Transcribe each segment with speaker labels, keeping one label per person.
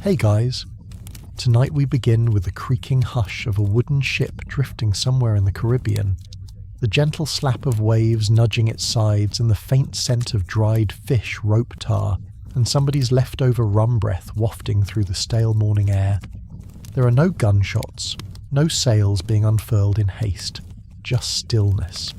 Speaker 1: Hey guys, tonight we begin with the creaking hush of a wooden ship drifting somewhere in the Caribbean, the gentle slap of waves nudging its sides and the faint scent of dried fish rope tar and somebody's leftover rum breath wafting through the stale morning air. There are no gunshots, no sails being unfurled in haste, just stillness.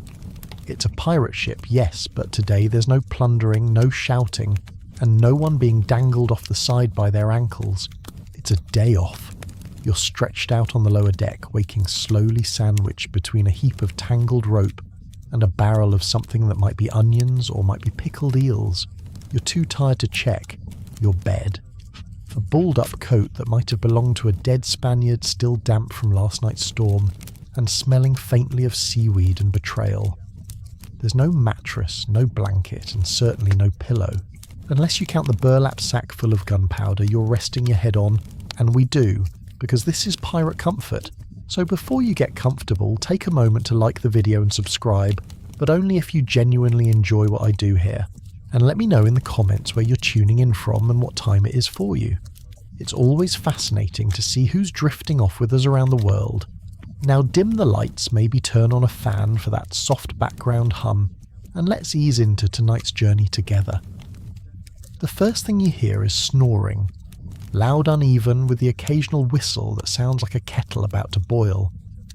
Speaker 1: It's a pirate ship, yes, but today there's no plundering, no shouting, and no one being dangled off the side by their ankles. It's a day off. You're stretched out on the lower deck, waking slowly sandwiched between a heap of tangled rope and a barrel of something that might be onions or might be pickled eels. You're too tired to check. Your bed. A balled-up coat that might have belonged to a dead Spaniard still damp from last night's storm, and smelling faintly of seaweed and betrayal. There's no mattress, no blanket, and certainly no pillow. Unless you count the burlap sack full of gunpowder you're resting your head on, and we do, because this is Pirate Comfort. So before you get comfortable, take a moment to like the video and subscribe, but only if you genuinely enjoy what I do here. And let me know in the comments where you're tuning in from and what time it is for you. It's always fascinating to see who's drifting off with us around the world. Now dim the lights, maybe turn on a fan for that soft background hum, and let's ease into tonight's journey together. The first thing you hear is snoring, loud, uneven, with the occasional whistle that sounds like a kettle about to boil.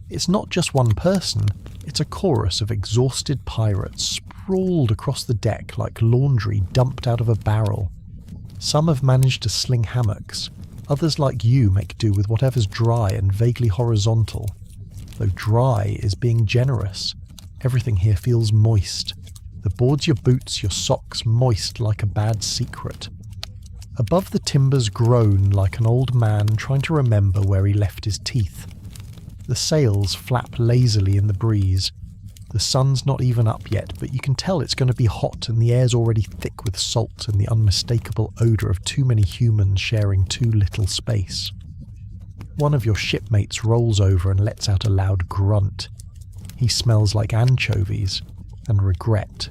Speaker 1: It's not just one person, it's a chorus of exhausted pirates sprawled across the deck like laundry dumped out of a barrel. Some have managed to sling hammocks, others like you make do with whatever's dry and vaguely horizontal. Though dry is being generous, everything here feels moist. The boards, your boots, your socks moist like a bad secret. Above the timbers groan like an old man trying to remember where he left his teeth. The sails flap lazily in the breeze. The sun's not even up yet, but you can tell it's going to be hot and the air's already thick with salt and the unmistakable odour of too many humans sharing too little space. One of your shipmates rolls over and lets out a loud grunt. He smells like anchovies and regret.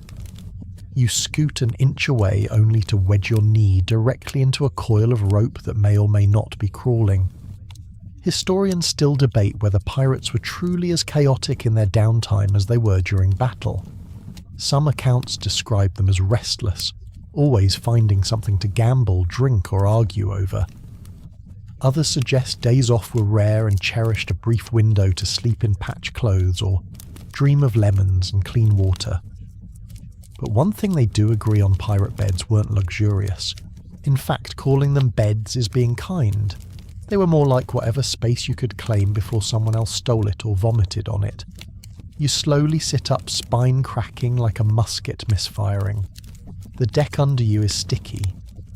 Speaker 1: You scoot an inch away only to wedge your knee directly into a coil of rope that may or may not be crawling. Historians still debate whether pirates were truly as chaotic in their downtime as they were during battle. Some accounts describe them as restless, always finding something to gamble, drink or argue over. Others suggest days off were rare and cherished a brief window to sleep in patch clothes or dream of lemons and clean water. But one thing they do agree on: pirate beds weren't luxurious. In fact, calling them beds is being kind. They were more like whatever space you could claim before someone else stole it or vomited on it. You slowly sit up, spine cracking like a musket misfiring. The deck under you is sticky.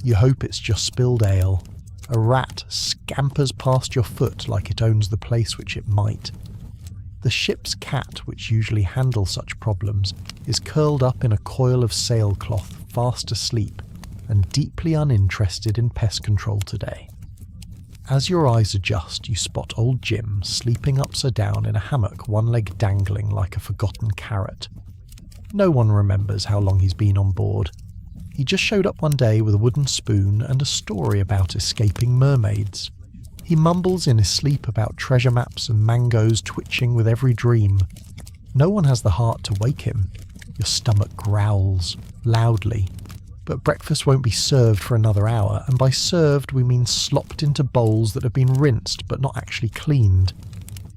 Speaker 1: You hope it's just spilled ale. A rat scampers past your foot like it owns the place, which it might. The ship's cat, which usually handles such problems, is curled up in a coil of sailcloth, fast asleep, and deeply uninterested in pest control today. As your eyes adjust, you spot old Jim sleeping upside down in a hammock, one leg dangling like a forgotten carrot. No one remembers how long he's been on board. He just showed up one day with a wooden spoon and a story about escaping mermaids. He mumbles in his sleep about treasure maps and mangoes twitching with every dream. No one has the heart to wake him. Your stomach growls, loudly. But breakfast won't be served for another hour, and by served we mean slopped into bowls that have been rinsed but not actually cleaned.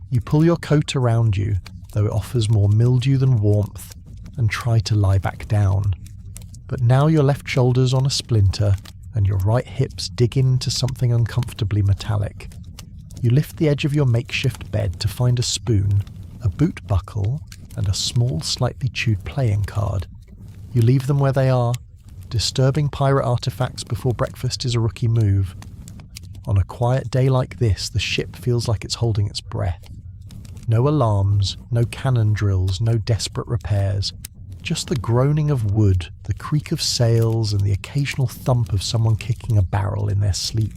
Speaker 1: You pull your coat around you, though it offers more mildew than warmth, and try to lie back down. But now your left shoulder's on a splinter, and your right hips dig into something uncomfortably metallic. You lift the edge of your makeshift bed to find a spoon, a boot buckle, and a small, slightly chewed playing card. You leave them where they are. Disturbing pirate artifacts before breakfast is a rookie move. On a quiet day like this, the ship feels like it's holding its breath. No alarms, no cannon drills, no desperate repairs. Just the groaning of wood, the creak of sails, and the occasional thump of someone kicking a barrel in their sleep.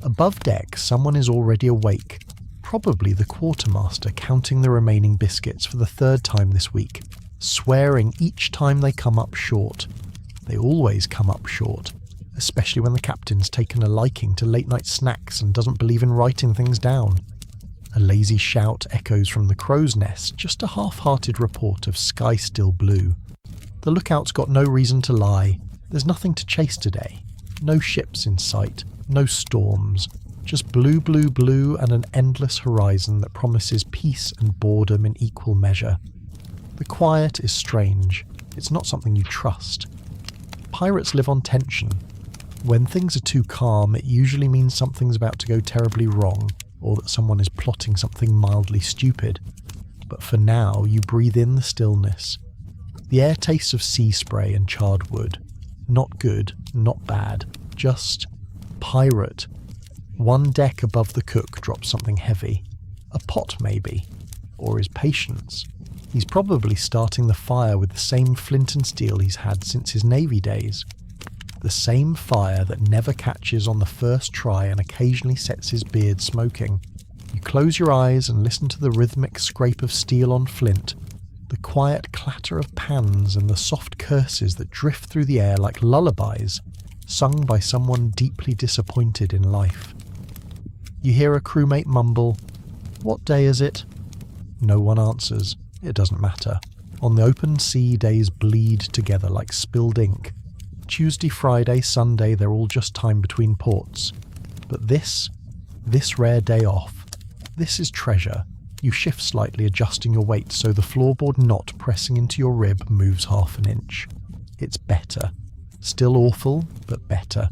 Speaker 1: Above deck, someone is already awake, probably the quartermaster counting the remaining biscuits for the third time this week, swearing each time they come up short. They always come up short. especially when the captain's taken a liking to late-night snacks and doesn't believe in writing things down. A lazy shout echoes from the crow's nest, just a half-hearted report of sky still blue. The lookout's got no reason to lie. There's nothing to chase today. No ships in sight, no storms, just blue, blue, blue and an endless horizon that promises peace and boredom in equal measure. The quiet is strange. It's not something you trust. Pirates live on tension. When things are too calm, it usually means something's about to go terribly wrong, or that someone is plotting something mildly stupid. But for now, you breathe in the stillness. The air tastes of sea spray and charred wood. Not good, not bad, just pirate. One deck above the cook drops something heavy. A pot, maybe. Or his patience. He's probably starting the fire with the same flint and steel he's had since his Navy days. The same fire that never catches on the first try and occasionally sets his beard smoking. You close your eyes and listen to the rhythmic scrape of steel on flint, the quiet clatter of pans and the soft curses that drift through the air like lullabies, sung by someone deeply disappointed in life. You hear a crewmate mumble, "What day is it?" No one answers. It doesn't matter. On the open sea, days bleed together like spilled ink. Tuesday, Friday, Sunday, they're all just time between ports. But this rare day off, this is treasure. You shift slightly, adjusting your weight so the floorboard knot pressing into your rib moves half an inch. It's better. Still awful, but better.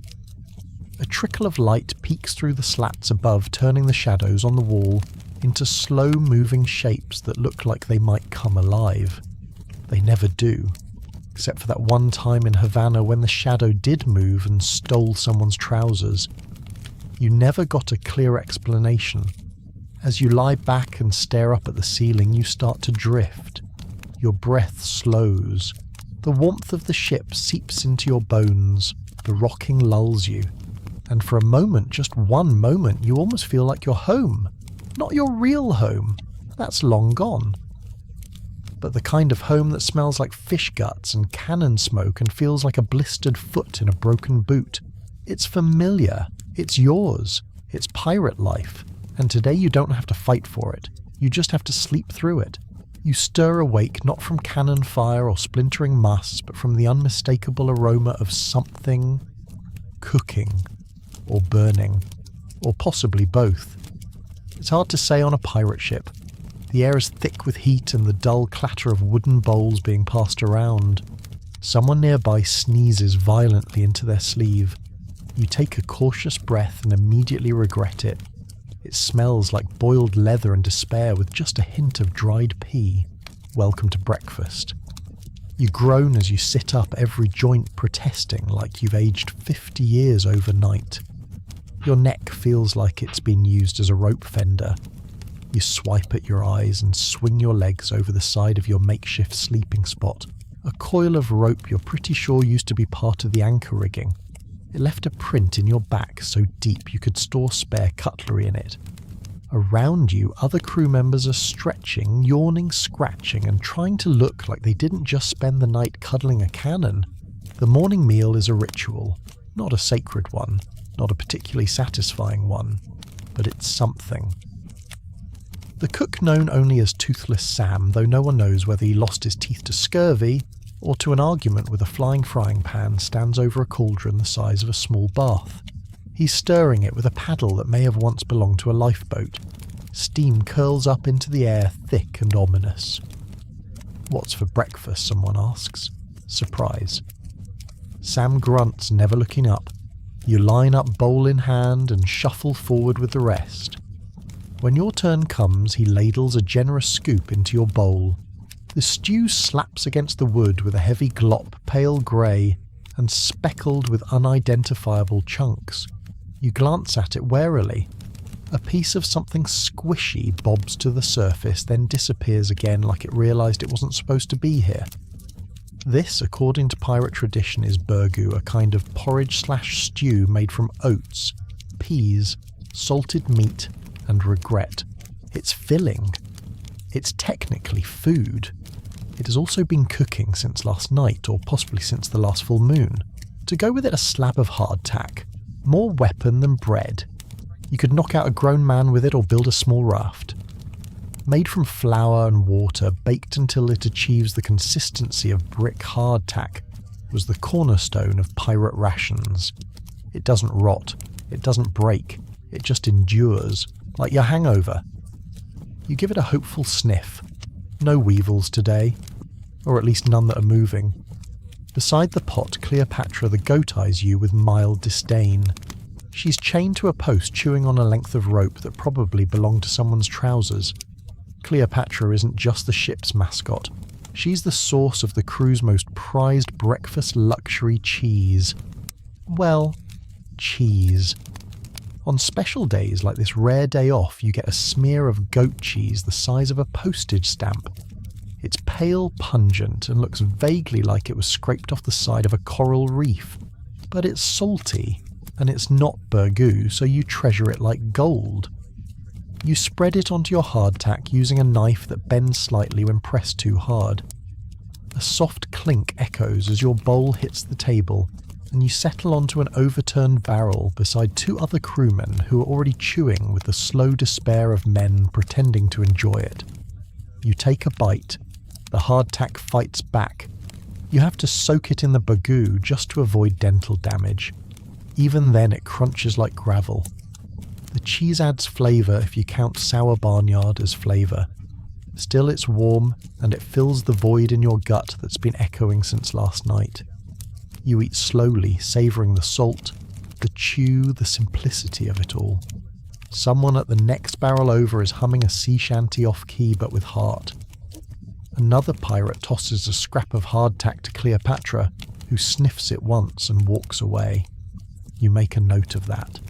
Speaker 1: A trickle of light peeks through the slats above, turning the shadows on the wall into slow-moving shapes that look like they might come alive. They never do, except for that one time in Havana when the shadow did move and stole someone's trousers. You never got a clear explanation. As you lie back and stare up at the ceiling, you start to drift. Your breath slows. The warmth of the ship seeps into your bones. The rocking lulls you. And for a moment, just one moment, you almost feel like you're home. Not your real home. That's long gone. But the kind of home that smells like fish guts and cannon smoke and feels like a blistered foot in a broken boot. It's familiar. It's yours. It's pirate life. And today you don't have to fight for it. You just have to sleep through it. You stir awake not from cannon fire or splintering masts, but from the unmistakable aroma of something cooking or burning, or possibly both. It's hard to say on a pirate ship. The air is thick with heat and the dull clatter of wooden bowls being passed around. Someone nearby sneezes violently into their sleeve. You take a cautious breath and immediately regret it. It smells like boiled leather and despair with just a hint of dried pea. Welcome to breakfast. You groan as you sit up, every joint protesting like you've aged 50 years overnight. Your neck feels like it's been used as a rope fender. You swipe at your eyes and swing your legs over the side of your makeshift sleeping spot, a coil of rope you're pretty sure used to be part of the anchor rigging. It left a print in your back so deep you could store spare cutlery in it. Around you, other crew members are stretching, yawning, scratching, and trying to look like they didn't just spend the night cuddling a cannon. The morning meal is a ritual, not a sacred one. Not a particularly satisfying one, but it's something. The cook known only as Toothless Sam, though no one knows whether he lost his teeth to scurvy or to an argument with a flying frying pan, stands over a cauldron the size of a small bath. He's stirring it with a paddle that may have once belonged to a lifeboat. Steam curls up into the air, thick and ominous. "What's for breakfast?" someone asks. Surprise. Sam grunts, never looking up. You line up bowl in hand and shuffle forward with the rest. When your turn comes, he ladles a generous scoop into your bowl. The stew slaps against the wood with a heavy glop, pale grey, and speckled with unidentifiable chunks. You glance at it warily. A piece of something squishy bobs to the surface, then disappears again like it realised it wasn't supposed to be here. This, according to pirate tradition, is burgoo, a kind of porridge/stew made from oats, peas, salted meat, and regret. It's filling. It's technically food. It has also been cooking since last night, or possibly since the last full moon. To go with it, a slab of hardtack. More weapon than bread. You could knock out a grown man with it or build a small raft. Made from flour and water, baked until it achieves the consistency of brick hardtack, was the cornerstone of pirate rations. It doesn't rot, it doesn't break, it just endures, like your hangover. You give it a hopeful sniff. No weevils today, or at least none that are moving. Beside the pot, Cleopatra the goat eyes you with mild disdain. She's chained to a post chewing on a length of rope that probably belonged to someone's trousers. Cleopatra isn't just the ship's mascot. She's the source of the crew's most prized breakfast luxury cheese. Well, cheese. On special days like this rare day off, you get a smear of goat cheese the size of a postage stamp. It's pale, pungent, and looks vaguely like it was scraped off the side of a coral reef. But it's salty, and it's not burgoo, so you treasure it like gold. You spread it onto your hardtack using a knife that bends slightly when pressed too hard. A soft clink echoes as your bowl hits the table, and you settle onto an overturned barrel beside two other crewmen who are already chewing with the slow despair of men pretending to enjoy it. You take a bite. The hardtack fights back. You have to soak it in the burgoo just to avoid dental damage. Even then it crunches like gravel. The cheese adds flavour if you count sour barnyard as flavour. Still it's warm, and it fills the void in your gut that's been echoing since last night. You eat slowly, savouring the salt, the chew, the simplicity of it all. Someone at the next barrel over is humming a sea shanty off-key but with heart. Another pirate tosses a scrap of hardtack to Cleopatra, who sniffs it once and walks away. You make a note of that.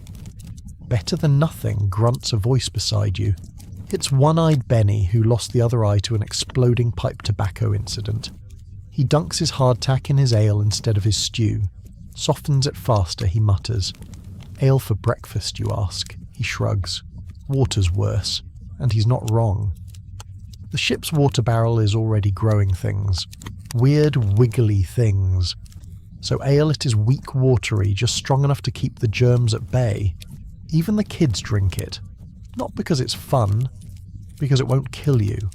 Speaker 1: Better than nothing, grunts a voice beside you. It's One-Eyed Benny, who lost the other eye to an exploding pipe tobacco incident. He dunks his hardtack in his ale instead of his stew. Softens it faster, he mutters. Ale for breakfast, you ask. He shrugs. Water's worse. And he's not wrong. The ship's water barrel is already growing things. Weird, wiggly things. So ale it is weak watery, just strong enough to keep the germs at bay. Even the kids drink it. Not because it's fun, because it won't kill you.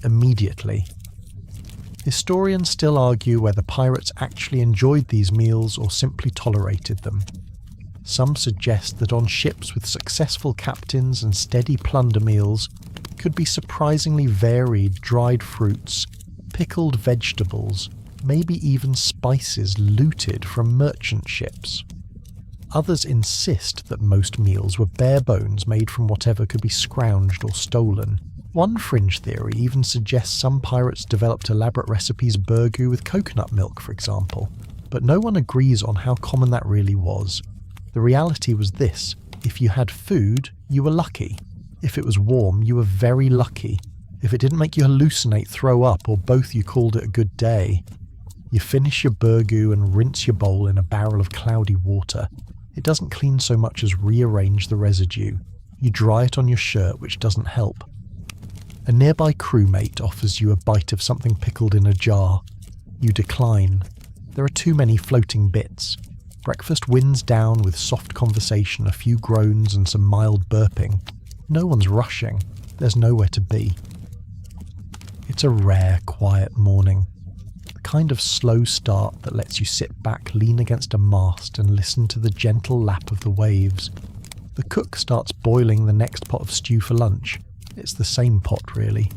Speaker 1: Immediately. Historians still argue whether pirates actually enjoyed these meals or simply tolerated them. Some suggest that on ships with successful captains and steady plunder meals could be surprisingly varied dried fruits, pickled vegetables, maybe even spices looted from merchant ships. Others insist that most meals were bare bones made from whatever could be scrounged or stolen. One fringe theory even suggests some pirates developed elaborate recipes burgoo with coconut milk, for example, but no one agrees on how common that really was. The reality was this: if you had food, you were lucky. If it was warm, you were very lucky. If it didn't make you hallucinate, throw up, or both, you called it a good day. You finish your burgoo and rinse your bowl in a barrel of cloudy water. It doesn't clean so much as rearrange the residue. You dry it on your shirt, which doesn't help. A nearby crewmate offers you a bite of something pickled in a jar. You decline. There are too many floating bits. Breakfast winds down with soft conversation, a few groans and some mild burping. No one's rushing. There's nowhere to be. It's a rare, quiet morning. The kind of slow start that lets you sit back, lean against a mast and listen to the gentle lap of the waves. The cook starts boiling the next pot of stew for lunch. It's the same pot, really.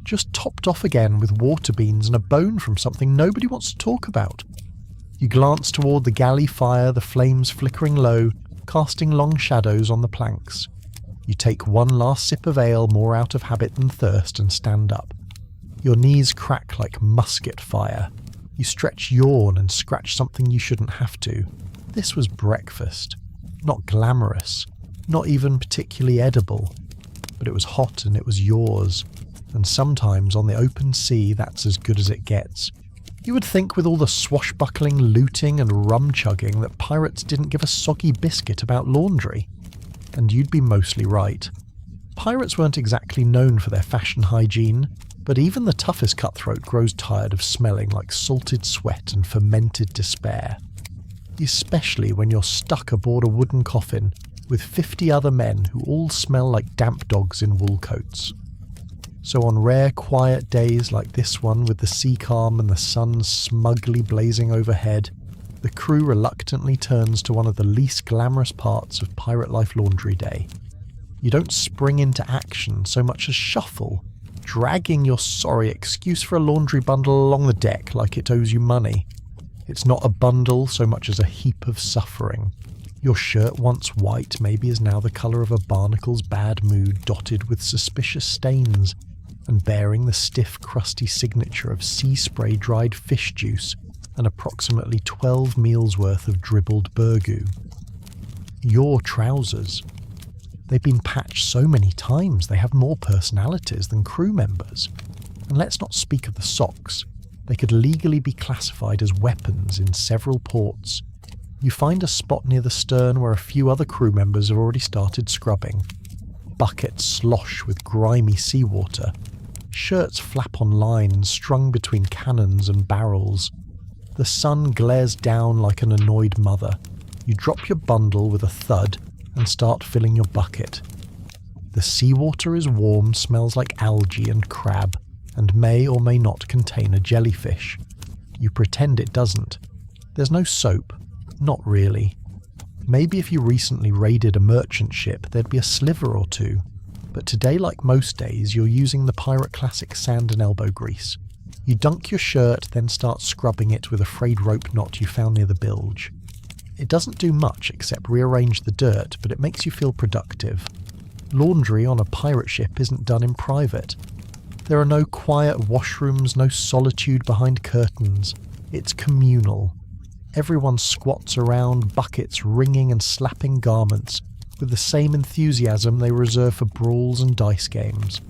Speaker 1: Just topped off again with water beans and a bone from something nobody wants to talk about. You glance toward the galley fire, the flames flickering low, casting long shadows on the planks. You take one last sip of ale, more out of habit than thirst, and stand up. Your knees crack like musket fire. You stretch, yawn, and scratch something you shouldn't have to. This was breakfast. Not glamorous. Not even particularly edible. But it was hot and it was yours. And sometimes on the open sea, that's as good as it gets. You would think with all the swashbuckling, looting, and rum-chugging that pirates didn't give a soggy biscuit about laundry. And you'd be mostly right. Pirates weren't exactly known for their fashion hygiene, but even the toughest cutthroat grows tired of smelling like salted sweat and fermented despair. especially when you're stuck aboard a wooden coffin with 50 other men who all smell like damp dogs in wool coats. So on rare quiet days like this one with the sea calm and the sun smugly blazing overhead, the crew reluctantly turns to one of the least glamorous parts of pirate life laundry day. You don't spring into action so much as shuffle, dragging your sorry excuse for a laundry bundle along the deck like it owes you money. It's not a bundle so much as a heap of suffering. Your shirt, once white, maybe is now the colour of a barnacle's bad mood, dotted with suspicious stains, and bearing the stiff, crusty signature of sea spray dried fish juice and approximately 12 meals worth of dribbled burgoo. Your trousers. They've been patched so many times they have more personalities than crew members. And let's not speak of the socks. They could legally be classified as weapons in several ports. You find a spot near the stern where a few other crew members have already started scrubbing. Buckets slosh with grimy seawater. Shirts flap on lines strung between cannons and barrels. The sun glares down like an annoyed mother. You drop your bundle with a thud and start filling your bucket. The seawater is warm, smells like algae and crab, and may or may not contain a jellyfish. You pretend it doesn't. There's no soap. Not really. Maybe if you recently raided a merchant ship, there'd be a sliver or two. But today, like most days, you're using the Pirate Classic sand and elbow grease. You dunk your shirt, then start scrubbing it with a frayed rope knot you found near the bilge. It doesn't do much except rearrange the dirt, but it makes you feel productive. Laundry on a pirate ship isn't done in private. There are no quiet washrooms, no solitude behind curtains. It's communal. Everyone squats around, buckets wringing and slapping garments, with the same enthusiasm they reserve for brawls and dice games.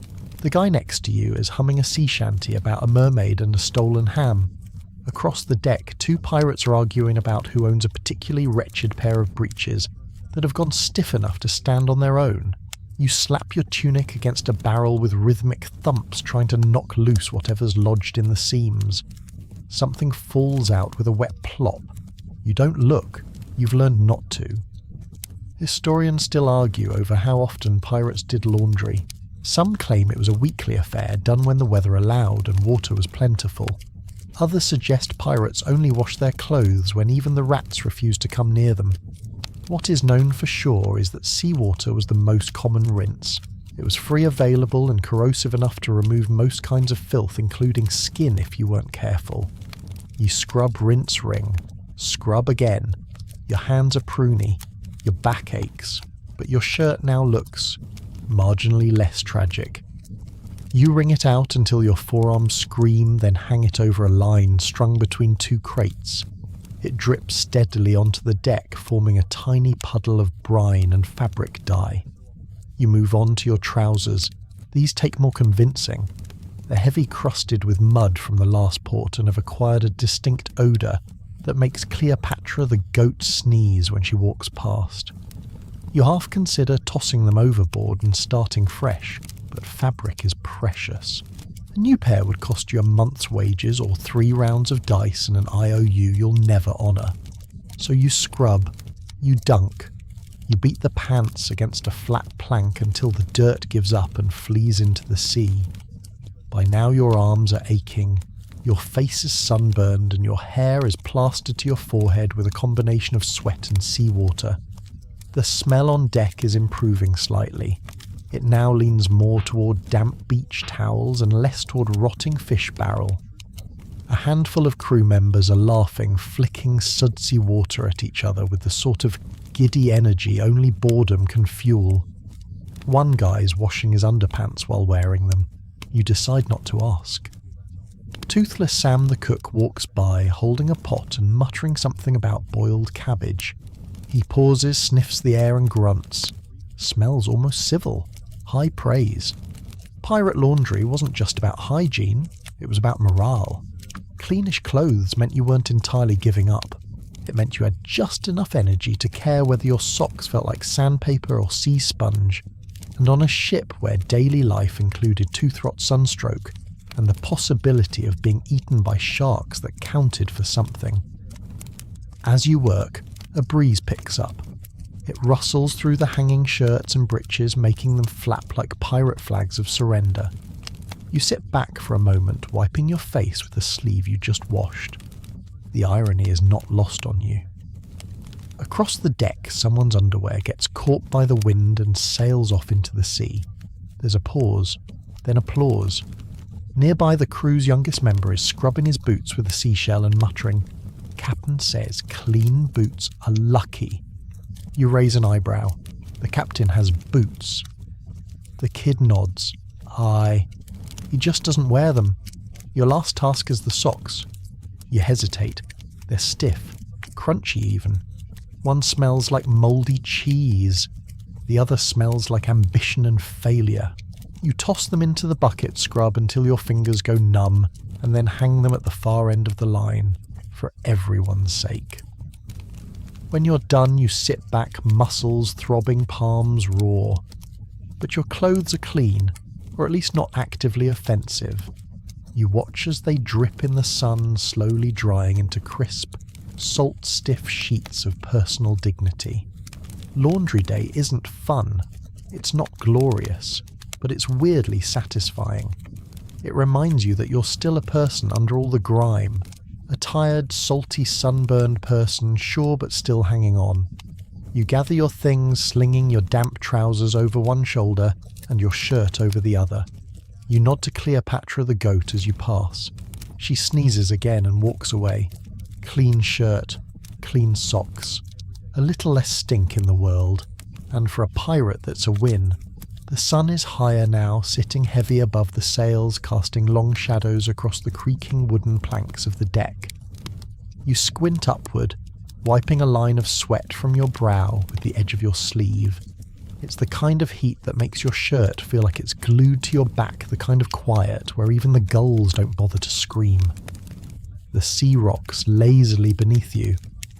Speaker 1: The guy next to you is humming a sea shanty about a mermaid and a stolen ham. Across the deck, two pirates are arguing about who owns a particularly wretched pair of breeches that have gone stiff enough to stand on their own. You slap your tunic against a barrel with rhythmic thumps trying to knock loose whatever's lodged in the seams. Something falls out with a wet plop. You don't look. You've learned not to. Historians still argue over how often pirates did laundry. Some claim it was a weekly affair done when the weather allowed and water was plentiful. Others suggest pirates only washed their clothes when even the rats refused to come near them. What is known for sure is that seawater was the most common rinse. It was free available and corrosive enough to remove most kinds of filth, including skin if you weren't careful. You scrub, rinse, wring. Scrub again. Your hands are pruny. Your back aches. But your shirt now looks marginally less tragic. You wring it out until your forearms scream, then hang it over a line strung between two crates. It drips steadily onto the deck, forming a tiny puddle of brine and fabric dye. You move on to your trousers. These take more convincing. They're heavy crusted with mud from the last port and have acquired a distinct odour that makes Cleopatra the goat sneeze when she walks past. You half consider tossing them overboard and starting fresh, but fabric is precious. A new pair would cost you a month's wages or 3 rounds of dice and an IOU you'll never honour. So you scrub, you dunk, you beat the pants against a flat plank until the dirt gives up and flees into the sea. By now your arms are aching, your face is sunburned and your hair is plastered to your forehead with a combination of sweat and seawater. The smell on deck is improving slightly. It now leans more toward damp beach towels and less toward rotting fish barrel. A handful of crew members are laughing, flicking sudsy water at each other with the sort of giddy energy only boredom can fuel. One guy's washing his underpants while wearing them. You decide not to ask. Toothless Sam the cook walks by, holding a pot and muttering something about boiled cabbage. He pauses, sniffs the air and grunts. Smells almost civil. High praise. Pirate laundry wasn't just about hygiene, it was about morale. Cleanish clothes meant you weren't entirely giving up. It meant you had just enough energy to care whether your socks felt like sandpaper or sea sponge. And on a ship where daily life included tooth-rot sunstroke and the possibility of being eaten by sharks that counted for something. As you work, a breeze picks up. It rustles through the hanging shirts and breeches, making them flap like pirate flags of surrender. You sit back for a moment, wiping your face with the sleeve you just washed. The irony is not lost on you. Across the deck, someone's underwear gets caught by the wind and sails off into the sea. There's a pause, then applause. Nearby, the crew's youngest member is scrubbing his boots with a seashell and muttering, "Captain says clean boots are lucky." You raise an eyebrow. The captain has boots. The kid nods. Aye. He just doesn't wear them. Your last task is the socks. You hesitate. They're stiff, crunchy even. One smells like mouldy cheese. The other smells like ambition and failure. You toss them into the bucket scrub until your fingers go numb, and then hang them at the far end of the line, for everyone's sake. When you're done, you sit back, muscles throbbing, palms raw. But your clothes are clean, or at least not actively offensive. You watch as they drip in the sun, slowly drying into crisp, salt-stiff sheets of personal dignity. Laundry day isn't fun. It's not glorious, but it's weirdly satisfying. It reminds you that you're still a person under all the grime, a tired, salty, sunburned person, sure but still hanging on. You gather your things, slinging your damp trousers over one shoulder and your shirt over the other. You nod to Cleopatra the goat as you pass. She sneezes again and walks away. Clean shirt, clean socks. A little less stink in the world, and for a pirate that's a win. The sun is higher now, sitting heavy above the sails, casting long shadows across the creaking wooden planks of the deck. You squint upward, wiping a line of sweat from your brow with the edge of your sleeve. It's the kind of heat that makes your shirt feel like it's glued to your back, the kind of quiet where even the gulls don't bother to scream. The sea rocks lazily beneath you,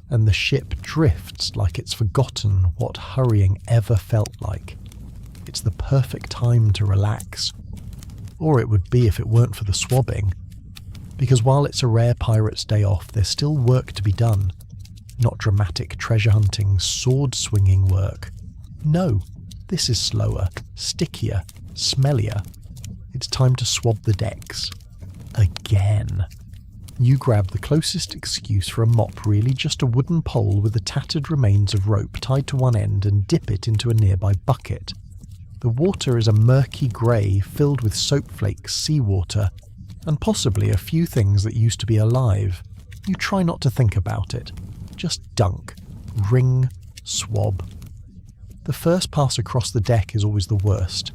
Speaker 1: and the ship drifts like it's forgotten what hurrying ever felt like. It's the perfect time to relax. Or it would be if it weren't for the swabbing. Because while it's a rare pirate's day off, there's still work to be done. Not dramatic treasure hunting, sword swinging work. No, this is slower, stickier, smellier. It's time to swab the decks. Again. You grab the closest excuse for a mop, really just a wooden pole with the tattered remains of rope tied to one end, and dip it into a nearby bucket. The water is a murky grey filled with soap flakes, seawater, and possibly a few things that used to be alive. You try not to think about it. Just dunk, wring, swab. The first pass across the deck is always the worst.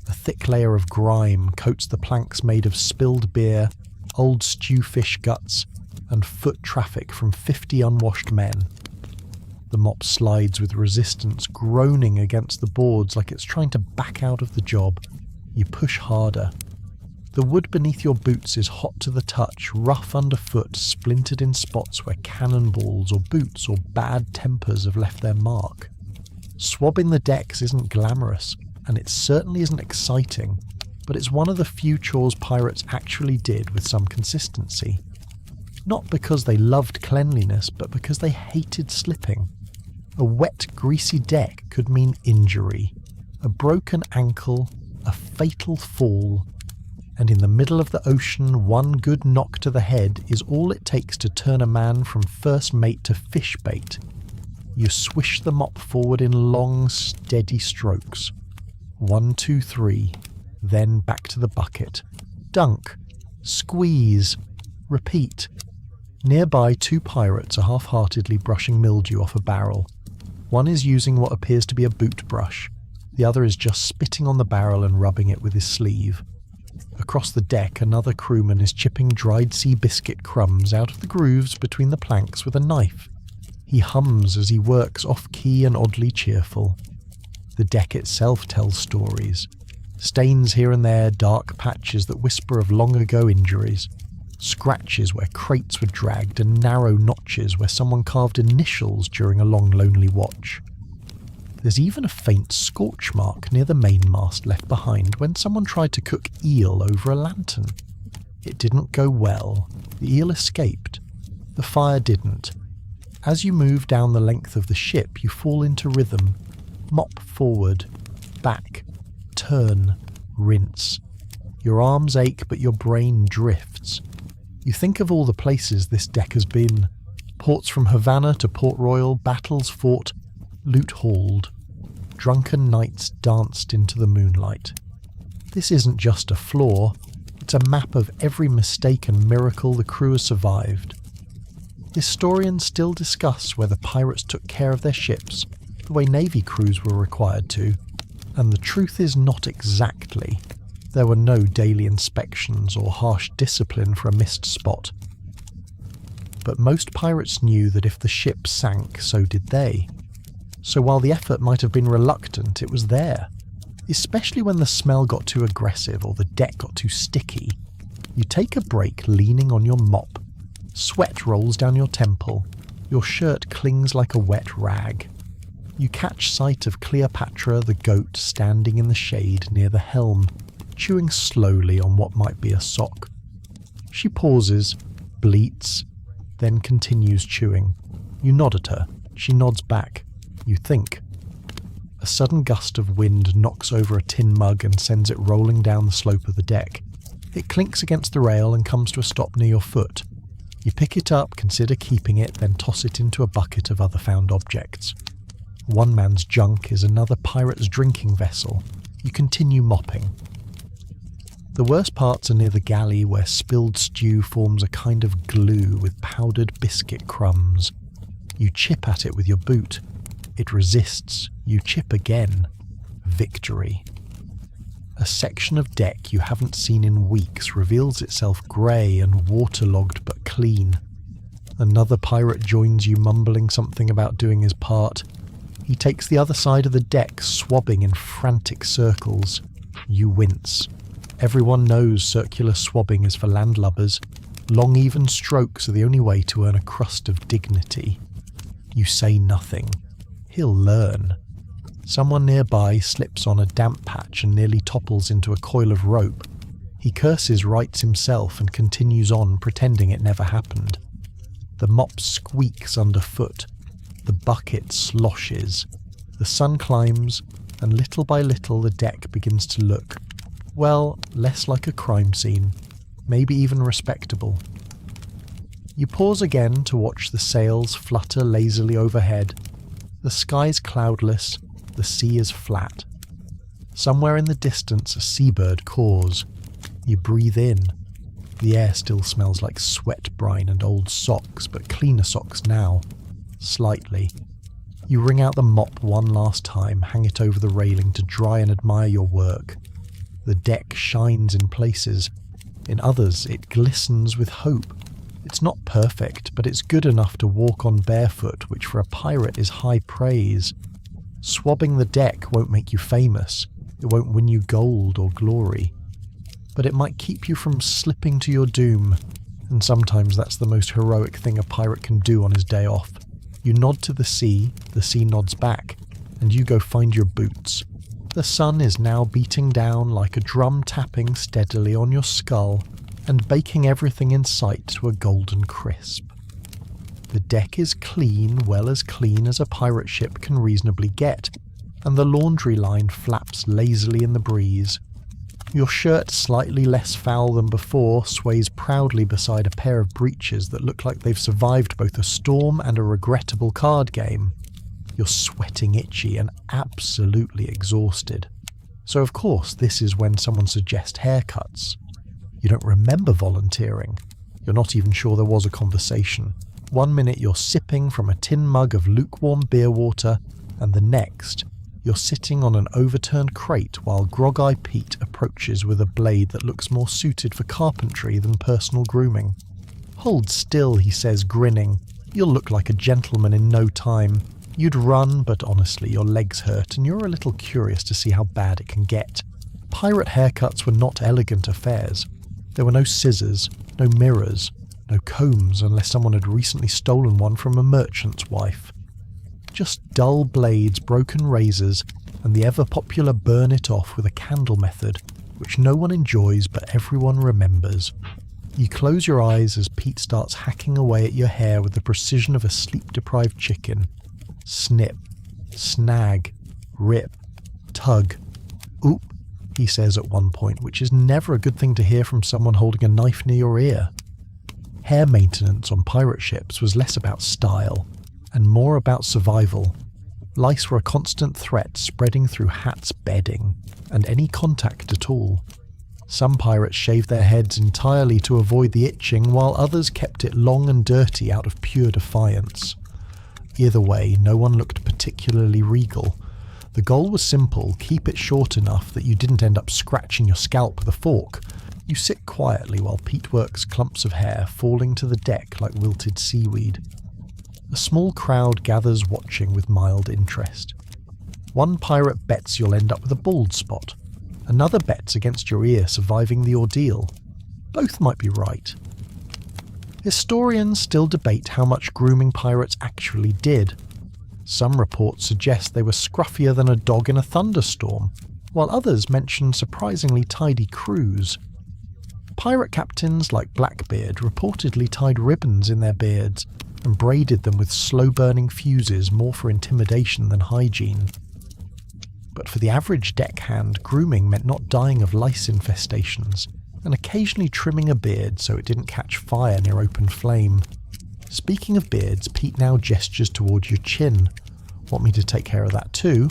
Speaker 1: A thick layer of grime coats the planks made of spilled beer, old stewfish guts, and foot traffic from 50 unwashed men. The mop slides with resistance, groaning against the boards like it's trying to back out of the job. You push harder. The wood beneath your boots is hot to the touch, rough underfoot, splintered in spots where cannonballs or boots or bad tempers have left their mark. Swabbing the decks isn't glamorous, and it certainly isn't exciting, but it's one of the few chores pirates actually did with some consistency. Not because they loved cleanliness, but because they hated slipping. A wet, greasy deck could mean injury, a broken ankle, a fatal fall, and in the middle of the ocean, one good knock to the head is all it takes to turn a man from first mate to fish bait. You swish the mop forward in long, steady strokes. 1, 2, 3, then back to the bucket. Dunk, squeeze, repeat. Nearby, 2 pirates are half-heartedly brushing mildew off a barrel. One is using what appears to be a boot brush. The other is just spitting on the barrel and rubbing it with his sleeve. Across the deck, another crewman is chipping dried sea biscuit crumbs out of the grooves between the planks with a knife. He hums as he works off-key and oddly cheerful. The deck itself tells stories. Stains here and there, dark patches that whisper of long-ago injuries. Scratches where crates were dragged, and narrow notches where someone carved initials during a long, lonely watch. There's even a faint scorch mark near the mainmast left behind when someone tried to cook eel over a lantern. It didn't go well. The eel escaped. The fire didn't. As you move down the length of the ship, you fall into rhythm. Mop forward, back, turn, rinse. Your arms ache, but your brain drifts. You think of all the places this deck has been. Ports from Havana to Port Royal, battles fought, loot hauled. Drunken nights danced into the moonlight. This isn't just a flaw, it's a map of every mistake and miracle the crew has survived. Historians still discuss whether pirates took care of their ships the way Navy crews were required to, and the truth is not exactly. There were no daily inspections or harsh discipline for a missed spot. But most pirates knew that if the ship sank, so did they. So while the effort might have been reluctant, it was there. Especially when the smell got too aggressive or the deck got too sticky. You take a break leaning on your mop. Sweat rolls down your temple. Your shirt clings like a wet rag. You catch sight of Cleopatra the goat standing in the shade near the helm, chewing slowly on what might be a sock. She pauses, bleats, then continues chewing. You nod at her. She nods back. You think. A sudden gust of wind knocks over a tin mug and sends it rolling down the slope of the deck. It clinks against the rail and comes to a stop near your foot. You pick it up, consider keeping it, then toss it into a bucket of other found objects. One man's junk is another pirate's drinking vessel. You continue mopping. The worst parts are near the galley, where spilled stew forms a kind of glue with powdered biscuit crumbs. You chip at it with your boot. It resists. You chip again. Victory. A section of deck you haven't seen in weeks reveals itself grey and waterlogged but clean. Another pirate joins you, mumbling something about doing his part. He takes the other side of the deck, swabbing in frantic circles. You wince. Everyone knows circular swabbing is for landlubbers. Long even strokes are the only way to earn a crust of dignity. You say nothing. He'll learn. Someone nearby slips on a damp patch and nearly topples into a coil of rope. He curses, rights himself, and continues on, pretending it never happened. The mop squeaks underfoot. The bucket sloshes. The sun climbs, and little by little the deck begins to look, well, less like a crime scene, maybe even respectable. You pause again to watch the sails flutter lazily overhead. The sky's cloudless, the sea is flat. Somewhere in the distance a seabird caws. You breathe in. The air still smells like sweat brine and old socks, but cleaner socks now. Slightly. You wring out the mop one last time, hang it over the railing to dry and admire your work. The deck shines in places. In others, it glistens with hope. It's not perfect, but it's good enough to walk on barefoot, which for a pirate is high praise. Swabbing the deck won't make you famous. It won't win you gold or glory. But it might keep you from slipping to your doom, and sometimes that's the most heroic thing a pirate can do on his day off. You nod to the sea nods back, and you go find your boots. The sun is now beating down like a drum tapping steadily on your skull and baking everything in sight to a golden crisp. The deck is clean, well as clean as a pirate ship can reasonably get, and the laundry line flaps lazily in the breeze. Your shirt, slightly less foul than before, sways proudly beside a pair of breeches that look like they've survived both a storm and a regrettable card game. You're sweating itchy and absolutely exhausted. So of course this is when someone suggests haircuts. You don't remember volunteering. You're not even sure there was a conversation. One minute you're sipping from a tin mug of lukewarm beer water, and the next you're sitting on an overturned crate while Grog-Eye Pete approaches with a blade that looks more suited for carpentry than personal grooming. "Hold still," he says, grinning. "You'll look like a gentleman in no time. You'd run, but honestly your legs hurt and you're a little curious to see how bad it can get." Pirate haircuts were not elegant affairs. There were no scissors, no mirrors, no combs unless someone had recently stolen one from a merchant's wife. Just dull blades, broken razors, and the ever-popular burn it off with a candle method, which no one enjoys but everyone remembers. You close your eyes as Pete starts hacking away at your hair with the precision of a sleep-deprived chicken. Snip, snag, rip, tug. Oop, he says at one point, which is never a good thing to hear from someone holding a knife near your ear. Hair maintenance on pirate ships was less about style and more about survival. Lice were a constant threat, spreading through hats, bedding, and any contact at all. Some pirates shaved their heads entirely to avoid the itching, while others kept it long and dirty out of pure defiance. Either way, no one looked particularly regal. The goal was simple: keep it short enough that you didn't end up scratching your scalp with a fork. You sit quietly while Pete works clumps of hair falling to the deck like wilted seaweed. A small crowd gathers watching with mild interest. One pirate bets you'll end up with a bald spot. Another bets against your ear surviving the ordeal. Both might be right. Historians still debate how much grooming pirates actually did. Some reports suggest they were scruffier than a dog in a thunderstorm, while others mention surprisingly tidy crews. Pirate captains like Blackbeard reportedly tied ribbons in their beards and braided them with slow-burning fuses, more for intimidation than hygiene. But for the average deckhand, grooming meant not dying of lice infestations, and occasionally trimming a beard so it didn't catch fire near open flame. Speaking of beards, Pete now gestures towards your chin. Want me to take care of that too?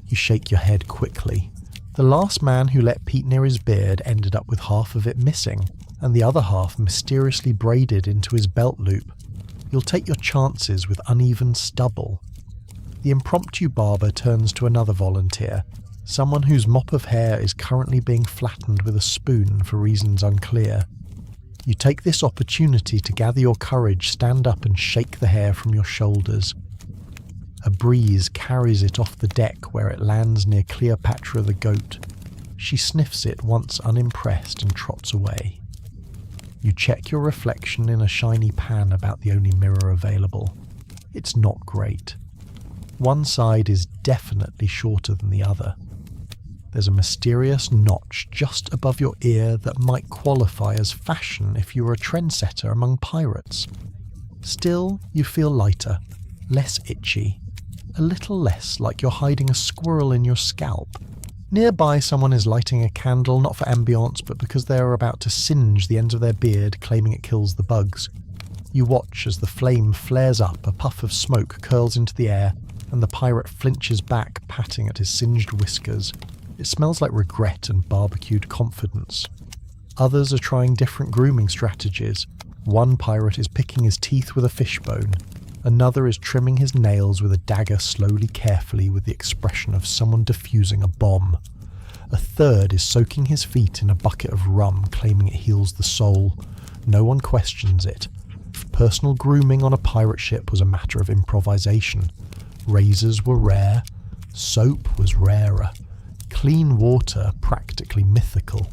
Speaker 1: You shake your head quickly. The last man who let Pete near his beard ended up with half of it missing, and the other half mysteriously braided into his belt loop. You'll take your chances with uneven stubble. The impromptu barber turns to another volunteer, someone whose mop of hair is currently being flattened with a spoon for reasons unclear. You take this opportunity to gather your courage, stand up and shake the hair from your shoulders. A breeze carries it off the deck where it lands near Cleopatra the goat. She sniffs it once unimpressed and trots away. You check your reflection in a shiny pan about the only mirror available. It's not great. One side is definitely shorter than the other. There's a mysterious notch just above your ear that might qualify as fashion if you were a trendsetter among pirates. Still, you feel lighter, less itchy, a little less like you're hiding a squirrel in your scalp. Nearby, someone is lighting a candle, not for ambience, but because they are about to singe the ends of their beard, claiming it kills the bugs. You watch as the flame flares up, a puff of smoke curls into the air, and the pirate flinches back, patting at his singed whiskers. It smells like regret and barbecued confidence. Others are trying different grooming strategies. One pirate is picking his teeth with a fishbone. Another is trimming his nails with a dagger slowly, carefully, with the expression of someone defusing a bomb. A third is soaking his feet in a bucket of rum, claiming it heals the soul. No one questions it. Personal grooming on a pirate ship was a matter of improvisation. Razors were rare. Soap was rarer. Clean water practically mythical.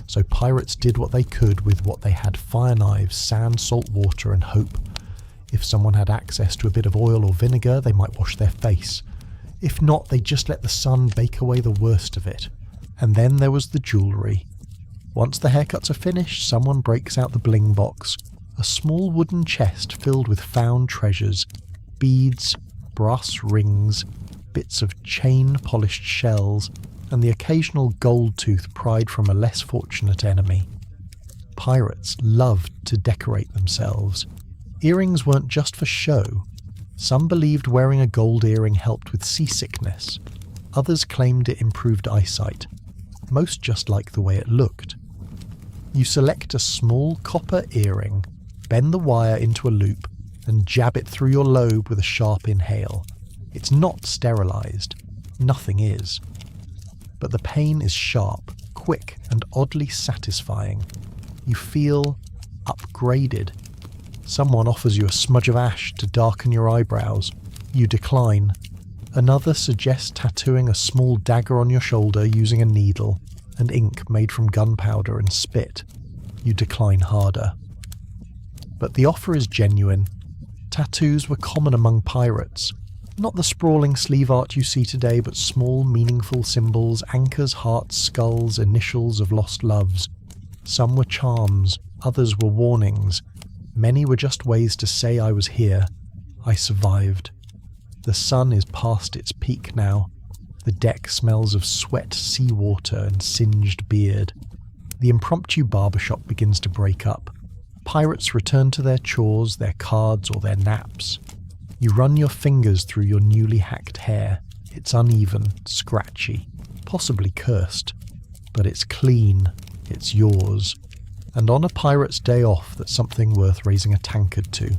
Speaker 1: So pirates did what they could with what they had: fire knives, sand, salt water, and hope. If someone had access to a bit of oil or vinegar, they might wash their face. If not, they just let the sun bake away the worst of it. And then there was the jewellery. Once the haircuts are finished, someone breaks out the bling box, a small wooden chest filled with found treasures, beads, brass rings, bits of chain-polished shells, and the occasional gold tooth pried from a less fortunate enemy. Pirates loved to decorate themselves. Earrings weren't just for show. Some believed wearing a gold earring helped with seasickness. Others claimed it improved eyesight. Most just liked the way it looked. You select a small copper earring, bend the wire into a loop, and jab it through your lobe with a sharp inhale. It's not sterilized. Nothing is. But the pain is sharp, quick, and oddly satisfying. You feel upgraded. Someone offers you a smudge of ash to darken your eyebrows. You decline. Another suggests tattooing a small dagger on your shoulder using a needle and ink made from gunpowder and spit. You decline harder. But the offer is genuine. Tattoos were common among pirates. Not the sprawling sleeve art you see today, but small, meaningful symbols, anchors, hearts, skulls, initials of lost loves. Some were charms, Others were warnings. Many were just ways to say I was here. I survived. The sun is past its peak now. The deck smells of sweat, seawater, and singed beard. The impromptu barbershop begins to break up. Pirates return to their chores, their cards, or their naps. You run your fingers through your newly hacked hair. It's uneven, scratchy, possibly cursed. But it's clean. It's yours. And on a pirate's day off, that's something worth raising a tankard to.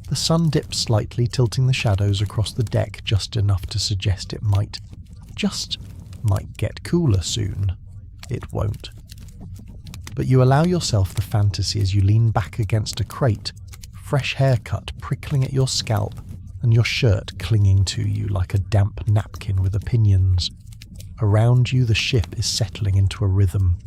Speaker 1: The sun dips slightly, tilting the shadows across the deck just enough to suggest it might get cooler soon. It won't. But you allow yourself the fantasy as you lean back against a crate, fresh haircut prickling at your scalp, and your shirt clinging to you like a damp napkin with opinions. Around you the ship is settling into a rhythm.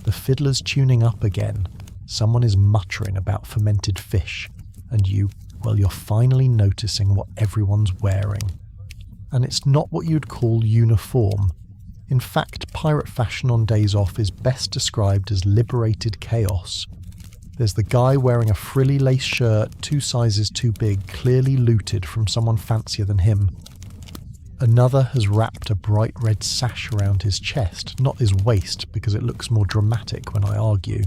Speaker 1: The fiddler's tuning up again. Someone is muttering about fermented fish, and you're finally noticing what everyone's wearing. And it's not what you'd call uniform. In fact, pirate fashion on days off is best described as liberated chaos. There's the guy wearing a frilly lace shirt 2 sizes too big, clearly looted from someone fancier than him. Another has wrapped a bright red sash around his chest, not his waist, because it looks more dramatic when I argue.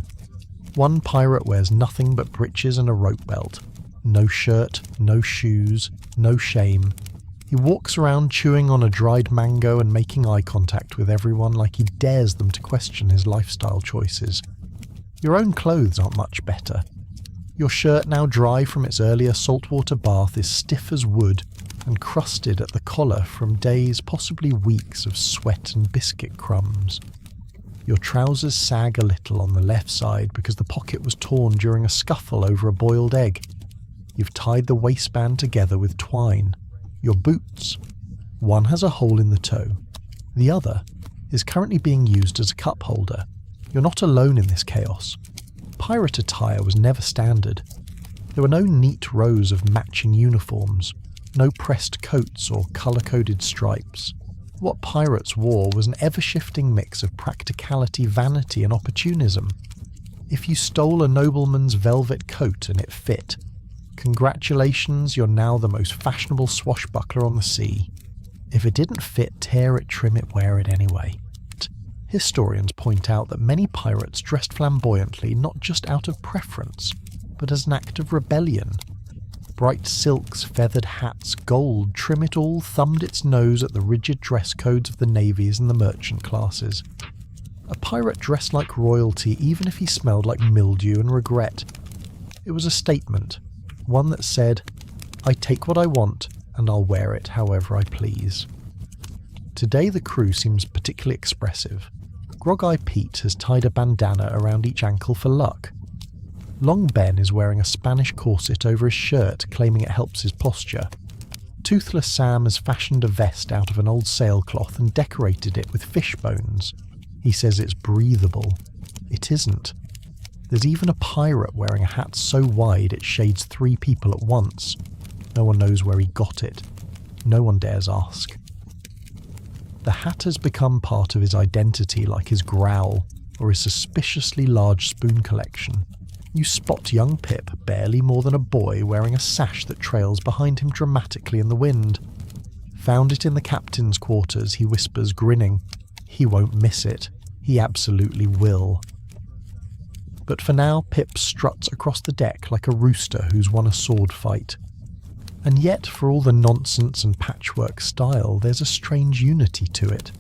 Speaker 1: One pirate wears nothing but breeches and a rope belt. No shirt, no shoes, no shame. He walks around chewing on a dried mango and making eye contact with everyone like he dares them to question his lifestyle choices. Your own clothes aren't much better. Your shirt, now dry from its earlier saltwater bath, is stiff as wood and crusted at the collar from days, possibly weeks, of sweat and biscuit crumbs. Your trousers sag a little on the left side because the pocket was torn during a scuffle over a boiled egg. You've tied the waistband together with twine. Your boots. One has a hole in the toe. The other is currently being used as a cup holder. You're not alone in this chaos. Pirate attire was never standard. There were no neat rows of matching uniforms, no pressed coats or colour-coded stripes. What pirates wore was an ever-shifting mix of practicality, vanity, and opportunism. If you stole a nobleman's velvet coat and it fit, congratulations, you're now the most fashionable swashbuckler on the sea. If it didn't fit, tear it, trim it, wear it anyway. Historians point out that many pirates dressed flamboyantly not just out of preference, but as an act of rebellion. Bright silks, feathered hats, gold, trim it all, thumbed its nose at the rigid dress codes of the navies and the merchant classes. A pirate dressed like royalty even if he smelled like mildew and regret. It was a statement, one that said, I take what I want and I'll wear it however I please. Today the crew seems particularly expressive. Grog-Eye Pete has tied a bandana around each ankle for luck. Long Ben is wearing a Spanish corset over his shirt, claiming it helps his posture. Toothless Sam has fashioned a vest out of an old sailcloth and decorated it with fish bones. He says it's breathable. It isn't. There's even a pirate wearing a hat so wide it shades 3 people at once. No one knows where he got it. No one dares ask. The hat has become part of his identity, like his growl or his suspiciously large spoon collection. You spot young Pip, barely more than a boy, wearing a sash that trails behind him dramatically in the wind. Found it in the captain's quarters, he whispers, grinning. He won't miss it. He absolutely will. But for now, Pip struts across the deck like a rooster who's won a sword fight. And yet, for all the nonsense and patchwork style, there's a strange unity to it.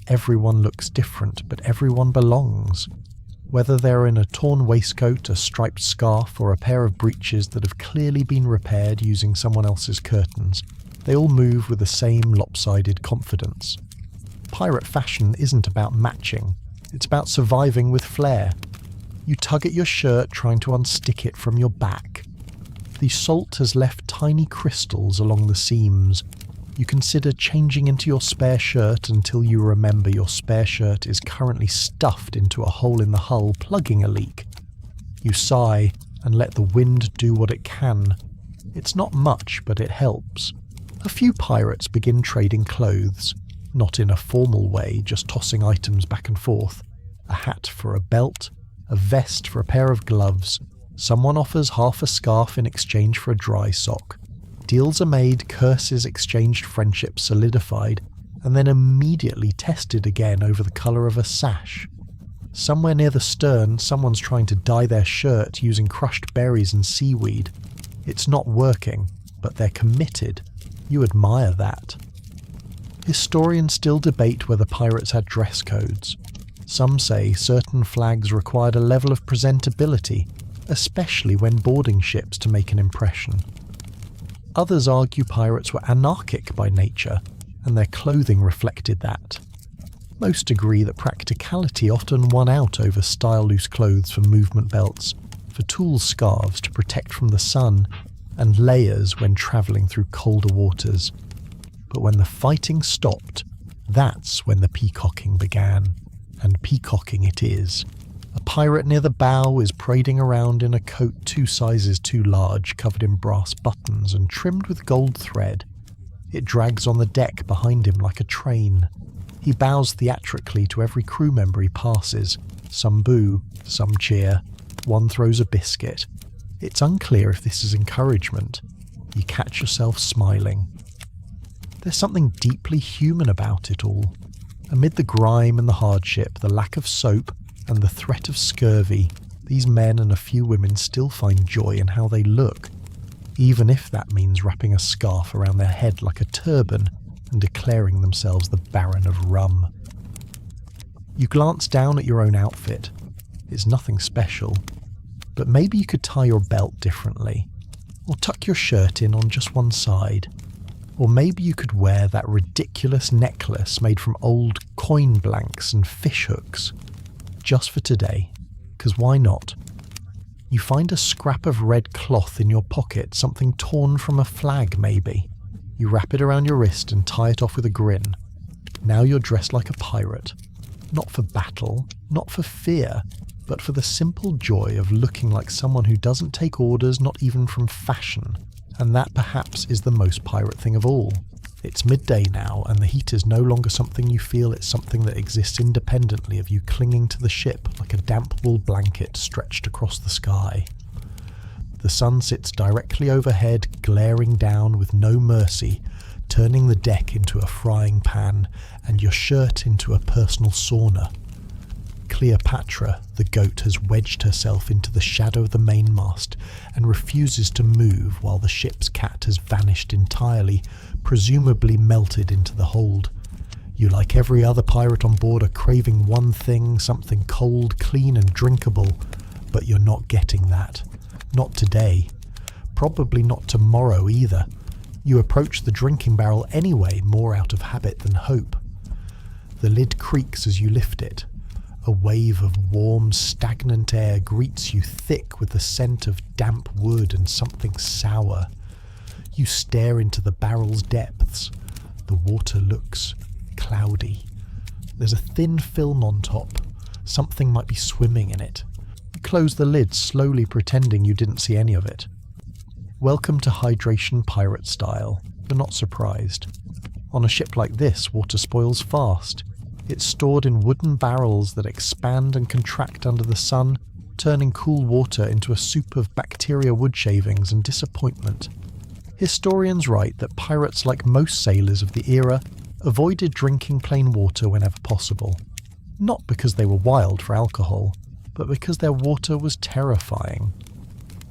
Speaker 1: Everyone looks different, but everyone belongs. Whether they're in a torn waistcoat, a striped scarf, or a pair of breeches that have clearly been repaired using someone else's curtains, they all move with the same lopsided confidence. Pirate fashion isn't about matching, it's about surviving with flair. You tug at your shirt trying to unstick it from your back. The salt has left tiny crystals along the seams. You consider changing into your spare shirt until you remember your spare shirt is currently stuffed into a hole in the hull, plugging a leak. You sigh and let the wind do what it can. It's not much, but it helps. A few pirates begin trading clothes, not in a formal way, just tossing items back and forth. A hat for a belt, a vest for a pair of gloves, someone offers half a scarf in exchange for a dry sock. Deals are made, curses exchanged, friendships solidified, and then immediately tested again over the colour of a sash. Somewhere near the stern, someone's trying to dye their shirt using crushed berries and seaweed. It's not working, but they're committed. You admire that. Historians still debate whether pirates had dress codes. Some say certain flags required a level of presentability, especially when boarding ships, to make an impression. Others argue pirates were anarchic by nature, and their clothing reflected that. Most agree that practicality often won out over style-loose clothes for movement belts, for tool scarves to protect from the sun, and layers when travelling through colder waters. But when the fighting stopped, that's when the peacocking began, and peacocking it is. A pirate near the bow is parading around in a coat 2 sizes too large, covered in brass buttons and trimmed with gold thread. It drags on the deck behind him like a train. He bows theatrically to every crew member he passes. Some boo, some cheer, one throws a biscuit. It's unclear if this is encouragement. You catch yourself smiling. There's something deeply human about it all. Amid the grime and the hardship, the lack of soap, and the threat of scurvy, these men and a few women still find joy in how they look, even if that means wrapping a scarf around their head like a turban and declaring themselves the Baron of Rum. You glance down at your own outfit. It's nothing special, but maybe you could tie your belt differently, or tuck your shirt in on just one side, or maybe you could wear that ridiculous necklace made from old coin blanks and fish hooks. Just for today, because why not? You find a scrap of red cloth in your pocket, something torn from a flag maybe. You wrap it around your wrist and tie it off with a grin. Now you're dressed like a pirate. Not for battle, not for fear, but for the simple joy of looking like someone who doesn't take orders, not even from fashion. And that perhaps is the most pirate thing of all. It's midday now, and the heat is no longer something you feel, it's something that exists independently of you clinging to the ship like a damp wool blanket stretched across the sky. The sun sits directly overhead, glaring down with no mercy, turning the deck into a frying pan and your shirt into a personal sauna. Cleopatra, the goat, has wedged herself into the shadow of the mainmast and refuses to move while the ship's cat has vanished entirely, presumably melted into the hold. You, like every other pirate on board, are craving one thing, something cold, clean and drinkable, but you're not getting that. Not today. Probably not tomorrow either. You approach the drinking barrel anyway, more out of habit than hope. The lid creaks as you lift it. A wave of warm, stagnant air greets you, thick with the scent of damp wood and something sour. You stare into the barrel's depths. The water looks cloudy. There's a thin film on top. Something might be swimming in it. You close the lid, slowly pretending you didn't see any of it. Welcome to hydration pirate style. You're not surprised. On a ship like this, water spoils fast. It's stored in wooden barrels that expand and contract under the sun, turning cool water into a soup of bacteria, wood shavings, and disappointment. Historians write that pirates, like most sailors of the era, avoided drinking plain water whenever possible. Not because they were wild for alcohol, but because their water was terrifying.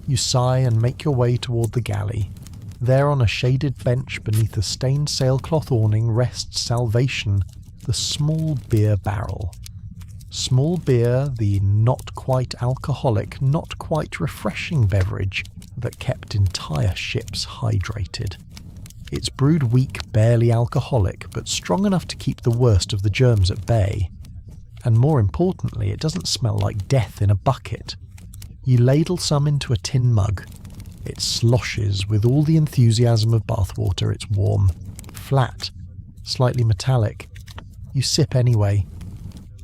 Speaker 1: You sigh and make your way toward the galley. There, on a shaded bench beneath a stained sailcloth awning, rests Salvation, the small beer barrel. Small beer, the not quite alcoholic, not quite refreshing beverage that kept entire ships hydrated. It's brewed weak, barely alcoholic, but strong enough to keep the worst of the germs at bay. And more importantly, it doesn't smell like death in a bucket. You ladle some into a tin mug. It sloshes with all the enthusiasm of bathwater. It's warm, flat, slightly metallic. You sip anyway.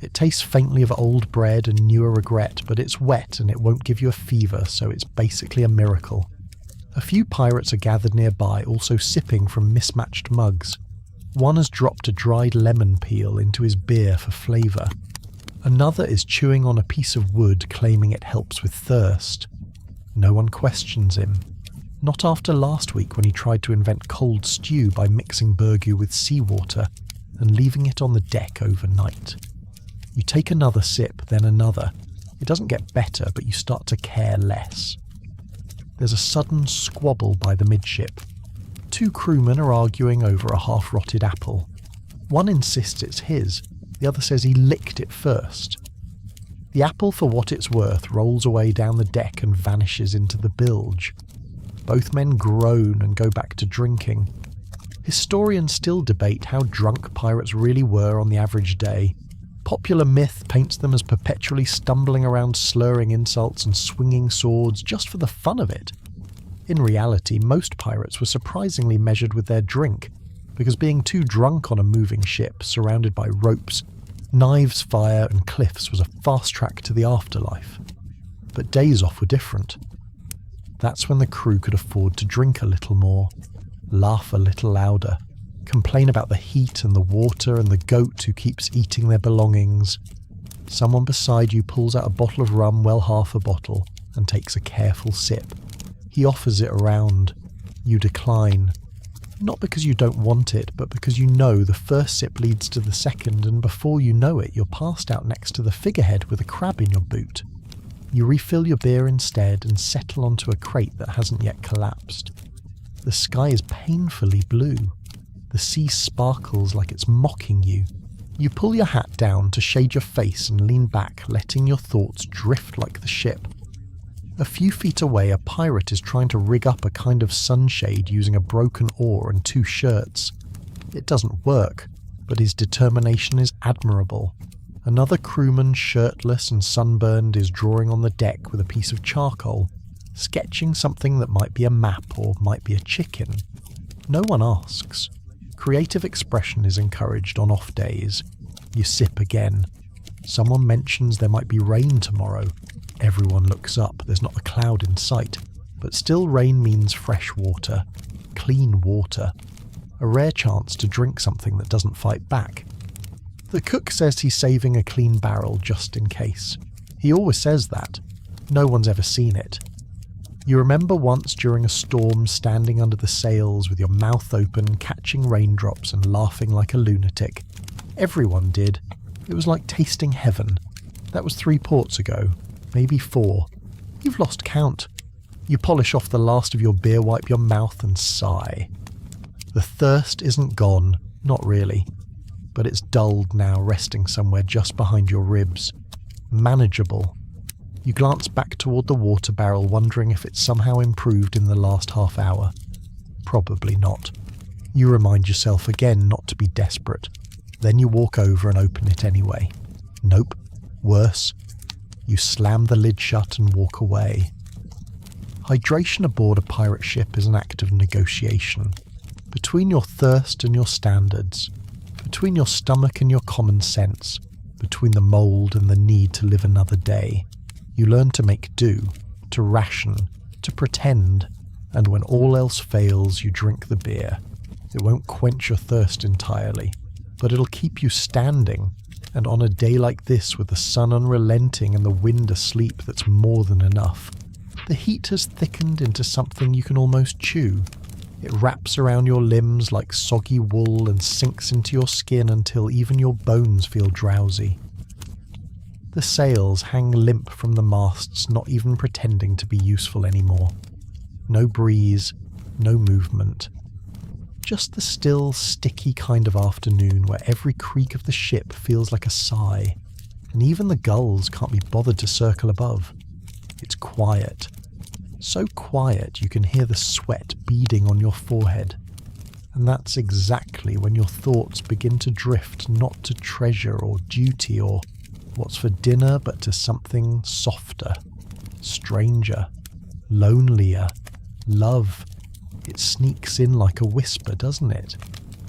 Speaker 1: It tastes faintly of old bread and newer regret, but it's wet and it won't give you a fever, so it's basically a miracle. A few pirates are gathered nearby, also sipping from mismatched mugs. One has dropped a dried lemon peel into his beer for flavour. Another is chewing on a piece of wood, claiming it helps with thirst. No one questions him. Not after last week when he tried to invent cold stew by mixing burgoo with seawater and leaving it on the deck overnight. You take another sip, then another. It doesn't get better, but you start to care less. There's a sudden squabble by the midship. Two crewmen are arguing over a half-rotted apple. One insists it's his, the other says he licked it first. The apple, for what it's worth, rolls away down the deck and vanishes into the bilge. Both men groan and go back to drinking. Historians still debate how drunk pirates really were on the average day. Popular myth paints them as perpetually stumbling around slurring insults and swinging swords just for the fun of it. In reality, most pirates were surprisingly measured with their drink, because being too drunk on a moving ship, surrounded by ropes, knives, fire and cliffs was a fast track to the afterlife. But days off were different. That's when the crew could afford to drink a little more, laugh a little louder, complain about the heat and the water and the goat who keeps eating their belongings. Someone beside you pulls out a bottle of rum, well half a bottle, and takes a careful sip. He offers it around. You decline. Not because you don't want it, but because you know the first sip leads to the second, and before you know it, you're passed out next to the figurehead with a crab in your boot. You refill your beer instead and settle onto a crate that hasn't yet collapsed. The sky is painfully blue. The sea sparkles like it's mocking you. You pull your hat down to shade your face and lean back, letting your thoughts drift like the ship. A few feet away, a pirate is trying to rig up a kind of sunshade using a broken oar and 2 shirts. It doesn't work, but his determination is admirable. Another crewman, shirtless and sunburned, is drawing on the deck with a piece of charcoal, sketching something that might be a map or might be a chicken. No one asks. Creative expression is encouraged on off days. You sip again. Someone mentions there might be rain tomorrow. Everyone looks up, there's not a cloud in sight, but still rain means fresh water, clean water, a rare chance to drink something that doesn't fight back. The cook says he's saving a clean barrel just in case. He always says that. No one's ever seen it. You remember once during a storm standing under the sails with your mouth open, catching raindrops and laughing like a lunatic. Everyone did. It was like tasting heaven. That was 3 ports ago. Maybe 4. You've lost count. You polish off the last of your beer, wipe your mouth and sigh. The thirst isn't gone, not really, but it's dulled now, resting somewhere just behind your ribs. Manageable. You glance back toward the water barrel, wondering if it's somehow improved in the last half hour. Probably not. You remind yourself again not to be desperate. Then you walk over and open it anyway. Nope. Worse. You slam the lid shut and walk away. Hydration aboard a pirate ship is an act of negotiation. Between your thirst and your standards, between your stomach and your common sense, between the mould and the need to live another day, you learn to make do, to ration, to pretend, and when all else fails, you drink the beer. It won't quench your thirst entirely, but it'll keep you standing. And on a day like this, with the sun unrelenting and the wind asleep, that's more than enough. The heat has thickened into something you can almost chew. It wraps around your limbs like soggy wool and sinks into your skin until even your bones feel drowsy. The sails hang limp from the masts, not even pretending to be useful anymore. No breeze, no movement. Just the still, sticky kind of afternoon where every creak of the ship feels like a sigh, and even the gulls can't be bothered to circle above. It's quiet. So quiet you can hear the sweat beading on your forehead. And that's exactly when your thoughts begin to drift not to treasure or duty or what's for dinner, but to something softer, stranger, lonelier, love. It sneaks in like a whisper, doesn't it?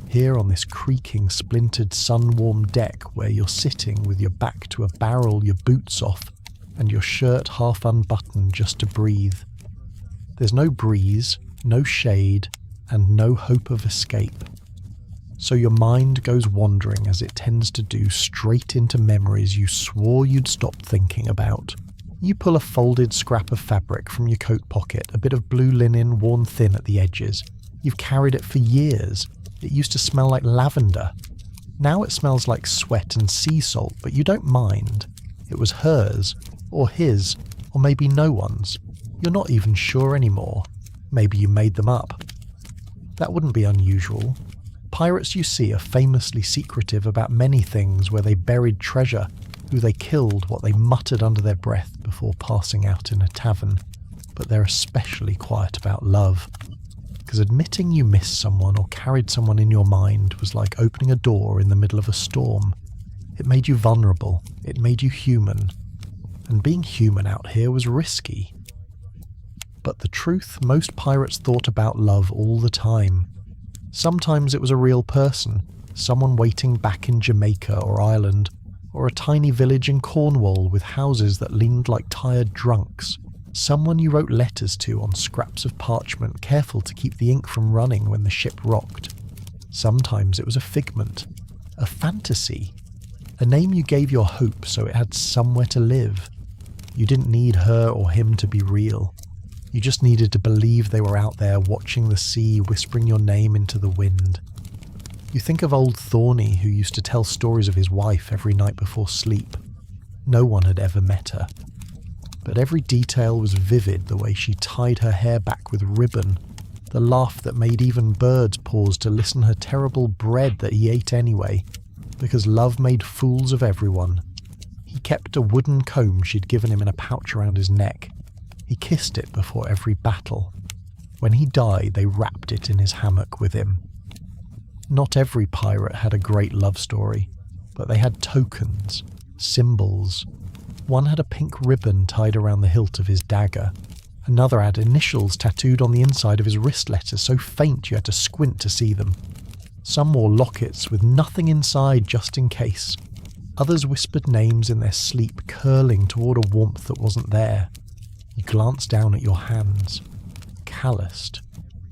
Speaker 1: Here on this creaking, splintered, sun-warmed deck where you're sitting with your back to a barrel, your boots off, and your shirt half unbuttoned just to breathe. There's no breeze, no shade, and no hope of escape. So your mind goes wandering, as it tends to do, straight into memories you swore you'd stop thinking about. You pull a folded scrap of fabric from your coat pocket, a bit of blue linen worn thin at the edges. You've carried it for years. It used to smell like lavender. Now it smells like sweat and sea salt, but you don't mind. It was hers, or his, or maybe no one's. You're not even sure anymore. Maybe you made them up. That wouldn't be unusual. Pirates you see are famously secretive about many things, where they buried treasure, who they killed, what they muttered under their breath before passing out in a tavern. But they're especially quiet about love. Because admitting you missed someone or carried someone in your mind was like opening a door in the middle of a storm. It made you vulnerable. It made you human. And being human out here was risky. But the truth, most pirates thought about love all the time. Sometimes it was a real person, someone waiting back in Jamaica or Ireland, or a tiny village in Cornwall with houses that leaned like tired drunks. Someone you wrote letters to on scraps of parchment, careful to keep the ink from running when the ship rocked. Sometimes it was a figment, a fantasy, a name you gave your hope so it had somewhere to live. You didn't need her or him to be real. You just needed to believe they were out there watching the sea, whispering your name into the wind. You think of old Thorny, who used to tell stories of his wife every night before sleep. No one had ever met her. But every detail was vivid, the way she tied her hair back with ribbon, the laugh that made even birds pause to listen her terrible bread that he ate anyway, because love made fools of everyone. He kept a wooden comb she'd given him in a pouch around his neck. He kissed it before every battle. When he died, they wrapped it in his hammock with him. Not every pirate had a great love story, but they had tokens, symbols. One had a pink ribbon tied around the hilt of his dagger. Another had initials tattooed on the inside of his wrist letters, so faint you had to squint to see them. Some wore lockets with nothing inside just in case. Others whispered names in their sleep, curling toward a warmth that wasn't there. You glanced down at your hands. Calloused,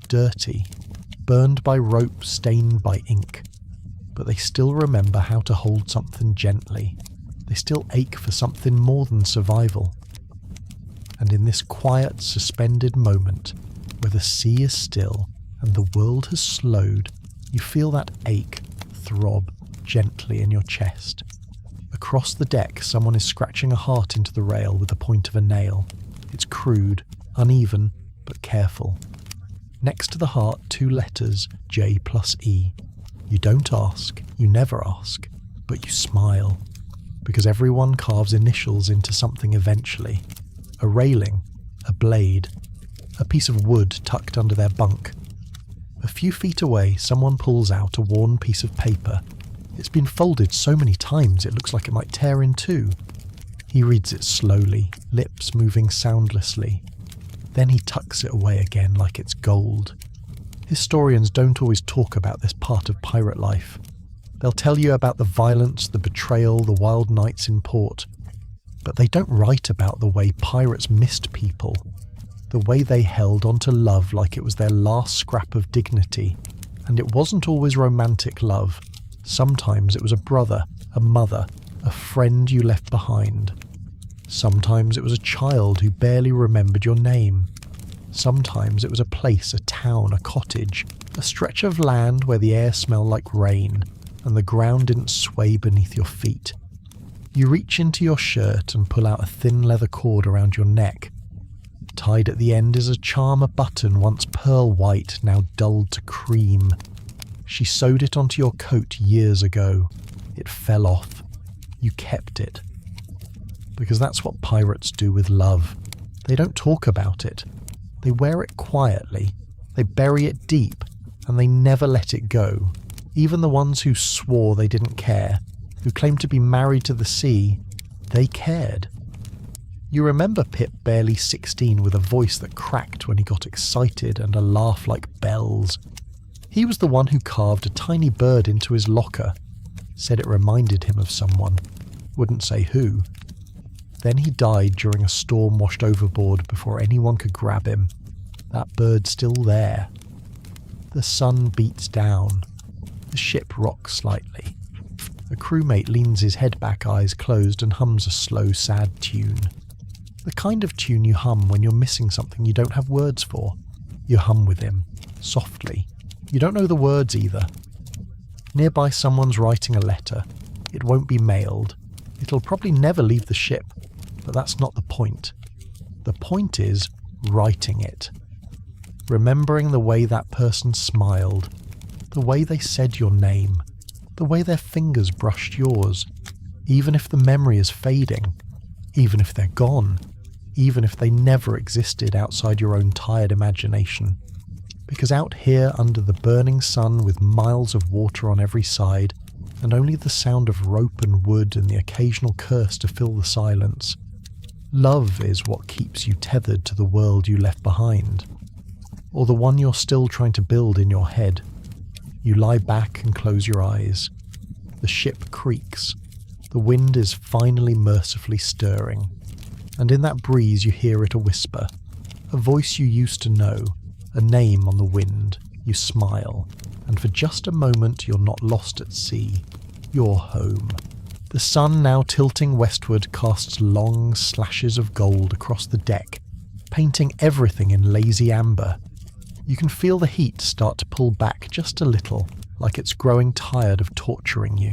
Speaker 1: dirty, burned by rope, stained by ink. But they still remember how to hold something gently. They still ache for something more than survival. And in this quiet, suspended moment, where the sea is still and the world has slowed, you feel that ache throb gently in your chest. Across the deck, someone is scratching a heart into the rail with the point of a nail. It's crude, uneven, but careful. Next to the heart, 2 letters, J plus E. You don't ask, you never ask, but you smile. Because everyone carves initials into something eventually. A railing, a blade, a piece of wood tucked under their bunk. A few feet away, someone pulls out a worn piece of paper. It's been folded so many times it looks like it might tear in two. He reads it slowly, lips moving soundlessly. Then he tucks it away again like it's gold. Historians don't always talk about this part of pirate life. They'll tell you about the violence, the betrayal, the wild nights in port. But they don't write about the way pirates missed people, the way they held on to love like it was their last scrap of dignity. And it wasn't always romantic love. Sometimes it was a brother, a mother, a friend you left behind. Sometimes it was a child who barely remembered your name. Sometimes it was a place, a town, a cottage, a stretch of land where the air smelled like rain and the ground didn't sway beneath your feet. You reach into your shirt and pull out a thin leather cord around your neck. Tied at the end is a charm, a button once pearl white, now dulled to cream. She sewed it onto your coat years ago. It fell off. You kept it. Because that's what pirates do with love. They don't talk about it. They wear it quietly. They bury it deep, and they never let it go. Even the ones who swore they didn't care, who claimed to be married to the sea, they cared. You remember Pip, barely 16, with a voice that cracked when he got excited and a laugh like bells. He was the one who carved a tiny bird into his locker, said it reminded him of someone, wouldn't say who. Then he died during a storm washed overboard before anyone could grab him. That bird's still there. The sun beats down. The ship rocks slightly. A crewmate leans his head back, eyes closed, and hums a slow, sad tune. The kind of tune you hum when you're missing something you don't have words for. You hum with him, softly. You don't know the words either. Nearby someone's writing a letter. It won't be mailed. It'll probably never leave the ship, but that's not the point. The point is writing it. Remembering the way that person smiled, the way they said your name, the way their fingers brushed yours, even if the memory is fading, even if they're gone, even if they never existed outside your own tired imagination. Because out here under the burning sun with miles of water on every side, and only the sound of rope and wood and the occasional curse to fill the silence, love is what keeps you tethered to the world you left behind, or the one you're still trying to build in your head. You lie back and close your eyes. The ship creaks. The wind is finally mercifully stirring, and in that breeze you hear it a whisper, a voice you used to know, a name on the wind. You smile, and for just a moment you're not lost at sea. You're home. The sun, now tilting westward, casts long slashes of gold across the deck, painting everything in lazy amber. You can feel the heat start to pull back just a little, like it's growing tired of torturing you.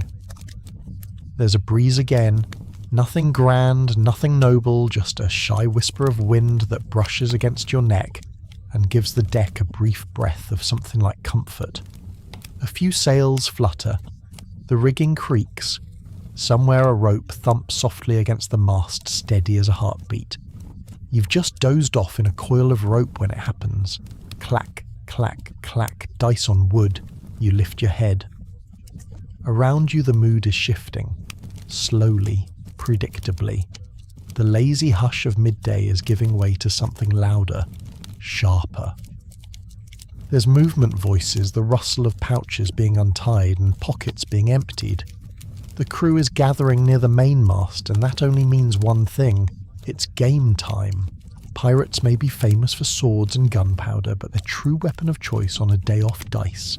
Speaker 1: There's a breeze again. Nothing grand, nothing noble, just a shy whisper of wind that brushes against your neck and gives the deck a brief breath of something like comfort. A few sails flutter. The rigging creaks. Somewhere a rope thumps softly against the mast, steady as a heartbeat. You've just dozed off in a coil of rope when it happens. Clack, clack, clack, dice on wood. You lift your head. Around you the mood is shifting. Slowly, predictably. The lazy hush of midday is giving way to something louder, sharper. There's movement voices, the rustle of pouches being untied and pockets being emptied. The crew is gathering near the mainmast, and that only means one thing. It's game time. Pirates may be famous for swords and gunpowder, but their true weapon of choice on a day off dice.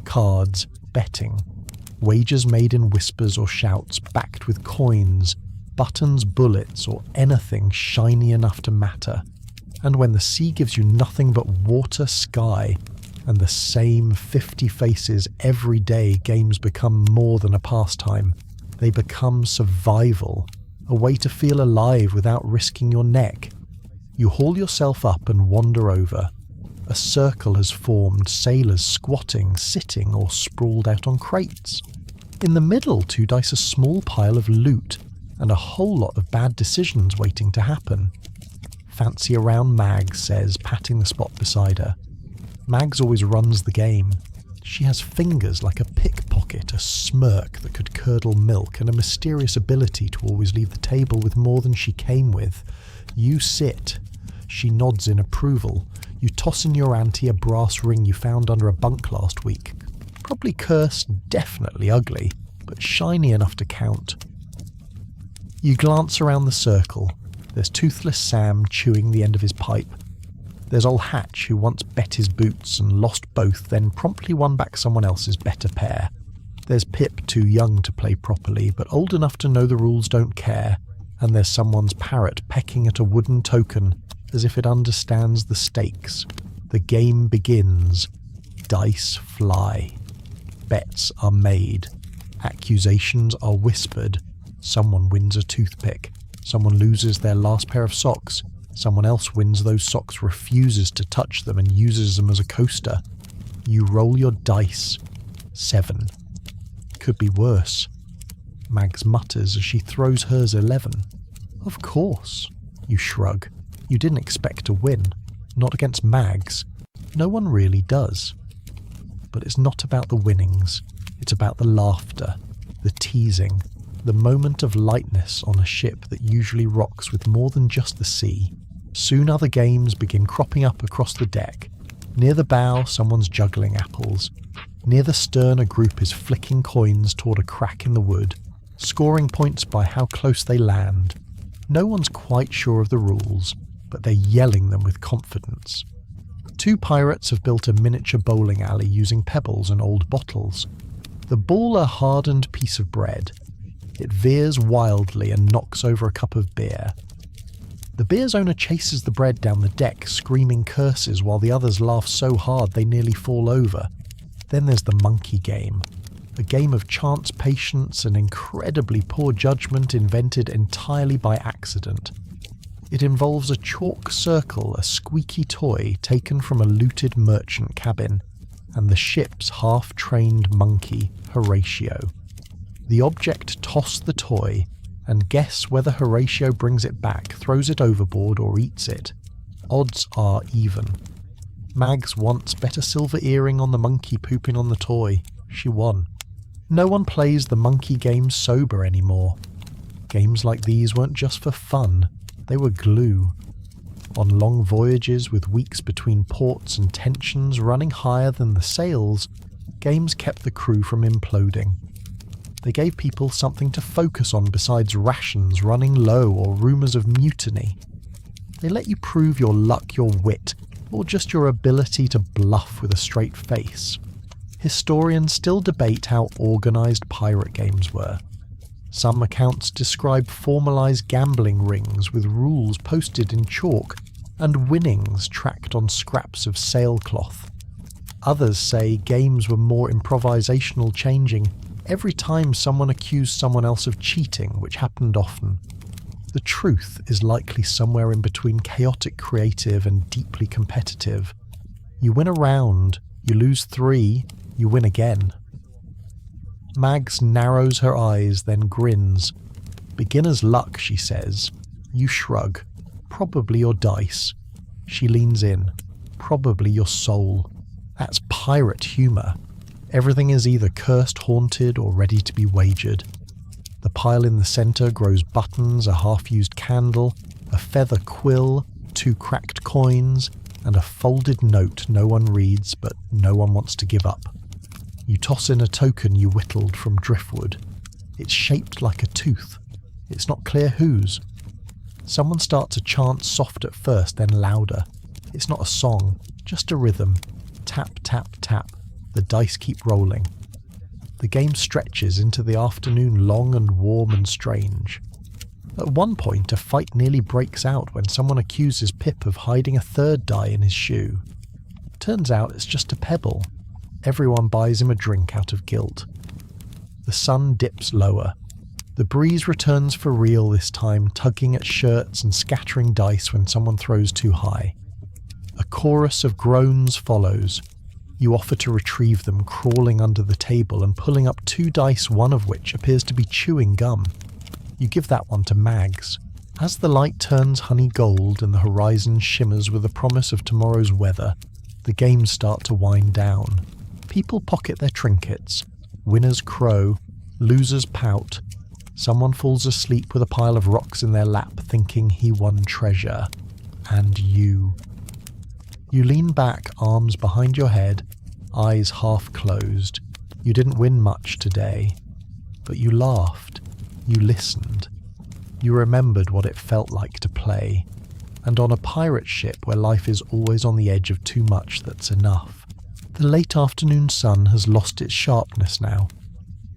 Speaker 1: Cards, betting. Wagers made in whispers or shouts, backed with coins, buttons, bullets, or anything shiny enough to matter. And when the sea gives you nothing but water, sky, and the same 50 faces every day, games become more than a pastime. They become survival, a way to feel alive without risking your neck. You haul yourself up and wander over. A circle has formed, sailors squatting, sitting, or sprawled out on crates. In the middle, two dice a small pile of loot, and a whole lot of bad decisions waiting to happen. Fancy around, Mag says, patting the spot beside her. Mags always runs the game. She has fingers like a pickpocket, a smirk that could curdle milk, and a mysterious ability to always leave the table with more than she came with. You sit. She nods in approval. You toss in your auntie a brass ring you found under a bunk last week. Probably cursed, definitely ugly, but shiny enough to count. You glance around the circle. There's Toothless Sam chewing the end of his pipe. There's old Hatch, who once bet his boots and lost both, then promptly won back someone else's better pair. There's Pip, too young to play properly, but old enough to know the rules don't care. And there's someone's parrot pecking at a wooden token, as if it understands the stakes. The game begins. Dice fly. Bets are made. Accusations are whispered. Someone wins a toothpick. Someone loses their last pair of socks. Someone else wins those socks, refuses to touch them, and uses them as a coaster. You roll your dice. 7. Could be worse. Mags mutters as she throws hers 11. Of course. You shrug. You didn't expect to win. Not against Mags. No one really does. But it's not about the winnings. It's about the laughter, the teasing, the moment of lightness on a ship that usually rocks with more than just the sea. Soon other games begin cropping up across the deck. Near the bow, someone's juggling apples. Near the stern, a group is flicking coins toward a crack in the wood, scoring points by how close they land. No one's quite sure of the rules, but they're yelling them with confidence. 2 pirates have built a miniature bowling alley using pebbles and old bottles. The ball a hardened piece of bread. It veers wildly and knocks over a cup of beer. The beer's owner chases the bread down the deck, screaming curses while the others laugh so hard they nearly fall over. Then there's the monkey game, a game of chance patience and incredibly poor judgment invented entirely by accident. It involves a chalk circle, a squeaky toy taken from a looted merchant cabin, and the ship's half-trained monkey, Horatio. The object toss the toy, and guess whether Horatio brings it back, throws it overboard, or eats it. Odds are even. Mags once bet a silver earring on the monkey pooping on the toy. She won. No one plays the monkey game sober anymore. Games like these weren't just for fun, they were glue. On long voyages with weeks between ports and tensions running higher than the sails, games kept the crew from imploding. They gave people something to focus on besides rations running low or rumours of mutiny. They let you prove your luck, your wit, or just your ability to bluff with a straight face. Historians still debate how organised pirate games were. Some accounts describe formalised gambling rings with rules posted in chalk and winnings tracked on scraps of sailcloth. Others say games were more improvisational, changing every time someone accused someone else of cheating, which happened often. The truth is likely somewhere in between chaotic creative and deeply competitive. You win a round, you lose 3, you win again. Mags narrows her eyes, then grins. Beginner's luck, she says. You shrug. Probably your dice. She leans in. Probably your soul. That's pirate humour. Everything is either cursed, haunted, or ready to be wagered. The pile in the centre grows buttons, a half-used candle, a feather quill, 2 cracked coins, and a folded note no one reads but no one wants to give up. You toss in a token you whittled from driftwood. It's shaped like a tooth. It's not clear whose. Someone starts a chant soft at first, then louder. It's not a song, just a rhythm. Tap, tap, tap. The dice keep rolling. The game stretches into the afternoon, long and warm and strange. At one point, a fight nearly breaks out when someone accuses Pip of hiding a 3rd die in his shoe. Turns out it's just a pebble. Everyone buys him a drink out of guilt. The sun dips lower. The breeze returns for real this time, tugging at shirts and scattering dice when someone throws too high. A chorus of groans follows. You offer to retrieve them, crawling under the table and pulling up 2 dice, one of which appears to be chewing gum. You give that one to Mags. As the light turns honey gold and the horizon shimmers with the promise of tomorrow's weather, the games start to wind down. People pocket their trinkets. Winners crow. Losers pout. Someone falls asleep with a pile of rocks in their lap, thinking he won treasure. And you. You lean back, arms behind your head, eyes half closed. You didn't win much today. But you laughed. You listened. You remembered what it felt like to play. And on a pirate ship where life is always on the edge of too much that's enough. The late afternoon sun has lost its sharpness now.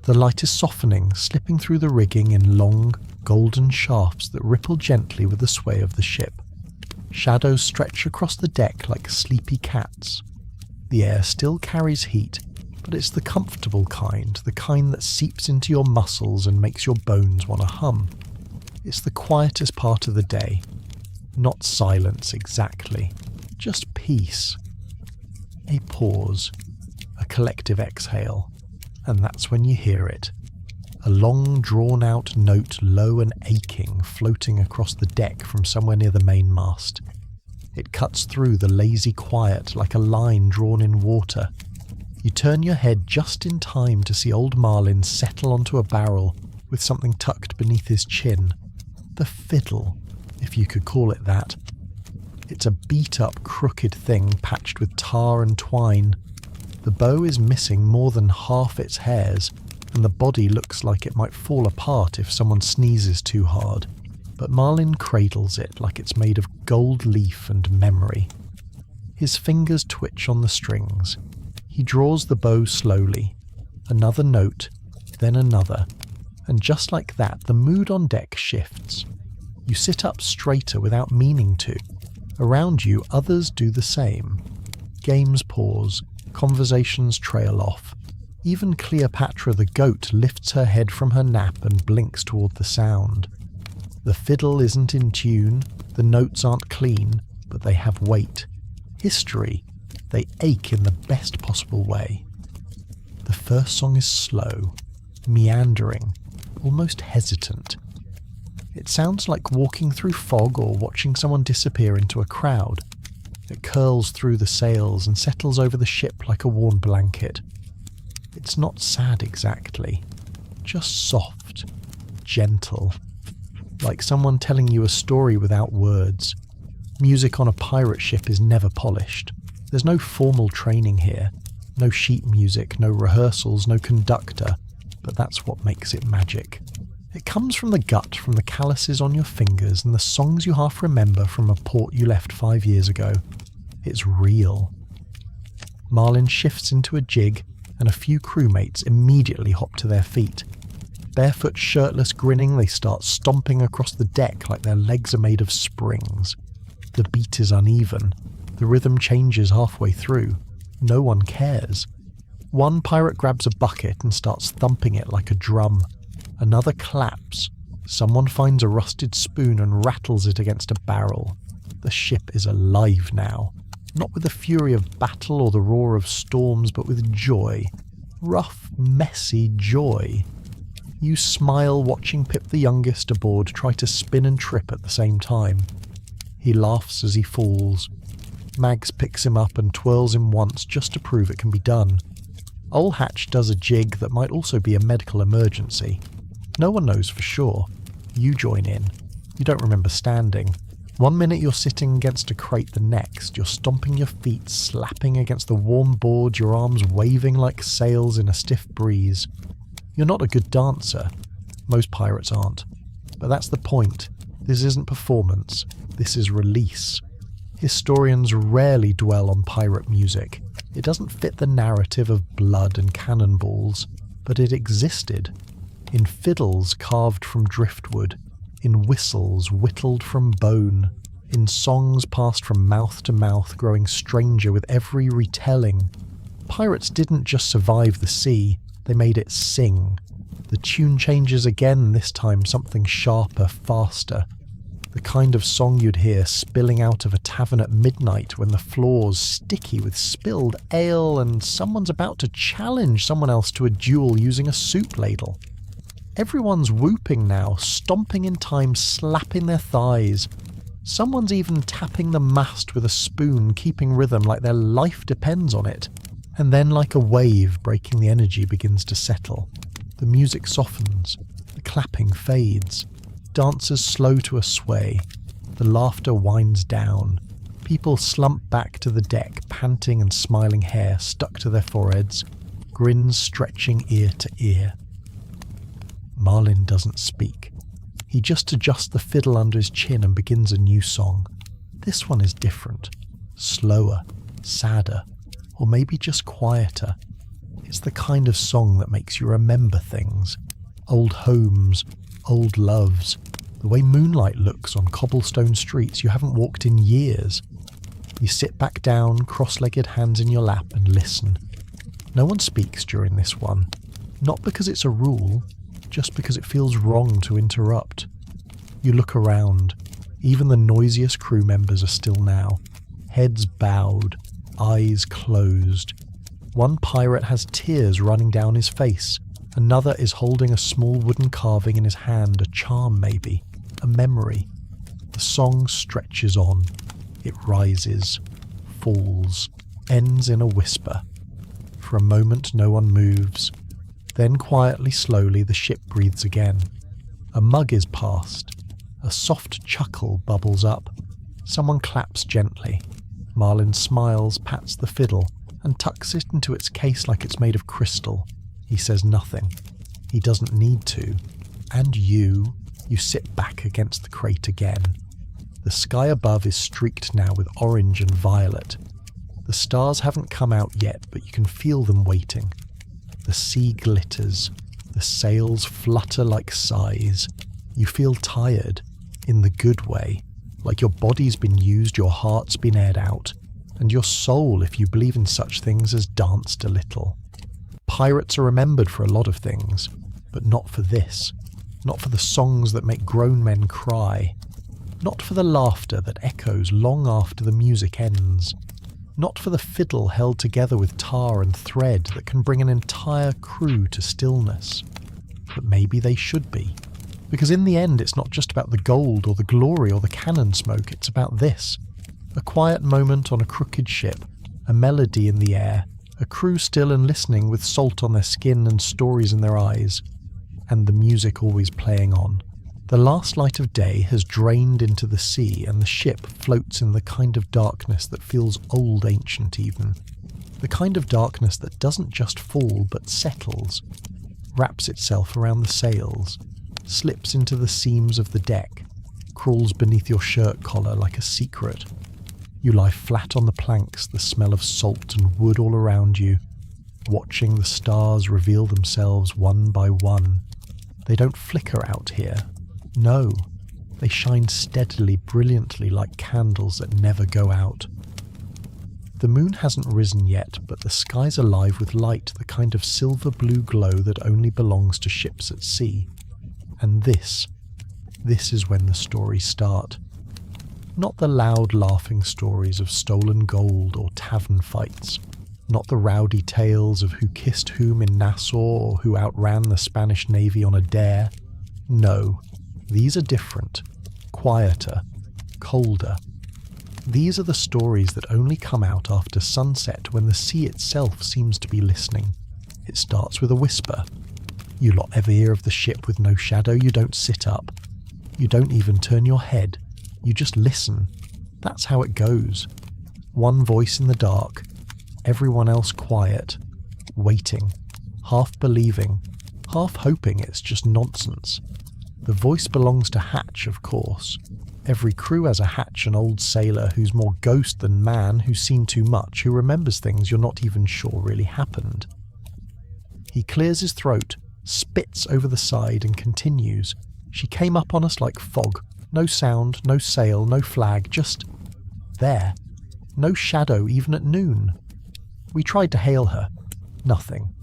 Speaker 1: The light is softening, slipping through the rigging in long, golden shafts that ripple gently with the sway of the ship. Shadows stretch across the deck like sleepy cats. The air still carries heat, but it's the comfortable kind, the kind that seeps into your muscles and makes your bones want to hum. It's the quietest part of the day. Not silence exactly, just peace. A pause, a collective exhale, and that's when you hear it. A long drawn-out note, low and aching, floating across the deck from somewhere near the mainmast. It cuts through the lazy quiet like a line drawn in water. You turn your head just in time to see old Marlin settle onto a barrel with something tucked beneath his chin. The fiddle, if you could call it that. It's a beat-up, crooked thing patched with tar and twine. The bow is missing more than half its hairs, and the body looks like it might fall apart if someone sneezes too hard. But Marlin cradles it like it's made of gold leaf and memory. His fingers twitch on the strings. He draws the bow slowly. Another note, then another, and just like that, the mood on deck shifts. You sit up straighter without meaning to. Around you, others do the same. Games pause, conversations trail off. Even Cleopatra the goat lifts her head from her nap and blinks toward the sound. The fiddle isn't in tune, the notes aren't clean, but they have weight. History, they ache in the best possible way. The first song is slow, meandering, almost hesitant. It sounds like walking through fog or watching someone disappear into a crowd. It curls through the sails and settles over the ship like a warm blanket. It's not sad exactly, just soft, gentle, like someone telling you a story without words. Music on a pirate ship is never polished. There's no formal training here, no sheet music, no rehearsals, no conductor, but that's what makes it magic. It comes from the gut, from the calluses on your fingers and the songs you half remember from a port you left 5 years ago. It's real. Marlin shifts into a jig, and a few crewmates immediately hop to their feet. Barefoot, shirtless, grinning, they start stomping across the deck like their legs are made of springs. The beat is uneven. The rhythm changes halfway through. No one cares. One pirate grabs a bucket and starts thumping it like a drum. Another claps. Someone finds a rusted spoon and rattles it against a barrel. The ship is alive now. Not with the fury of battle or the roar of storms, but with joy. Rough, messy joy. You smile watching Pip the youngest aboard try to spin and trip at the same time. He laughs as he falls. Mags picks him up and twirls him once just to prove it can be done. Old Hatch does a jig that might also be a medical emergency. No one knows for sure. You join in. You don't remember standing. 1 minute you're sitting against a crate, the next you're stomping your feet, slapping against the warm board, your arms waving like sails in a stiff breeze. You're not a good dancer. Most pirates aren't. But that's the point. This isn't performance. This is release. Historians rarely dwell on pirate music. It doesn't fit the narrative of blood and cannonballs, but it existed. In fiddles carved from driftwood, in whistles whittled from bone, in songs passed from mouth to mouth growing stranger with every retelling. Pirates didn't just survive the sea, they made it sing. The tune changes again, this time something sharper, faster. The kind of song you'd hear spilling out of a tavern at midnight when the floor's sticky with spilled ale and someone's about to challenge someone else to a duel using a soup ladle. Everyone's whooping now, stomping in time, slapping their thighs. Someone's even tapping the mast with a spoon, keeping rhythm like their life depends on it. And then, like a wave breaking the energy, begins to settle. The music softens. The clapping fades. Dancers slow to a sway. The laughter winds down. People slump back to the deck, panting and smiling hair stuck to their foreheads, grins stretching ear to ear. Marlin doesn't speak. He just adjusts the fiddle under his chin and begins a new song. This one is different. Slower, sadder, or maybe just quieter. It's the kind of song that makes you remember things. Old homes, old loves, the way moonlight looks on cobblestone streets you haven't walked in years. You sit back down, cross-legged hands in your lap, and listen. No one speaks during this one. Not because it's a rule, just because it feels wrong to interrupt. You look around. Even the noisiest crew members are still now. Heads bowed, eyes closed. One pirate has tears running down his face. Another is holding a small wooden carving in his hand, a charm maybe, a memory. The song stretches on. It rises, falls, ends in a whisper. For a moment no one moves. Then quietly, slowly, the ship breathes again. A mug is passed. A soft chuckle bubbles up. Someone claps gently. Marlin smiles, pats the fiddle, and tucks it into its case like it's made of crystal. He says nothing. He doesn't need to. And you sit back against the crate again. The sky above is streaked now with orange and violet. The stars haven't come out yet, but you can feel them waiting. The sea glitters. The sails flutter like sighs. You feel tired, in the good way, like your body's been used, your heart's been aired out, and your soul, if you believe in such things, has danced a little. Pirates are remembered for a lot of things, but not for this. Not for the songs that make grown men cry. Not for the laughter that echoes long after the music ends. Not for the fiddle held together with tar and thread that can bring an entire crew to stillness. But maybe they should be. Because in the end, it's not just about the gold or the glory or the cannon smoke, it's about this. A quiet moment on a crooked ship, a melody in the air, a crew still and listening with salt on their skin and stories in their eyes, and the music always playing on. The last light of day has drained into the sea, and the ship floats in the kind of darkness that feels old ancient even. The kind of darkness that doesn't just fall but settles, wraps itself around the sails, slips into the seams of the deck, crawls beneath your shirt collar like a secret. You lie flat on the planks, the smell of salt and wood all around you, watching the stars reveal themselves one by one. They don't flicker out here. No, they shine steadily, brilliantly like candles that never go out. The moon hasn't risen yet, but the sky's alive with light, the kind of silver-blue glow that only belongs to ships at sea. And this is when the stories start. Not the loud laughing stories of stolen gold or tavern fights. Not the rowdy tales of who kissed whom in Nassau or who outran the Spanish Navy on a dare. No, these are different, quieter, colder. These are the stories that only come out after sunset when the sea itself seems to be listening. It starts with a whisper. You lot ever hear of the ship with no shadow? You don't sit up. You don't even turn your head. You just listen. That's how it goes. One voice in the dark, everyone else quiet, waiting, half believing, half hoping it's just nonsense. The voice belongs to Hatch, of course. Every crew has a Hatch, an old sailor who's more ghost than man, who's seen too much, who remembers things you're not even sure really happened. He clears his throat, spits over the side and continues. She came up on us like fog. No sound, no sail, no flag, just there. No shadow even at noon. We tried to hail her. Nothing.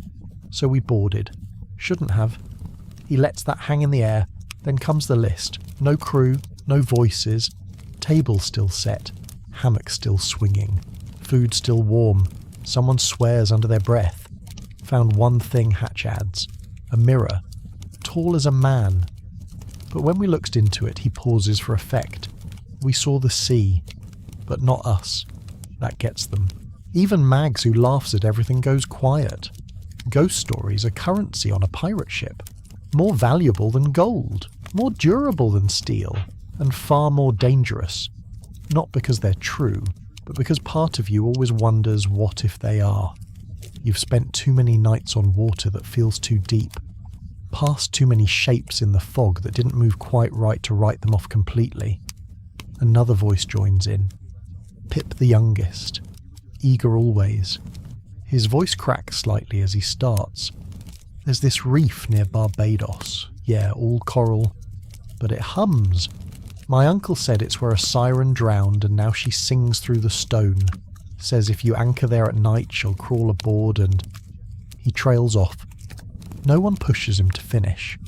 Speaker 1: So we boarded. Shouldn't have. He lets that hang in the air. Then comes the list. No crew, no voices. Table still set. Hammock still swinging. Food still warm. Someone swears under their breath. Found one thing, Hatch adds. A mirror. Tall as a man. But when we looked into it, he pauses for effect. We saw the sea, but not us. That gets them. Even Mags, who laughs at everything, goes quiet. Ghost stories are currency on a pirate ship. More valuable than gold. More durable than steel. And far more dangerous. Not because they're true, but because part of you always wonders what if they are. You've spent too many nights on water that feels too deep. Past too many shapes in the fog that didn't move quite right to write them off completely. Another voice joins in. Pip the youngest. Eager always. His voice cracks slightly as he starts. There's this reef near Barbados. Yeah, all coral. But it hums. My uncle said it's where a siren drowned and now she sings through the stone. Says if you anchor there at night she'll crawl aboard and... He trails off. No one pushes him to finish.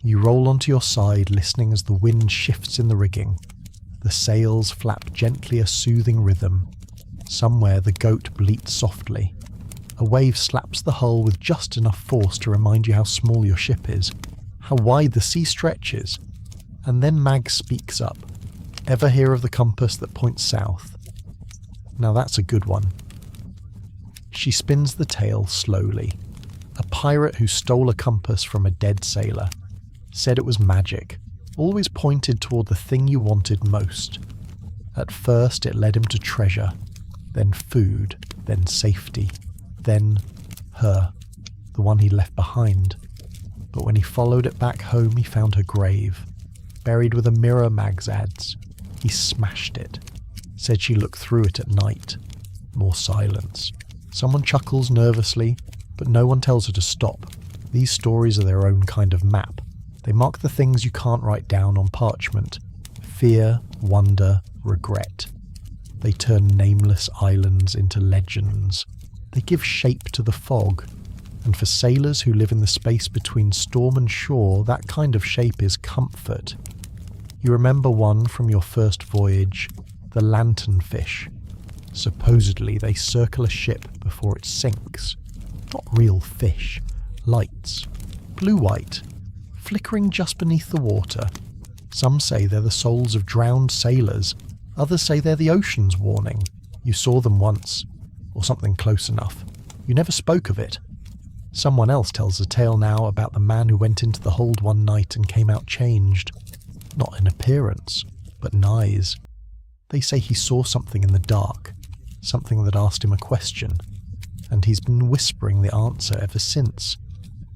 Speaker 1: You roll onto your side, listening as the wind shifts in the rigging. The sails flap gently a soothing rhythm. Somewhere the goat bleats softly. A wave slaps the hull with just enough force to remind you how small your ship is, how wide the sea stretches. And then Mag speaks up. Ever hear of the compass that points south? Now that's a good one. She spins the tale slowly. A pirate who stole a compass from a dead sailor. Said it was magic. Always pointed toward the thing you wanted most. At first it led him to treasure. Then food. Then safety. Then her. The one he left behind. But when he followed it back home he found her grave. Buried with a mirror, Mags adds. He smashed it. Said she looked through it at night. More silence. Someone chuckles nervously. But no one tells her to stop. These stories are their own kind of map. They mark the things you can't write down on parchment. Fear, wonder, regret. They turn nameless islands into legends. They give shape to the fog. And for sailors who live in the space between storm and shore, that kind of shape is comfort. You remember one from your first voyage, the lanternfish. Supposedly they circle a ship before it sinks. Not real fish, lights, blue-white, flickering just beneath the water. Some say they're the souls of drowned sailors, others say they're the ocean's warning. You saw them once, or something close enough. You never spoke of it. Someone else tells a tale now about the man who went into the hold one night and came out changed. Not in appearance, but in eyes. They say he saw something in the dark, something that asked him a question, and he's been whispering the answer ever since.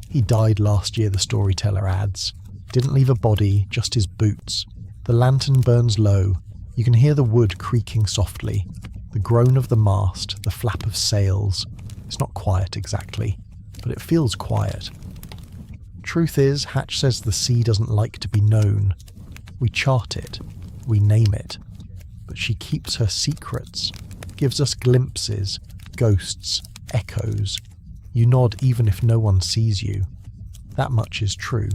Speaker 1: He died last year, the storyteller adds. Didn't leave a body, just his boots. The lantern burns low. You can hear the wood creaking softly, the groan of the mast, the flap of sails. It's not quiet exactly, but it feels quiet. Truth is, Hatch says the sea doesn't like to be known. We chart it, we name it, but she keeps her secrets, gives us glimpses, ghosts, echoes. You nod even if no one sees you. That much is true.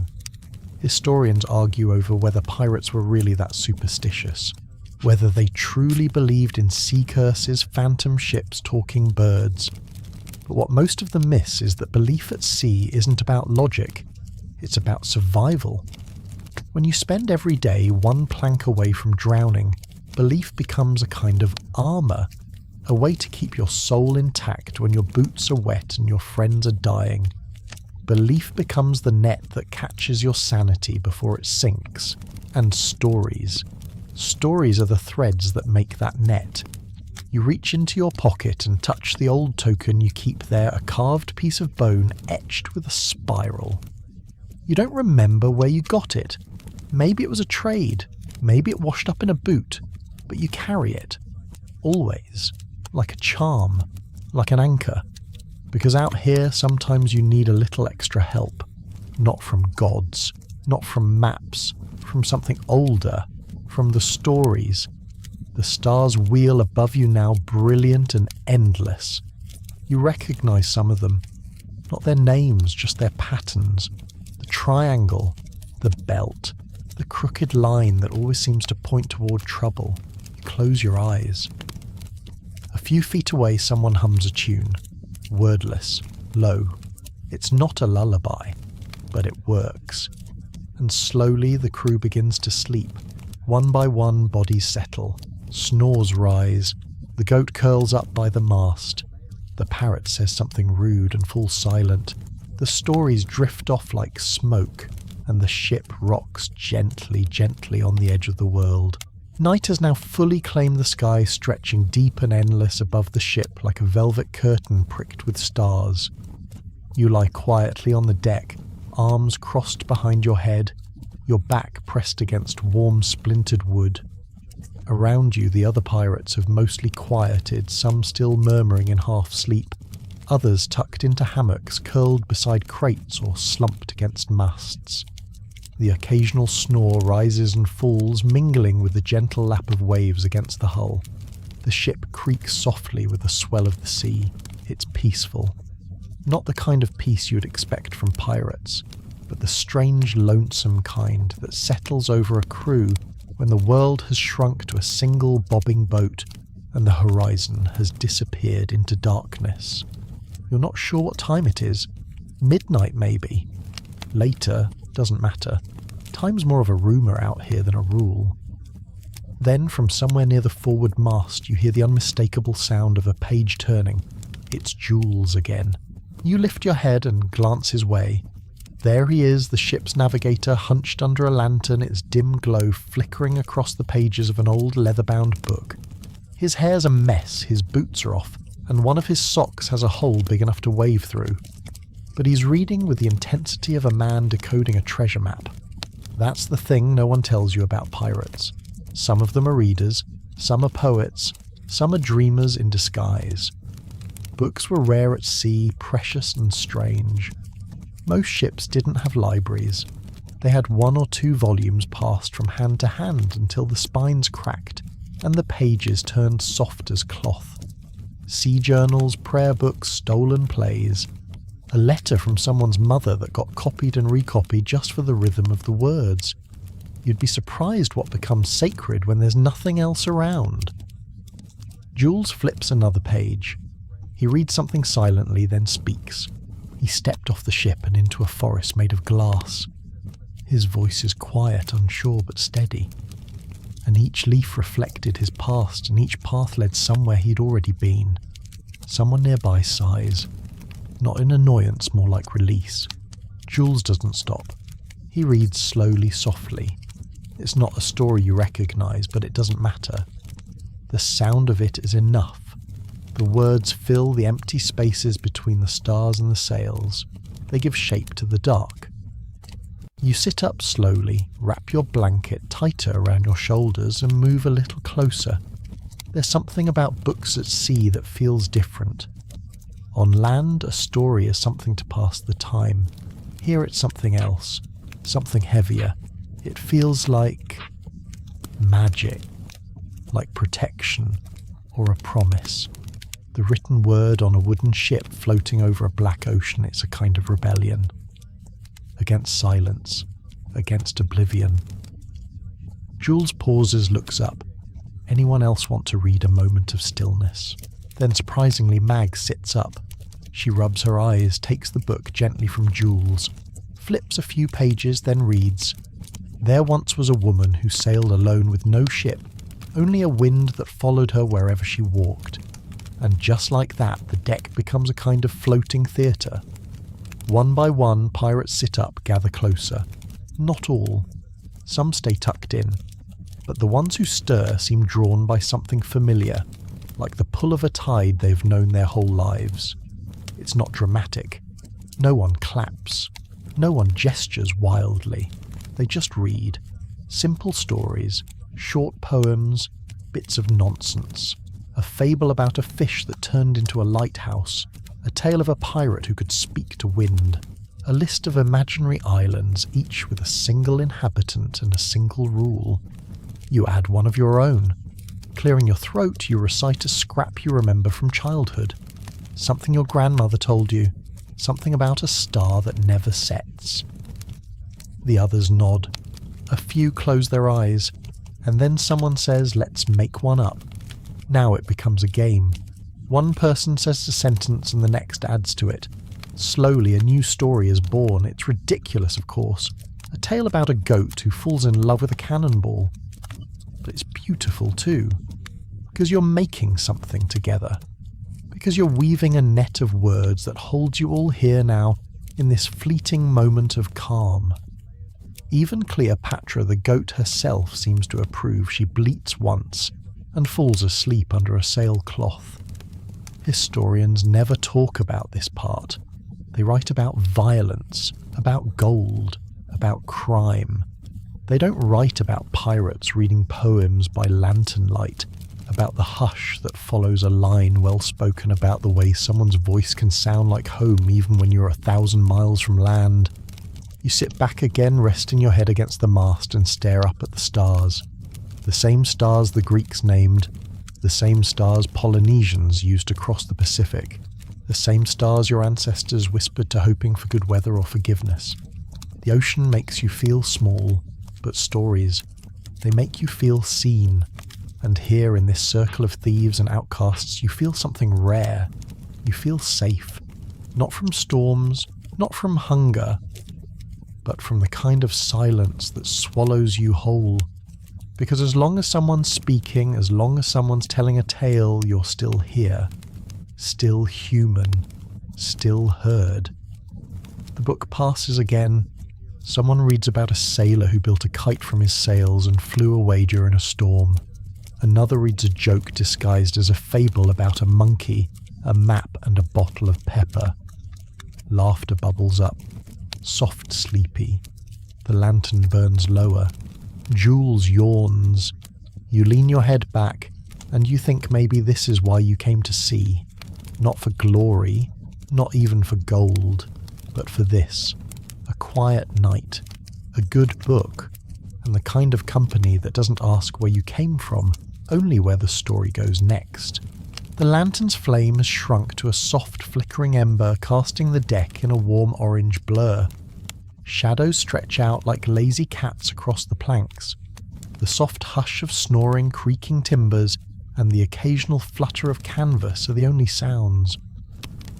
Speaker 1: Historians argue over whether pirates were really that superstitious, whether they truly believed in sea curses, phantom ships, talking birds. But what most of them miss is that belief at sea isn't about logic, it's about survival. When you spend every day one plank away from drowning, belief becomes a kind of armour, a way to keep your soul intact when your boots are wet and your friends are dying. Belief becomes the net that catches your sanity before it sinks. And stories. Stories are the threads that make that net. You reach into your pocket and touch the old token you keep there, a carved piece of bone etched with a spiral. You don't remember where you got it. Maybe it was a trade, maybe it washed up in a boot, but you carry it. Always. Like a charm. Like an anchor. Because out here sometimes you need a little extra help. Not from gods, not from maps, from something older, from the stories. The stars wheel above you now, brilliant and endless. You recognize some of them. Not their names, just their patterns. The triangle, the belt, the crooked line that always seems to point toward trouble. You close your eyes. A few feet away someone hums a tune. Wordless, low. It's not a lullaby, but it works. And slowly the crew begins to sleep. One by one bodies settle. Snores rise. The goat curls up by the mast. The parrot says something rude and falls silent. The stories drift off like smoke, and the ship rocks gently, gently on the edge of the world. Night has now fully claimed the sky, stretching deep and endless above the ship like a velvet curtain pricked with stars. You lie quietly on the deck, arms crossed behind your head, your back pressed against warm splintered wood. Around you the other pirates have mostly quieted, some still murmuring in half-sleep, others tucked into hammocks curled beside crates or slumped against masts. The occasional snore rises and falls, mingling with the gentle lap of waves against the hull. The ship creaks softly with the swell of the sea. It's peaceful. Not the kind of peace you'd expect from pirates, but the strange, lonesome kind that settles over a crew when the world has shrunk to a single bobbing boat and the horizon has disappeared into darkness. You're not sure what time it is. Midnight, maybe. Later, doesn't matter. Time's more of a rumour out here than a rule. Then, from somewhere near the forward mast, you hear the unmistakable sound of a page turning. It's Jules again. You lift your head and glance his way. There he is, the ship's navigator, hunched under a lantern, its dim glow flickering across the pages of an old leather-bound book. His hair's a mess, his boots are off, and one of his socks has a hole big enough to wave through. But he's reading with the intensity of a man decoding a treasure map. That's the thing no one tells you about pirates. Some of them are readers, some are poets, some are dreamers in disguise. Books were rare at sea, precious and strange. Most ships didn't have libraries. They had 1 or 2 volumes passed from hand to hand until the spines cracked and the pages turned soft as cloth. Sea journals, prayer books, stolen plays. A letter from someone's mother that got copied and recopied just for the rhythm of the words. You'd be surprised what becomes sacred when there's nothing else around. Jules flips another page. He reads something silently, then speaks. He stepped off the ship and into a forest made of glass. His voice is quiet, unsure but steady. And each leaf reflected his past, and each path led somewhere he'd already been. Someone nearby sighs. Not in annoyance, more like release. Jules doesn't stop. He reads slowly, softly. It's not a story you recognize, but it doesn't matter. The sound of it is enough. The words fill the empty spaces between the stars and the sails. They give shape to the dark. You sit up slowly, wrap your blanket tighter around your shoulders and move a little closer. There's something about books at sea that feels different. On land, a story is something to pass the time. Here it's something else, something heavier. It feels like magic, like protection or a promise. The written word on a wooden ship floating over a black ocean, it's a kind of rebellion. Against silence, against oblivion. Jules pauses, looks up. Anyone else want to read a moment of stillness? Then surprisingly Mag sits up. She rubs her eyes, takes the book gently from Jules, flips a few pages, then reads. There once was a woman who sailed alone with no ship, only a wind that followed her wherever she walked. And just like that, the deck becomes a kind of floating theatre. One by one, pirates sit up, gather closer. Not all. Some stay tucked in. But the ones who stir seem drawn by something familiar, like the pull of a tide they've known their whole lives. It's not dramatic. No one claps. No one gestures wildly. They just read. Simple stories, short poems, bits of nonsense. A fable about a fish that turned into a lighthouse. A tale of a pirate who could speak to wind. A list of imaginary islands, each with a single inhabitant and a single rule. You add one of your own. Clearing your throat, you recite a scrap you remember from childhood. Something your grandmother told you. Something about a star that never sets. The others nod. A few close their eyes. And then someone says, let's make one up. Now it becomes a game. One person says a sentence and the next adds to it. Slowly a new story is born. It's ridiculous, of course. A tale about a goat who falls in love with a cannonball. But it's beautiful too. Because you're making something together. Because you're weaving a net of words that holds you all here now in this fleeting moment of calm. Even Cleopatra, the goat herself, seems to approve. She bleats once and falls asleep under a sailcloth. Historians never talk about this part. They write about violence, about gold, about crime. They don't write about pirates reading poems by lantern light, about the hush that follows a line well spoken about the way someone's voice can sound like home even when you're 1,000 miles from land. You sit back again, resting your head against the mast and stare up at the stars. The same stars the Greeks named, the same stars Polynesians used to cross the Pacific, the same stars your ancestors whispered to hoping for good weather or forgiveness. The ocean makes you feel small, but stories, they make you feel seen. And here in this circle of thieves and outcasts, you feel something rare. You feel safe. Not from storms, not from hunger, but from the kind of silence that swallows you whole. Because as long as someone's speaking, as long as someone's telling a tale, you're still here. Still human. Still heard. The book passes again. Someone reads about a sailor who built a kite from his sails and flew away during a storm. Another reads a joke disguised as a fable about a monkey, a map and a bottle of pepper. Laughter bubbles up. Soft, sleepy. The lantern burns lower. Jules yawns. You lean your head back, and you think maybe this is why you came to sea. Not for glory, not even for gold, but for this, a quiet night, a good book, and the kind of company that doesn't ask where you came from, only where the story goes next. The lantern's flame has shrunk to a soft flickering ember, casting the deck in a warm orange blur. Shadows stretch out like lazy cats across the planks. The soft hush of snoring, creaking timbers, and the occasional flutter of canvas are the only sounds.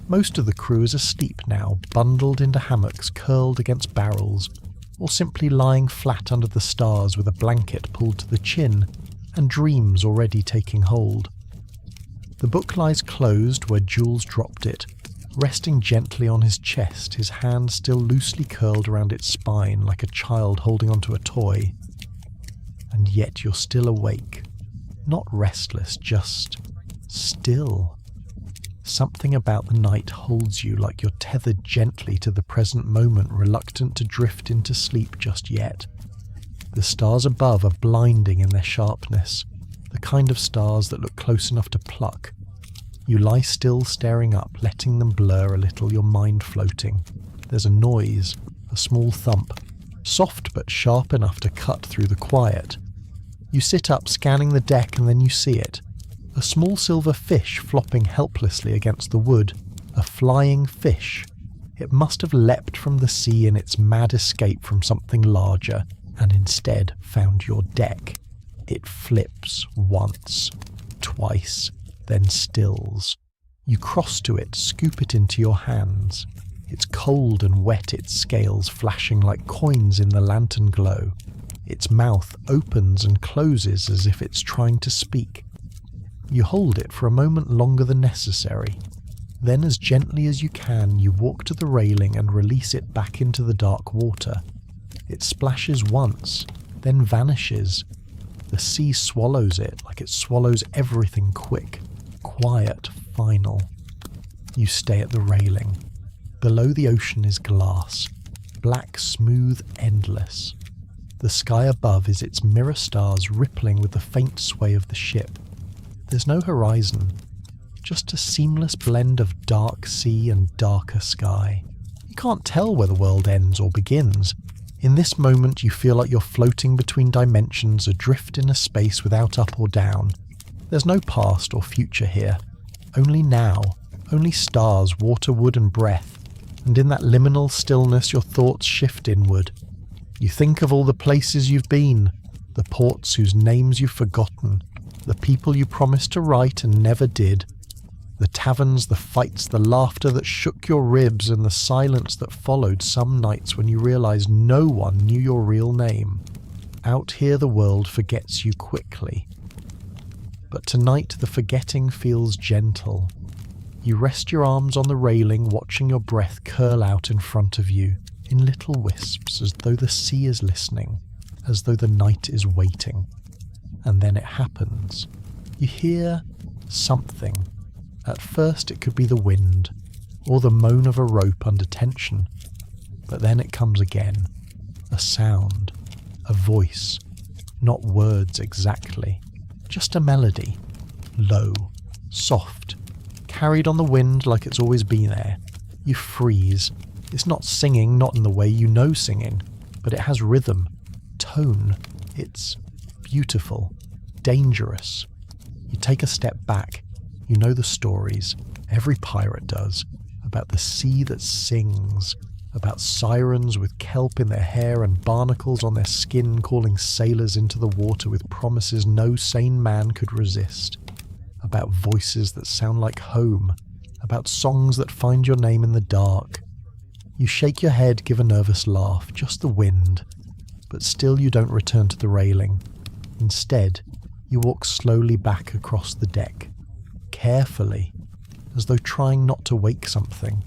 Speaker 1: Most of the crew is asleep now, bundled into hammocks curled against barrels, or simply lying flat under the stars with a blanket pulled to the chin, and dreams already taking hold. The book lies closed where Jules dropped it, resting gently on his chest, his hand still loosely curled around its spine like a child holding onto a toy. And yet you're still awake. Not restless, just still. Something about the night holds you like you're tethered gently to the present moment, reluctant to drift into sleep just yet. The stars above are blinding in their sharpness, the kind of stars that look close enough to pluck. You lie still, staring up, letting them blur a little, your mind floating. There's a noise, a small thump, soft but sharp enough to cut through the quiet. You sit up, scanning the deck, and then you see it. A small silver fish flopping helplessly against the wood. A flying fish. It must have leapt from the sea in its mad escape from something larger, and instead found your deck. It flips once, twice, then stills. You cross to it, scoop it into your hands. It's cold and wet, its scales flashing like coins in the lantern glow. Its mouth opens and closes as if it's trying to speak. You hold it for a moment longer than necessary. Then, as gently as you can, you walk to the railing and release it back into the dark water. It splashes once, then vanishes. The sea swallows it like it swallows everything quick, quiet, final. You stay at the railing. Below the ocean is glass, black, smooth, endless. The sky above is its mirror stars rippling with the faint sway of the ship. There's no horizon, just a seamless blend of dark sea and darker sky. You can't tell where the world ends or begins. In this moment you feel like you're floating between dimensions, adrift in a space without up or down. There's no past or future here. Only now, only stars, water, wood and breath. And in that liminal stillness your thoughts shift inward. You think of all the places you've been, the ports whose names you've forgotten, the people you promised to write and never did, the taverns, the fights, the laughter that shook your ribs, and the silence that followed some nights when you realized no one knew your real name. Out here the world forgets you quickly. But tonight the forgetting feels gentle. You rest your arms on the railing, watching your breath curl out in front of you, in little wisps, as though the sea is listening, as though the night is waiting. And then it happens. You hear something. At first it could be the wind, or the moan of a rope under tension. But then it comes again. A sound. A voice. Not words exactly. Just a melody. Low. Soft. Carried on the wind like it's always been there. You freeze. It's not singing, not in the way you know singing, but it has rhythm, tone. It's beautiful, dangerous. You take a step back. You know the stories, every pirate does, about the sea that sings, about sirens with kelp in their hair and barnacles on their skin calling sailors into the water with promises no sane man could resist, about voices that sound like home, about songs that find your name in the dark. You shake your head, give a nervous laugh, just the wind, but still you don't return to the railing. Instead, you walk slowly back across the deck, carefully, as though trying not to wake something.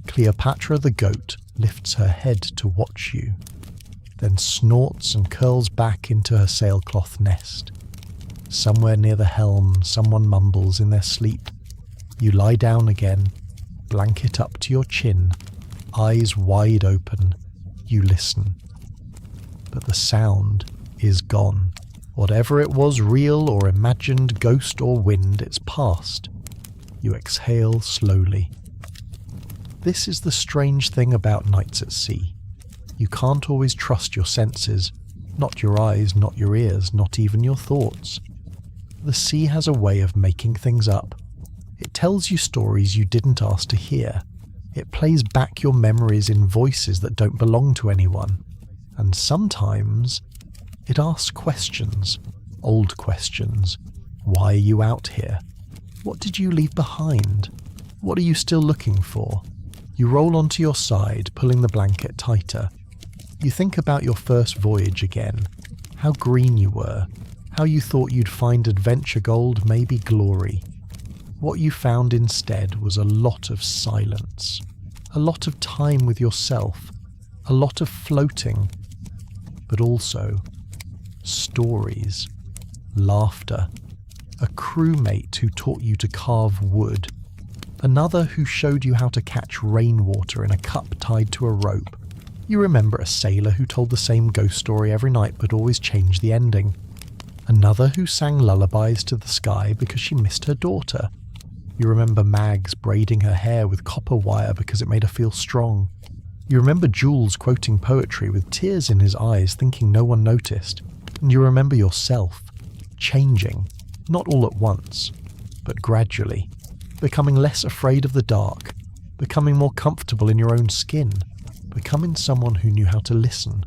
Speaker 1: Cleopatra the goat lifts her head to watch you, then snorts and curls back into her sailcloth nest. Somewhere near the helm, someone mumbles in their sleep. You lie down again, blanket up to your chin, eyes wide open. You listen. But the sound is gone. Whatever it was, real or imagined, ghost or wind, it's past. You exhale slowly. This is the strange thing about nights at sea. You can't always trust your senses, not your eyes, not your ears, not even your thoughts. The sea has a way of making things up. It tells you stories you didn't ask to hear. It plays back your memories in voices that don't belong to anyone. And sometimes it asks questions, old questions. Why are you out here? What did you leave behind? What are you still looking for? You roll onto your side, pulling the blanket tighter. You think about your first voyage again, how green you were, how you thought you'd find adventure gold, maybe glory. What you found instead was a lot of silence, a lot of time with yourself, a lot of floating, but also stories, laughter, a crewmate who taught you to carve wood, another who showed you how to catch rainwater in a cup tied to a rope. You remember a sailor who told the same ghost story every night but always changed the ending. Another who sang lullabies to the sky because she missed her daughter. You remember Mags braiding her hair with copper wire because it made her feel strong. You remember Jules quoting poetry with tears in his eyes thinking no one noticed. And you remember yourself, changing, not all at once, but gradually, becoming less afraid of the dark, becoming more comfortable in your own skin, becoming someone who knew how to listen,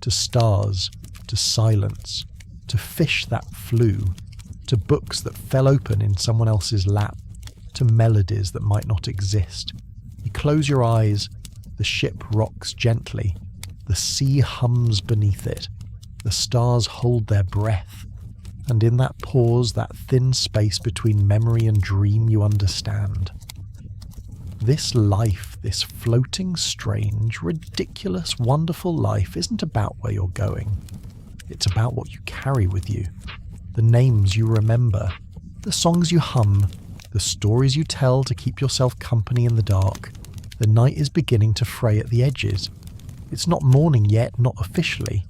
Speaker 1: to stars, to silence, to fish that flew, to books that fell open in someone else's lap, to melodies that might not exist. You close your eyes, the ship rocks gently, the sea hums beneath it, the stars hold their breath, and in that pause, that thin space between memory and dream, you understand. This life, this floating, strange, ridiculous, wonderful life isn't about where you're going. It's about what you carry with you, the names you remember, the songs you hum, the stories you tell to keep yourself company in the dark. The night is beginning to fray at the edges. It's not morning yet, not officially.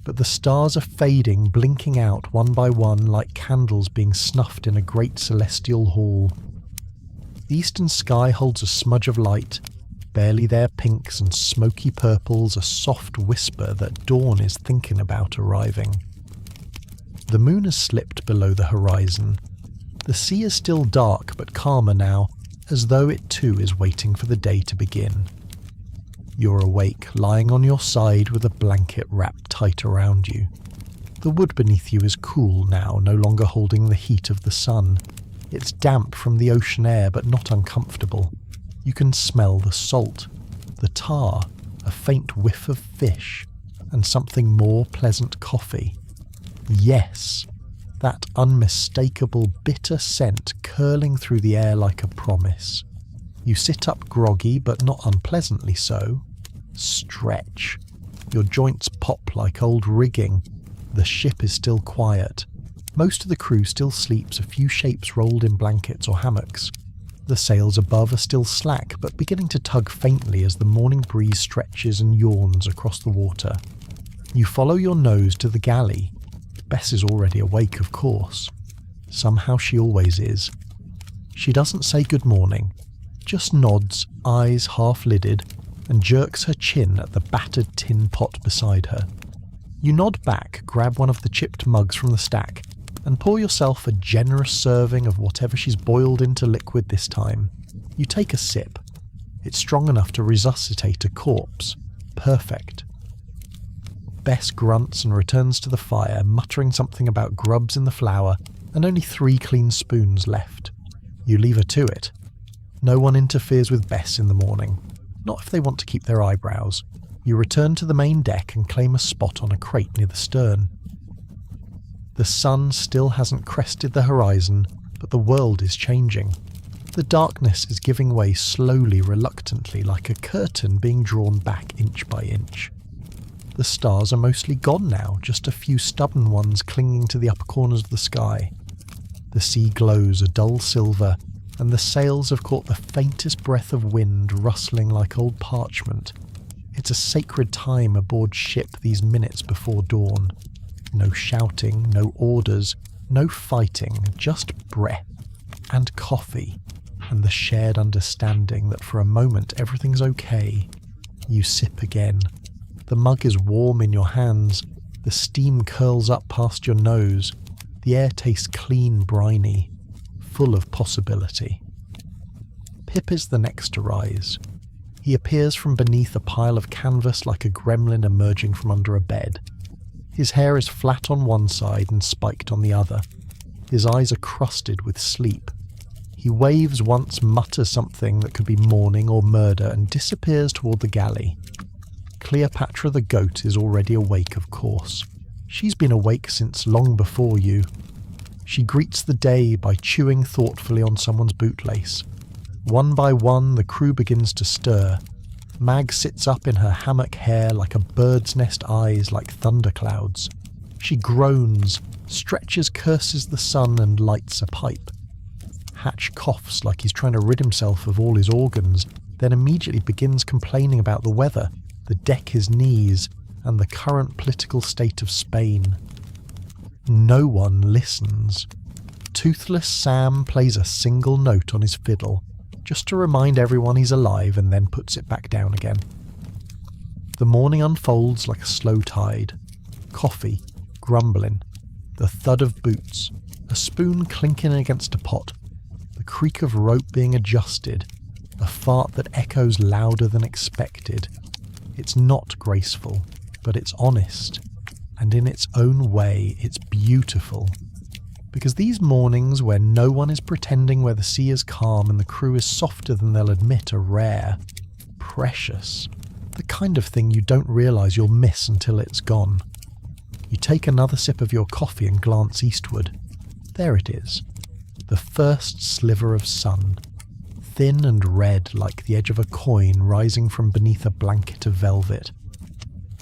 Speaker 1: But the stars are fading, blinking out one by one like candles being snuffed in a great celestial hall. The eastern sky holds a smudge of light, barely there pinks and smoky purples, a soft whisper that dawn is thinking about arriving. The moon has slipped below the horizon. The sea is still dark but calmer now, as though it too is waiting for the day to begin. You're awake, lying on your side with a blanket wrapped tight around you. The wood beneath you is cool now, no longer holding the heat of the sun. It's damp from the ocean air, but not uncomfortable. You can smell the salt, the tar, a faint whiff of fish, and something more pleasant coffee. Yes, that unmistakable bitter scent curling through the air like a promise. You sit up groggy, but not unpleasantly so. Stretch. Your joints pop like old rigging. The ship is still quiet. Most of the crew still sleeps, a few shapes rolled in blankets or hammocks. The sails above are still slack, but beginning to tug faintly as the morning breeze stretches and yawns across the water. You follow your nose to the galley. Bess is already awake, of course. Somehow she always is. She doesn't say good morning, just nods, eyes half-lidded, and jerks her chin at the battered tin pot beside her. You nod back, grab one of the chipped mugs from the stack, and pour yourself a generous serving of whatever she's boiled into liquid this time. You take a sip. It's strong enough to resuscitate a corpse. Perfect. Bess grunts and returns to the fire, muttering something about grubs in the flour and only 3 clean spoons left. You leave her to it. No one interferes with Bess in the morning. Not if they want to keep their eyebrows. You return to the main deck and claim a spot on a crate near the stern. The sun still hasn't crested the horizon, but the world is changing. The darkness is giving way slowly, reluctantly, like a curtain being drawn back inch by inch. The stars are mostly gone now, just a few stubborn ones clinging to the upper corners of the sky. The sea glows a dull silver, and the sails have caught the faintest breath of wind rustling like old parchment. It's a sacred time aboard ship these minutes before dawn. No shouting, no orders, no fighting, just breath. and coffee, and the shared understanding that for a moment everything's okay. You sip again. The mug is warm in your hands, the steam curls up past your nose, the air tastes clean, briny, full of possibility. Pip is the next to rise. He appears from beneath a pile of canvas like a gremlin emerging from under a bed. His hair is flat on one side and spiked on the other. His eyes are crusted with sleep. He waves once, mutters something that could be mourning or murder, and disappears toward the galley. Cleopatra the goat is already awake, of course. She's been awake since long before you. She greets the day by chewing thoughtfully on someone's bootlace. One by one, the crew begins to stir. Mag sits up in her hammock hair like a bird's nest eyes like thunderclouds. She groans, stretches, curses the sun, and lights a pipe. Hatch coughs like he's trying to rid himself of all his organs, then immediately begins complaining about the weather, the deck his knees, and the current political state of Spain. No one listens. Toothless Sam plays a single note on his fiddle, just to remind everyone he's alive, and then puts it back down again. The morning unfolds like a slow tide. Coffee, grumbling, the thud of boots, a spoon clinking against a pot, the creak of rope being adjusted, a fart that echoes louder than expected. It's not graceful, but it's honest, and in its own way, it's beautiful. Because these mornings where no one is pretending, where the sea is calm and the crew is softer than they'll admit, are rare, precious, the kind of thing you don't realise you'll miss until it's gone. You take another sip of your coffee and glance eastward. There it is, the first sliver of sun, thin and red like the edge of a coin rising from beneath a blanket of velvet.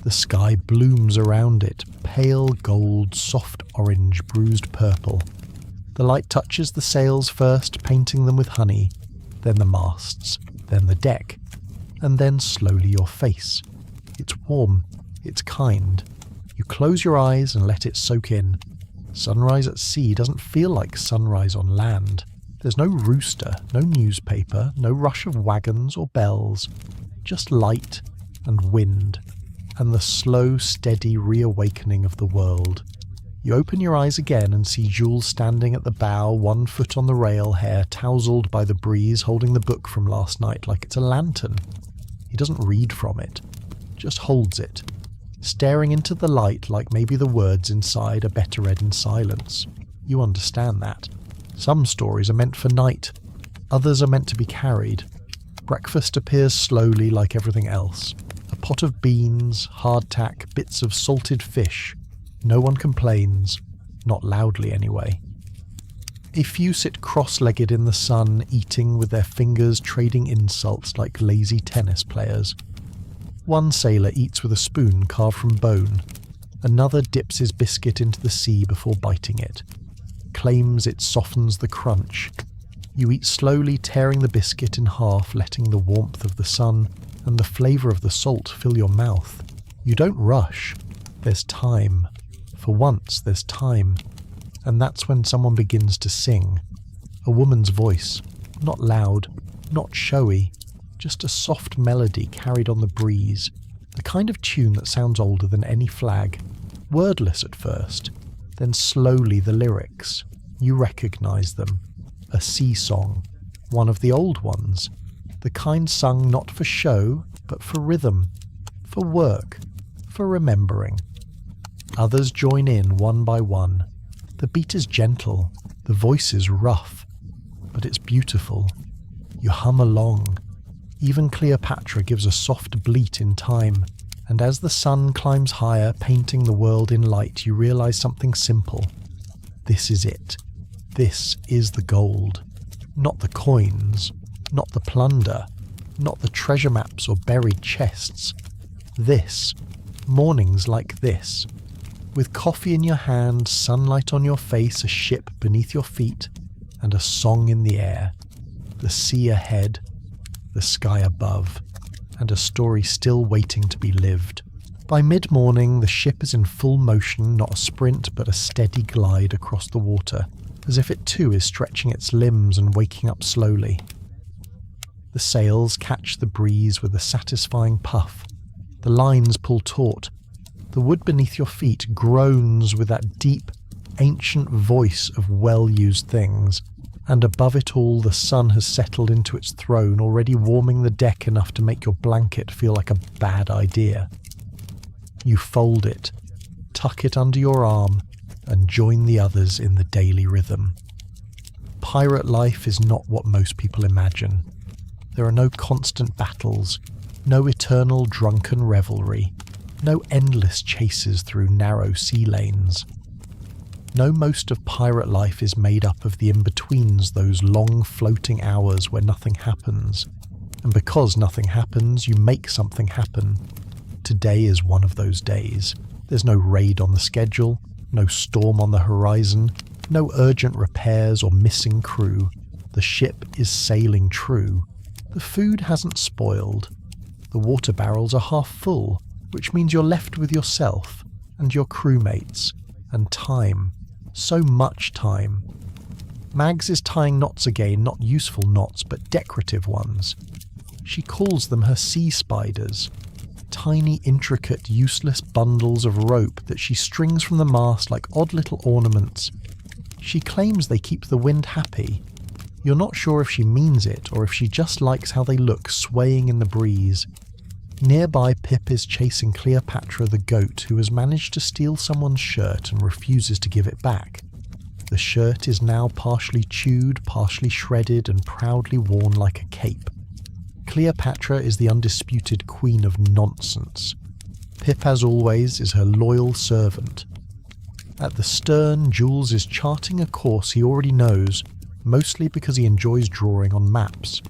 Speaker 1: The sky blooms around it, pale gold, soft orange, bruised purple. The light touches the sails first, painting them with honey, then the masts, then the deck, and then slowly your face. It's warm, it's kind. You close your eyes and let it soak in. Sunrise at sea doesn't feel like sunrise on land. There's no rooster, no newspaper, no rush of wagons or bells, just light and wind, and the slow, steady reawakening of the world. You open your eyes again and see Jules standing at the bow, 1 foot on the rail, hair tousled by the breeze, holding the book from last night like it's a lantern. He doesn't read from it, just holds it, staring into the light like maybe the words inside are better read in silence. You understand that. Some stories are meant for night, others are meant to be carried. Breakfast appears slowly like everything else. A pot of beans, hardtack, bits of salted fish. No one complains, not loudly anyway. A few sit cross-legged in the sun, eating with their fingers, trading insults like lazy tennis players. One sailor eats with a spoon carved from bone. Another dips his biscuit into the sea before biting it. Claims it softens the crunch. You eat slowly, tearing the biscuit in half, letting the warmth of the sun and the flavour of the salt fill your mouth. You don't rush. There's time. For once, there's time. And that's when someone begins to sing. A woman's voice. Not loud, not showy, just a soft melody carried on the breeze. The kind of tune that sounds older than any flag. Wordless at first, then slowly the lyrics. You recognise them. A sea song. One of the old ones. The kind sung not for show, but for rhythm, for work, for remembering. Others join in one by one. The beat is gentle, the voice is rough, but it's beautiful. You hum along. Even Cleopatra gives a soft bleat in time, and as the sun climbs higher, painting the world in light, you realise something simple. This is it. This is the gold. Not the coins, not the plunder, not the treasure maps or buried chests. This, mornings like this, with coffee in your hand, sunlight on your face, a ship beneath your feet, and a song in the air. The sea ahead, the sky above, and a story still waiting to be lived. By mid-morning, the ship is in full motion, not a sprint but a steady glide across the water. as if it too is stretching its limbs and waking up slowly. The sails catch the breeze with a satisfying puff. The lines pull taut. The wood beneath your feet groans with that deep, ancient voice of well-used things, and above it all the sun has settled into its throne, already warming the deck enough to make your blanket feel like a bad idea. You fold it, tuck it under your arm, and join the others in the daily rhythm. Pirate life is not what most people imagine. There are no constant battles, no eternal drunken revelry, no endless chases through narrow sea lanes. No, most of pirate life is made up of the in-betweens, those long floating hours where nothing happens. And because nothing happens, you make something happen. Today is one of those days. There's no raid on the schedule, no storm on the horizon, no urgent repairs or missing crew. The ship is sailing true. The food hasn't spoiled. The water barrels are half full, which means you're left with yourself and your crewmates and time. So much time. Mags is tying knots again, not useful knots, but decorative ones. She calls them her sea spiders. Tiny, intricate, useless bundles of rope that she strings from the mast like odd little ornaments. She claims they keep the wind happy. You're not sure if she means it or if she just likes how they look swaying in the breeze. Nearby, Pip is chasing Cleopatra the goat, who has managed to steal someone's shirt and refuses to give it back. The shirt is now partially chewed, partially shredded, and proudly worn like a cape. Cleopatra is the undisputed queen of nonsense. Pip, as always, is her loyal servant. At the stern, Jules is charting a course he already knows, mostly because he enjoys drawing on maps.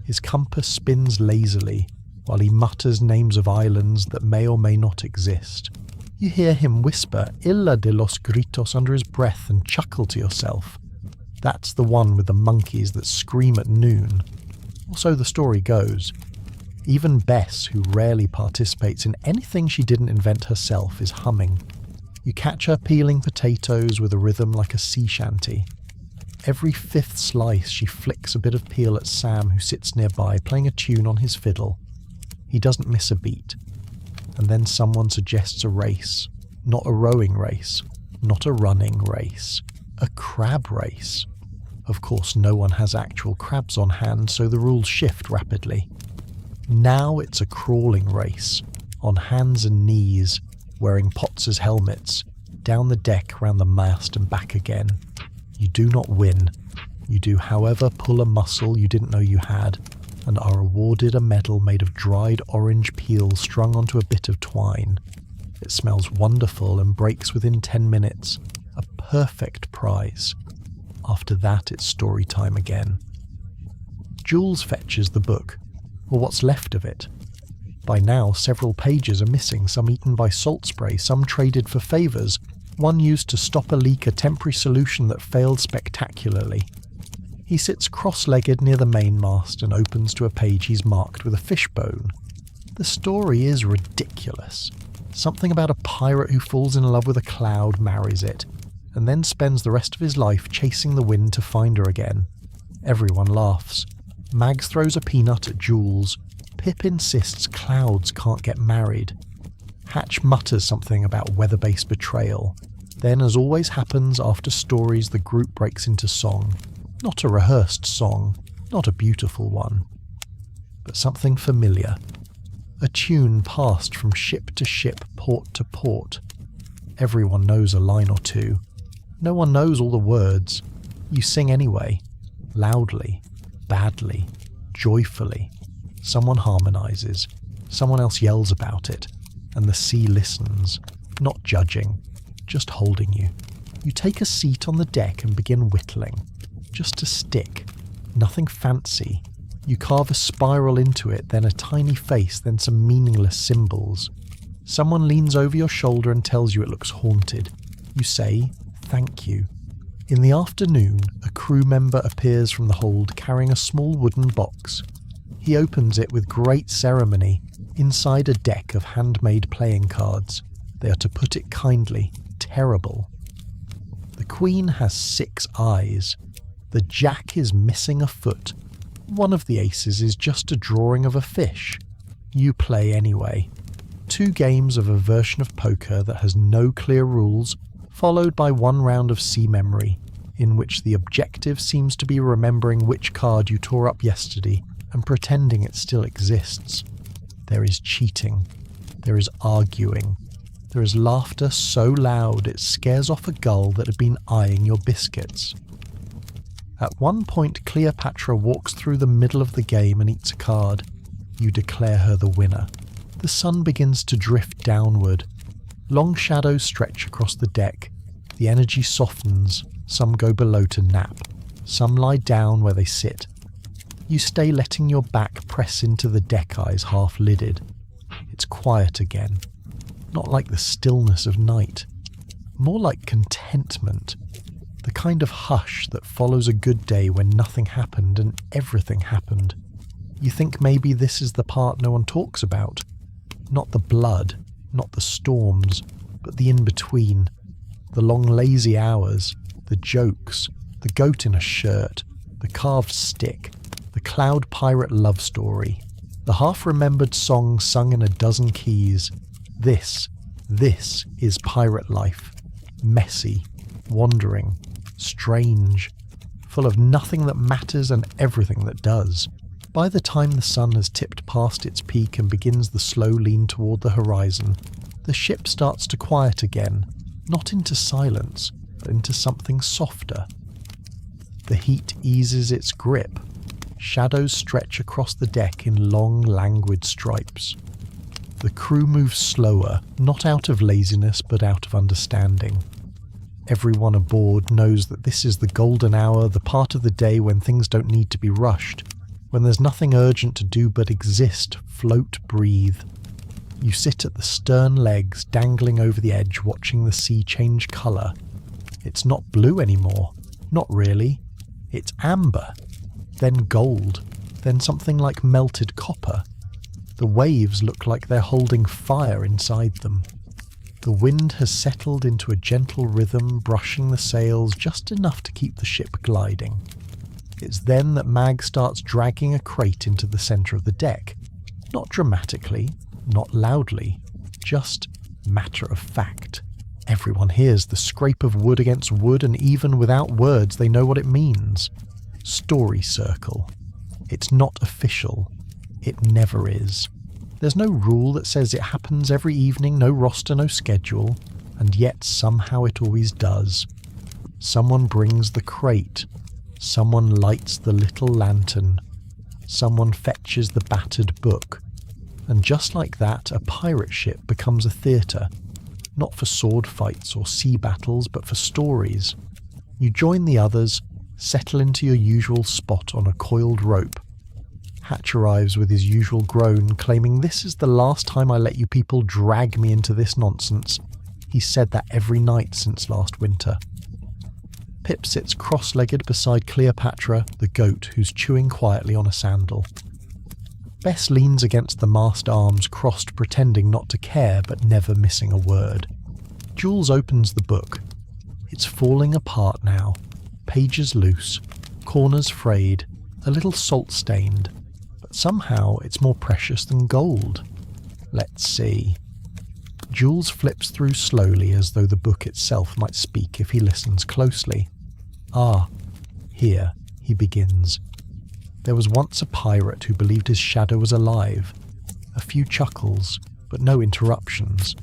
Speaker 1: His compass spins lazily, while he mutters names of islands that may or may not exist. You hear him whisper Isla de los Gritos under his breath and chuckle to yourself. That's the one with the monkeys that scream at noon. Or so the story goes. Even Bess, who rarely participates in anything she didn't invent herself, is humming. You catch her peeling potatoes with a rhythm like a sea shanty. Every fifth slice she flicks a bit of peel at Sam, who sits nearby playing a tune on his fiddle. He doesn't miss a beat. And then someone suggests a race. Not a rowing race. Not a running race. A crab race. Of course, no one has actual crabs on hand, so the rules shift rapidly. Now it's a crawling race. On hands and knees, wearing pots as helmets, down the deck, round the mast and back again. You do not win. You do, however, pull a muscle you didn't know you had, and are awarded a medal made of dried orange peel strung onto a bit of twine. It smells wonderful and breaks within 10 minutes. A perfect prize. After that, it's story time again. Jules fetches the book, or what's left of it. By now, several pages are missing, some eaten by salt spray, some traded for favours, one used to stop a leak, a temporary solution that failed spectacularly. He sits cross-legged near the mainmast and opens to a page he's marked with a fishbone. The story is ridiculous. Something about a pirate who falls in love with a cloud, marries it, and then spends the rest of his life chasing the wind to find her again. Everyone laughs. Mags throws a peanut at Jules. Pip insists clouds can't get married. Hatch mutters something about weather-based betrayal. Then, as always happens after stories, the group breaks into song. Not a rehearsed song, not a beautiful one, but something familiar. A tune passed from ship to ship, port to port. Everyone knows a line or two. No one knows all the words. You sing anyway, loudly, badly, joyfully. Someone harmonizes, someone else yells about it, and the sea listens, not judging, just holding you. You take a seat on the deck and begin whittling. Just a stick, nothing fancy. You carve a spiral into it, then a tiny face, then some meaningless symbols. Someone leans over your shoulder and tells you it looks haunted. You say, "Thank you." In the afternoon, a crew member appears from the hold carrying a small wooden box. He opens it with great ceremony. Inside a deck of handmade playing cards. They are, to put it kindly, terrible. The queen has 6 eyes. The jack is missing a foot. One of the aces is just a drawing of a fish. You play anyway. 2 games of a version of poker that has no clear rules, followed by 1 round of sea memory, in which the objective seems to be remembering which card you tore up yesterday and pretending it still exists. There is cheating. There is arguing. There is laughter so loud it scares off a gull that had been eyeing your biscuits. At one point, Cleopatra walks through the middle of the game and eats a card. You declare her the winner. The sun begins to drift downward. Long shadows stretch across the deck. The energy softens. Some go below to nap. Some lie down where they sit. You stay letting your back press into the deck eyes half-lidded. It's quiet again. Not like the stillness of night. More like contentment. The kind of hush that follows a good day when nothing happened and everything happened. You think maybe this is the part no one talks about. Not the blood, not the storms, but the in-between. The long lazy hours, the jokes, the goat in a shirt, the carved stick, the cloud pirate love story, the half-remembered song sung in a dozen keys. This is pirate life. Messy, wandering, strange, full of nothing that matters and everything that does. By the time the sun has tipped past its peak and begins the slow lean toward the horizon, the ship starts to quiet again, not into silence, but into something softer. The heat eases its grip. Shadows stretch across the deck in long, languid stripes. The crew moves slower, not out of laziness but out of understanding. Everyone aboard knows that this is the golden hour, the part of the day when things don't need to be rushed, when there's nothing urgent to do but exist, float, breathe. You sit at the stern legs, dangling over the edge, watching the sea change colour. It's not blue anymore. Not really. It's amber. Then gold. Then something like melted copper. The waves look like they're holding fire inside them. The wind has settled into a gentle rhythm, brushing the sails just enough to keep the ship gliding. It's then that Mag starts dragging a crate into the centre of the deck. Not dramatically, not loudly, just matter of fact. Everyone hears the scrape of wood against wood, and even without words they know what it means. Story circle. It's not official. It never is. There's no rule that says it happens every evening, no roster, no schedule, and yet somehow it always does. Someone brings the crate. Someone lights the little lantern. Someone fetches the battered book. And just like that, a pirate ship becomes a theatre. Not for sword fights or sea battles, but for stories. You join the others, settle into your usual spot on a coiled rope. Hatch arrives with his usual groan, claiming, "This is the last time I let you people drag me into this nonsense." He's said that every night since last winter. Pip sits cross-legged beside Cleopatra, the goat, who's chewing quietly on a sandal. Bess leans against the mast arms, crossed, pretending not to care, but never missing a word. Jules opens the book. It's falling apart now. Pages loose, corners frayed, a little salt-stained. But somehow it's more precious than gold. Let's see. Jules flips through slowly, as though the book itself might speak if he listens closely. "Ah, here," he begins. "There was once a pirate who believed his shadow was alive." A few chuckles, but no interruptions.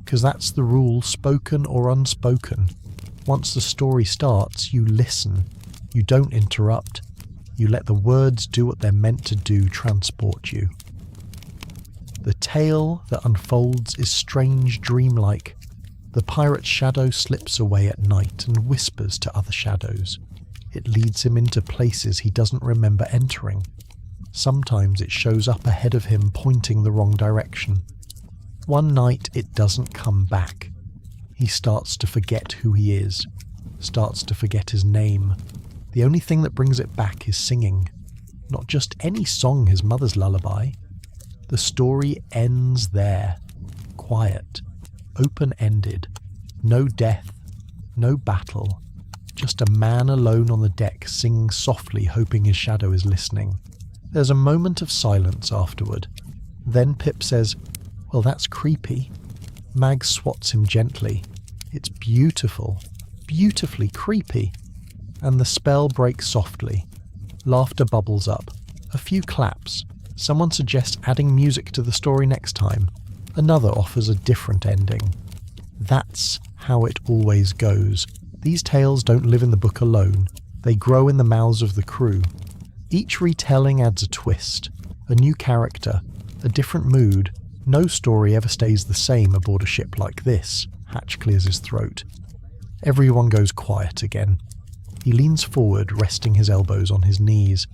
Speaker 1: 'Cause that's the rule, spoken or unspoken. Once the story starts, you listen. You don't interrupt. You let the words do what they're meant to do, transport you. The tale that unfolds is strange, dreamlike. The pirate's shadow slips away at night and whispers to other shadows. It leads him into places he doesn't remember entering. Sometimes it shows up ahead of him, pointing the wrong direction. One night it doesn't come back. He starts to forget who he is, starts to forget his name. The only thing that brings it back is singing. Not just any song, his mother's lullaby. The story ends there. Quiet. Open-ended. No death. No battle. Just a man alone on the deck singing softly, hoping his shadow is listening. There's a moment of silence afterward. Then Pip says, "Well, that's creepy." Mag swats him gently. "It's beautiful. Beautifully creepy." And the spell breaks softly. Laughter bubbles up. A few claps. Someone suggests adding music to the story next time. Another offers a different ending. That's how it always goes. These tales don't live in the book alone. They grow in the mouths of the crew. Each retelling adds a twist, a new character, a different mood. No story ever stays the same aboard a ship like this. Hatch clears his throat. Everyone goes quiet again. He leans forward, resting his elbows on his knees.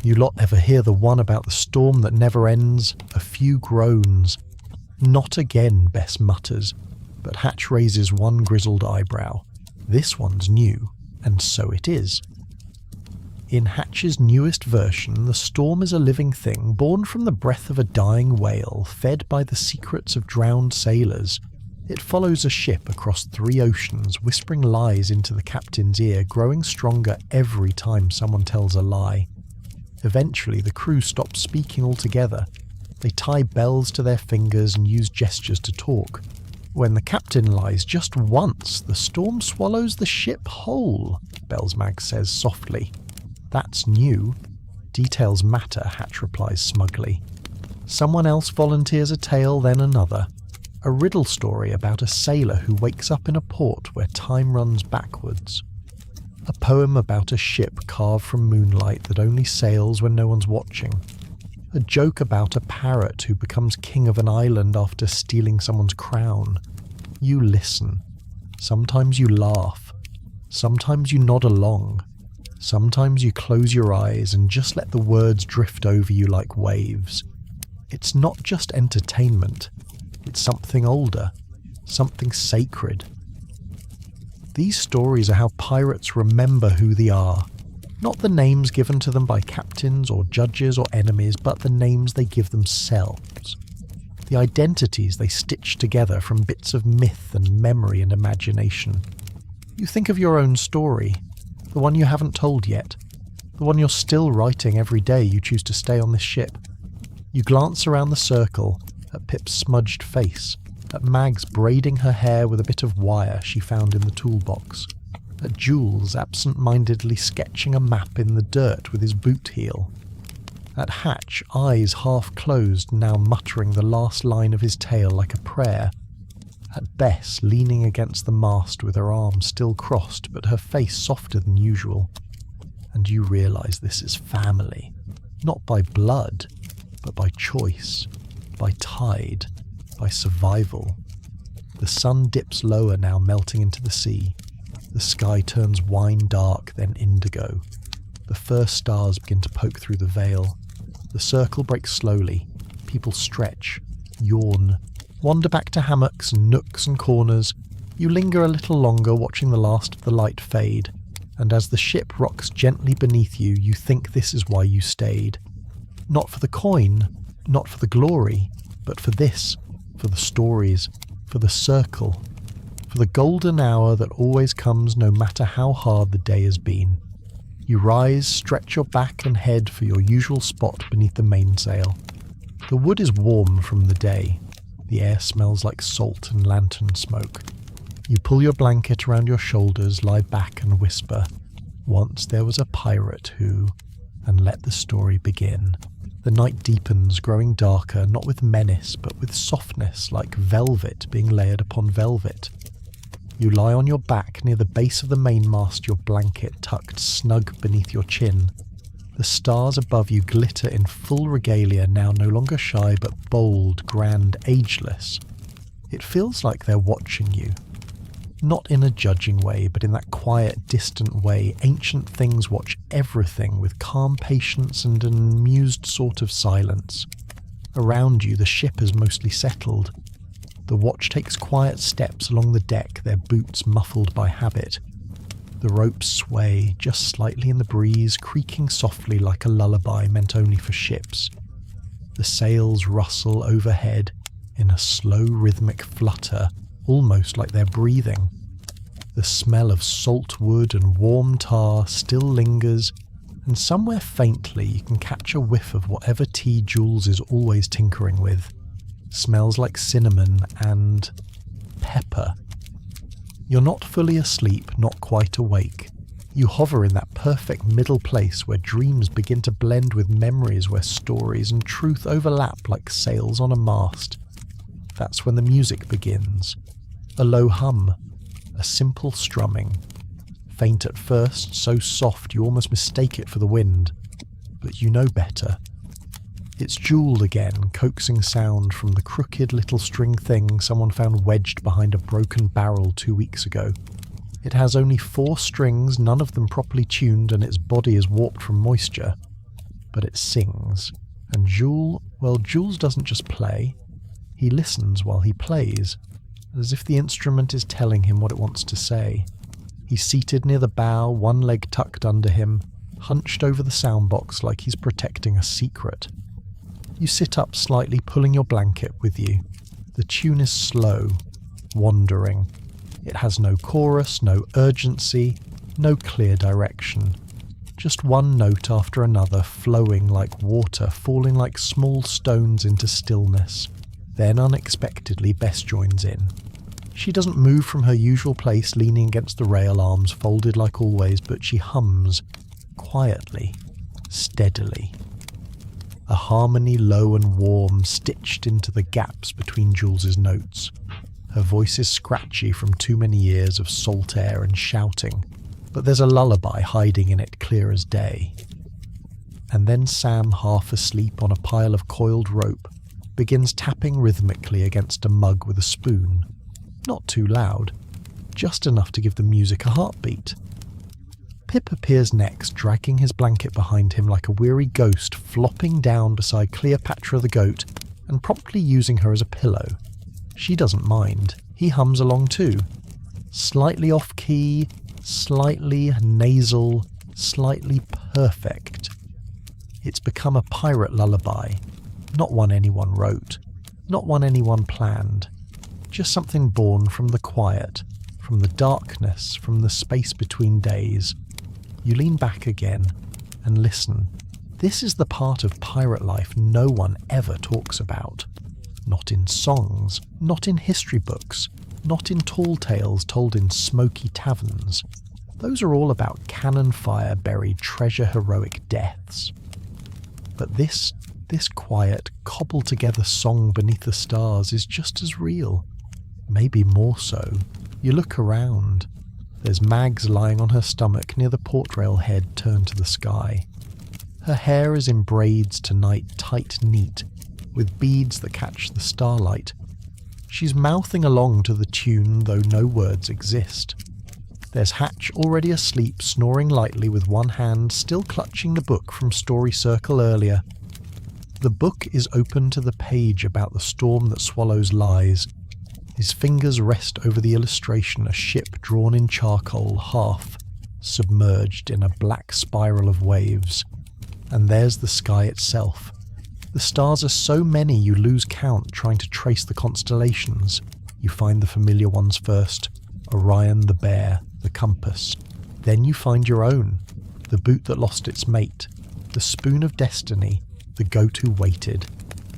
Speaker 1: You lot ever hear the one about the storm that never ends? A few groans. "Not again," Bess mutters, but Hatch raises one grizzled eyebrow. This one's new, and so it is. In Hatch's newest version, the storm is a living thing born from the breath of a dying whale, fed by the secrets of drowned sailors. It follows a ship across 3 oceans, whispering lies into the captain's ear, growing stronger every time someone tells a lie. Eventually, the crew stops speaking altogether. They tie bells to their fingers and use gestures to talk. When the captain lies just once, the storm swallows the ship whole, Bellsmag says softly. That's new. Details matter, Hatch replies smugly. Someone else volunteers a tale, then another. A riddle story about a sailor who wakes up in a port where time runs backwards. A poem about a ship carved from moonlight that only sails when no one's watching. A joke about a parrot who becomes king of an island after stealing someone's crown. You listen. Sometimes you laugh. Sometimes you nod along. Sometimes you close your eyes and just let the words drift over you like waves. It's not just entertainment. It's something older. Something sacred. These stories are how pirates remember who they are. Not the names given to them by captains or judges or enemies, but the names they give themselves. The identities they stitch together from bits of myth and memory and imagination. You think of your own story, the one you haven't told yet, the one you're still writing every day you choose to stay on this ship. You glance around the circle, at Pip's smudged face, at Mags braiding her hair with a bit of wire she found in the toolbox, at Jules absent-mindedly sketching a map in the dirt with his boot heel, at Hatch, eyes half closed, now muttering the last line of his tale like a prayer, at Bess leaning against the mast with her arms still crossed but her face softer than usual. And you realise this is family, not by blood, but by choice, by tide, by survival. The sun dips lower now, melting into the sea. The sky turns wine dark, then indigo. The first stars begin to poke through the veil. The circle breaks slowly. People stretch, yawn, wander back to hammocks and nooks and corners. You linger a little longer, watching the last of the light fade. And as the ship rocks gently beneath you, you think this is why you stayed. Not for the coin, not for the glory, but for this, for the stories, for the circle, for the golden hour that always comes no matter how hard the day has been. You rise, stretch your back and head for your usual spot beneath the mainsail. The wood is warm from the day. The air smells like salt and lantern smoke. You pull your blanket around your shoulders, lie back and whisper, "Once there was a pirate who," and let the story begin. The night deepens, growing darker, not with menace, but with softness, like velvet being layered upon velvet. You lie on your back near the base of the mainmast, your blanket tucked snug beneath your chin. The stars above you glitter in full regalia, now no longer shy, but bold, grand, ageless. It feels like they're watching you. Not in a judging way, but in that quiet, distant way ancient things watch everything with calm patience and an amused sort of silence. Around you, the ship has mostly settled. The watch takes quiet steps along the deck, their boots muffled by habit. The ropes sway, just slightly in the breeze, creaking softly like a lullaby meant only for ships. The sails rustle overhead in a slow rhythmic flutter, almost like they're breathing. The smell of salt wood and warm tar still lingers, and somewhere faintly you can catch a whiff of whatever tea Jules is always tinkering with. Smells like cinnamon and pepper. You're not fully asleep, not quite awake. You hover in that perfect middle place where dreams begin to blend with memories, where stories and truth overlap like sails on a mast. That's when the music begins. A low hum, a simple strumming. Faint at first, so soft you almost mistake it for the wind. But you know better. It's Jewel again, coaxing sound from the crooked little string thing someone found wedged behind a broken barrel 2 weeks ago. It has only 4 strings, none of them properly tuned, and its body is warped from moisture. But it sings. And Jules doesn't just play. He listens while he plays, as if the instrument is telling him what it wants to say. He's seated near the bow, one leg tucked under him, hunched over the soundbox like he's protecting a secret. You sit up slightly, pulling your blanket with you. The tune is slow, wandering. It has no chorus, no urgency, no clear direction. Just one note after another, flowing like water, falling like small stones into stillness. Then unexpectedly Bess joins in. She doesn't move from her usual place, leaning against the rail, arms folded like always, but she hums, quietly, steadily. A harmony low and warm, stitched into the gaps between Jules's notes. Her voice is scratchy from too many years of salt air and shouting, but there's a lullaby hiding in it, clear as day. And then Sam, half asleep on a pile of coiled rope, begins tapping rhythmically against a mug with a spoon. Not too loud, just enough to give the music a heartbeat. Pip appears next, dragging his blanket behind him like a weary ghost, flopping down beside Cleopatra the goat and promptly using her as a pillow. She doesn't mind. He hums along too. Slightly off-key, slightly nasal, slightly perfect. It's become a pirate lullaby, not one anyone wrote, not one anyone planned. Just something born from the quiet, from the darkness, from the space between days. You lean back again and listen. This is the part of pirate life no one ever talks about. Not in songs, not in history books, not in tall tales told in smoky taverns. Those are all about cannon fire, buried treasure, heroic deaths. But this quiet, cobbled-together song beneath the stars is just as real. Maybe more so. You look around. There's Mags lying on her stomach near the portrail head turned to the sky. Her hair is in braids tonight, tight neat, with beads that catch the starlight. She's mouthing along to the tune, though no words exist. There's Hatch already asleep, snoring lightly with one hand, still clutching the book from Story Circle earlier. The book is open to the page about the storm that swallows lies. His fingers rest over the illustration, a ship drawn in charcoal, half submerged in a black spiral of waves. And there's the sky itself. The stars are so many you lose count trying to trace the constellations. You find the familiar ones first, Orion the bear, the compass. Then you find your own, the boot that lost its mate, the spoon of destiny, the goat who waited.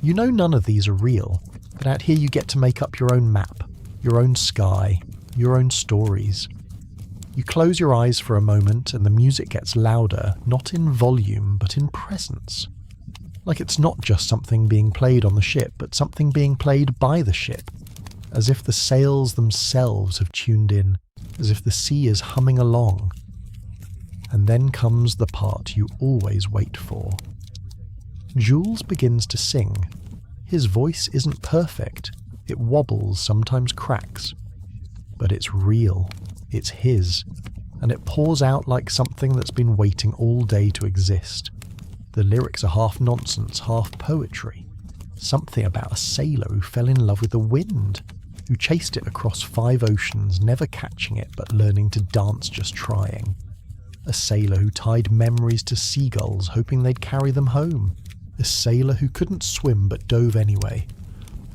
Speaker 1: You know none of these are real, but out here you get to make up your own map, your own sky, your own stories. You close your eyes for a moment and the music gets louder, not in volume, but in presence. Like it's not just something being played on the ship, but something being played by the ship. As if the sails themselves have tuned in, as if the sea is humming along. And then comes the part you always wait for. Jules begins to sing. His voice isn't perfect. It wobbles, sometimes cracks. But it's real. It's his. And it pours out like something that's been waiting all day to exist. The lyrics are half nonsense, half poetry. Something about a sailor who fell in love with the wind, who chased it across 5 oceans, never catching it but learning to dance just trying. A sailor who tied memories to seagulls, hoping they'd carry them home. A sailor who couldn't swim but dove anyway.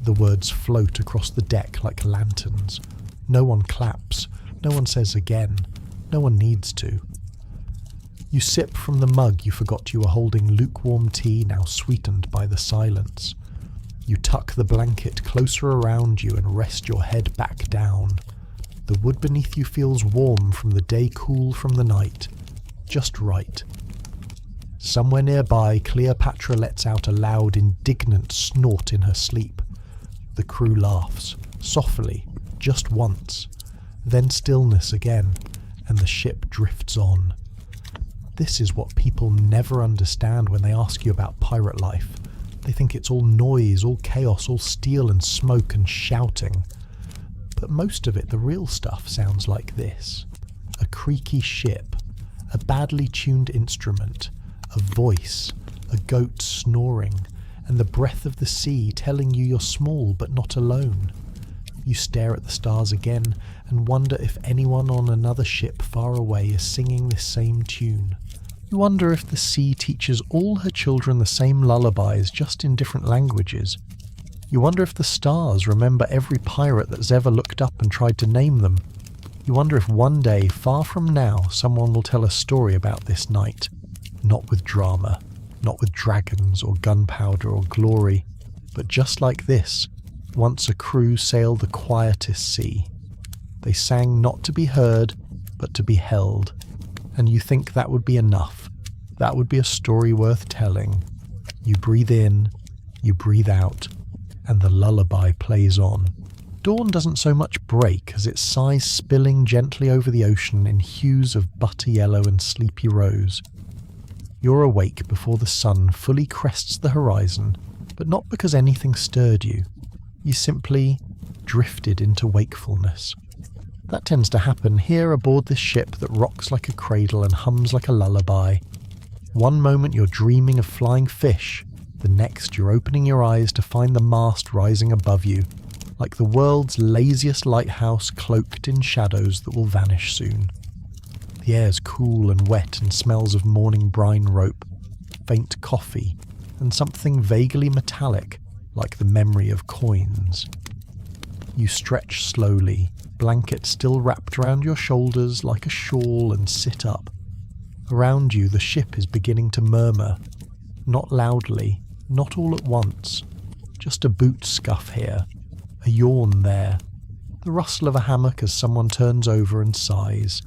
Speaker 1: The words float across the deck like lanterns. No one claps. No one says again. No one needs to. You sip from the mug you forgot you were holding lukewarm tea now sweetened by the silence. You tuck the blanket closer around you and rest your head back down. The wood beneath you feels warm from the day, cool from the night. Just right. Somewhere nearby, Cleopatra lets out a loud, indignant snort in her sleep. The crew laughs, softly, just once. Then stillness again, and the ship drifts on. This is what people never understand when they ask you about pirate life. They think it's all noise, all chaos, all steel and smoke and shouting. But most of it, the real stuff, sounds like this. A creaky ship, a badly tuned instrument, a voice, a goat snoring, and the breath of the sea telling you you're small but not alone. You stare at the stars again and wonder if anyone on another ship far away is singing this same tune. You wonder if the sea teaches all her children the same lullabies, just in different languages. You wonder if the stars remember every pirate that's ever looked up and tried to name them. You wonder if one day, far from now, someone will tell a story about this night. Not with drama, not with dragons or gunpowder or glory, but just like this, once a crew sailed the quietest sea. They sang not to be heard, but to be held. And you think that would be enough. That would be a story worth telling. You breathe in, you breathe out, and the lullaby plays on. Dawn doesn't so much break as its sighs spilling gently over the ocean in hues of butter yellow and sleepy rose. You're awake before the sun fully crests the horizon, but not because anything stirred you. You simply drifted into wakefulness. That tends to happen here aboard this ship that rocks like a cradle and hums like a lullaby. One moment you're dreaming of flying fish, the next you're opening your eyes to find the mast rising above you, like the world's laziest lighthouse cloaked in shadows that will vanish soon. The air's cool and wet and smells of morning brine rope, faint coffee, and something vaguely metallic, like the memory of coins. You stretch slowly, blanket still wrapped around your shoulders like a shawl, and sit up. Around you the ship is beginning to murmur, not loudly, not all at once, just a boot scuff here, a yawn there, the rustle of a hammock as someone turns over and sighs.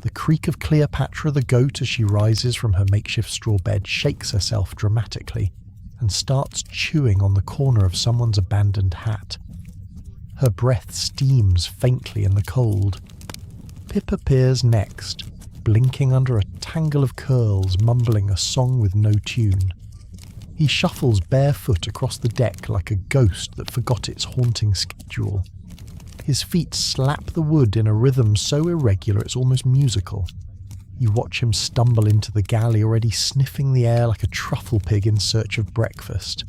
Speaker 1: The creak of Cleopatra the goat as she rises from her makeshift straw bed shakes herself dramatically and starts chewing on the corner of someone's abandoned hat. Her breath steams faintly in the cold. Pip appears next, blinking under a tangle of curls, mumbling a song with no tune. He shuffles barefoot across the deck like a ghost that forgot its haunting schedule. His feet slap the wood in a rhythm so irregular it's almost musical. You watch him stumble into the galley, already sniffing the air like a truffle pig in search of breakfast.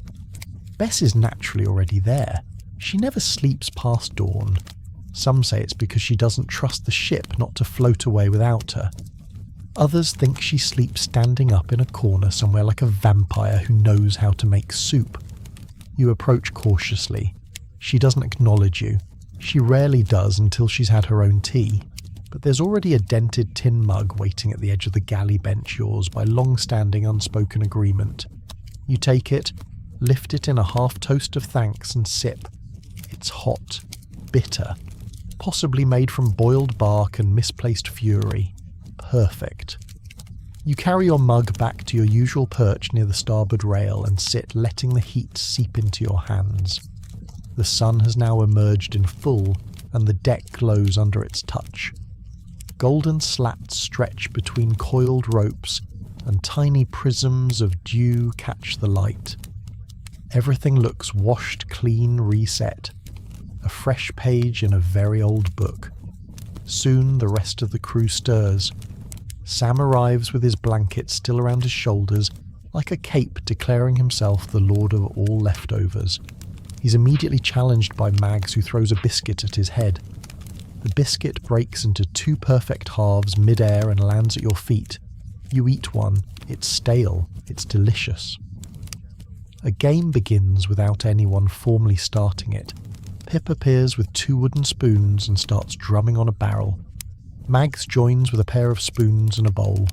Speaker 1: Bess is naturally already there. She never sleeps past dawn. Some say it's because she doesn't trust the ship not to float away without her. Others think she sleeps standing up in a corner somewhere like a vampire who knows how to make soup. You approach cautiously. She doesn't acknowledge you. She rarely does until she's had her own tea. But there's already a dented tin mug waiting at the edge of the galley bench, yours by long-standing unspoken agreement. You take it, lift it in a half-toast of thanks and sip. It's hot, bitter, possibly made from boiled bark and misplaced fury. Perfect. You carry your mug back to your usual perch near the starboard rail and sit, letting the heat seep into your hands. The sun has now emerged in full, and the deck glows under its touch. Golden slats stretch between coiled ropes, and tiny prisms of dew catch the light. Everything looks washed clean, reset. A fresh page in a very old book. Soon the rest of the crew stirs. Sam arrives with his blanket still around his shoulders, like a cape declaring himself the lord of all leftovers. He's immediately challenged by Mags, who throws a biscuit at his head. The biscuit breaks into two perfect halves mid-air and lands at your feet. You eat one. It's stale. It's delicious. A game begins without anyone formally starting it. Pip appears with two wooden spoons and starts drumming on a barrel. Mags joins with a pair of spoons and a bowl.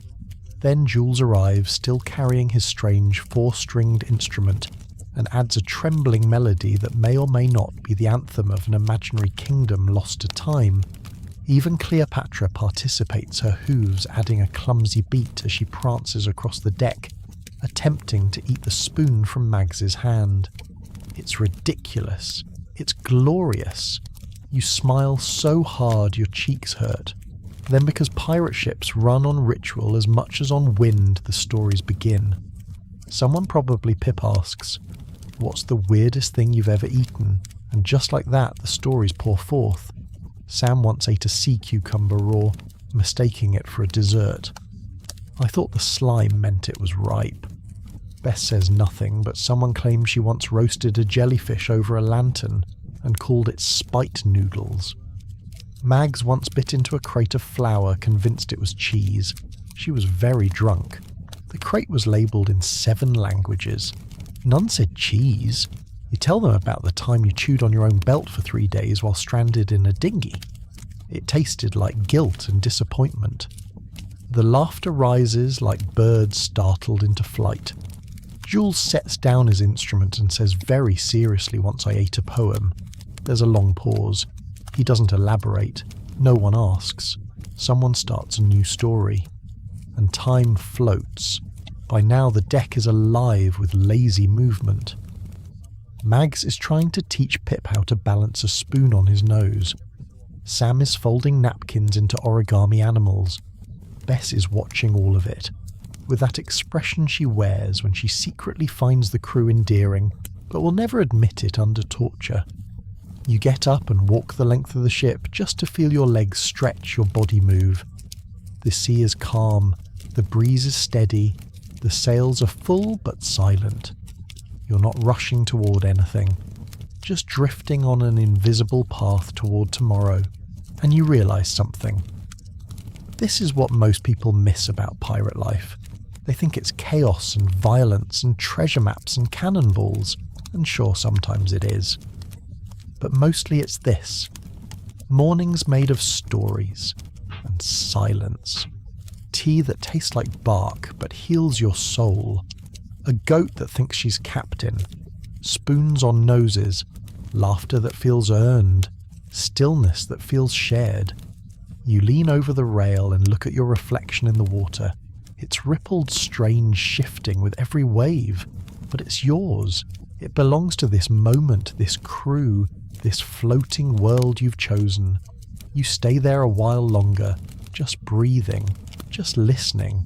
Speaker 1: Then Jules arrives, still carrying his strange four-stringed instrument, and adds a trembling melody that may or may not be the anthem of an imaginary kingdom lost to time. Even Cleopatra participates, her hooves adding a clumsy beat as she prances across the deck, attempting to eat the spoon from Mags's hand. It's ridiculous. It's glorious. You smile so hard your cheeks hurt. Then, because pirate ships run on ritual as much as on wind, the stories begin. Someone, probably Pip, asks, "What's the weirdest thing you've ever eaten?" And just like that, the stories pour forth. Sam once ate a sea cucumber raw, mistaking it for a dessert. I thought the slime meant it was ripe. Bess says nothing, but someone claims she once roasted a jellyfish over a lantern and called it spite noodles. Mags once bit into a crate of flour, convinced it was cheese. She was very drunk. The crate was labelled in 7 languages. None said cheese. You tell them about the time you chewed on your own belt for 3 days while stranded in a dinghy. It tasted like guilt and disappointment. The laughter rises like birds startled into flight. Jules sets down his instrument and says very seriously, "Once I ate a poem." There's a long pause. He doesn't elaborate. No one asks. Someone starts a new story. And time floats. By now the deck is alive with lazy movement. Mags is trying to teach Pip how to balance a spoon on his nose. Sam is folding napkins into origami animals. Bess is watching all of it, with that expression she wears when she secretly finds the crew endearing, but will never admit it under torture. You get up and walk the length of the ship just to feel your legs stretch, your body move. The sea is calm, the breeze is steady, the sails are full but silent. You're not rushing toward anything, just drifting on an invisible path toward tomorrow, and you realise something. This is what most people miss about pirate life. They think it's chaos and violence and treasure maps and cannonballs, and sure, sometimes it is. But mostly it's this. Mornings made of stories and silence. Tea that tastes like bark but heals your soul. A goat that thinks she's captain. Spoons on noses. Laughter that feels earned. Stillness that feels shared. You lean over the rail and look at your reflection in the water. It's rippled, strange, shifting with every wave. But it's yours. It belongs to this moment, this crew, this floating world you've chosen. You stay there a while longer, just breathing, just listening.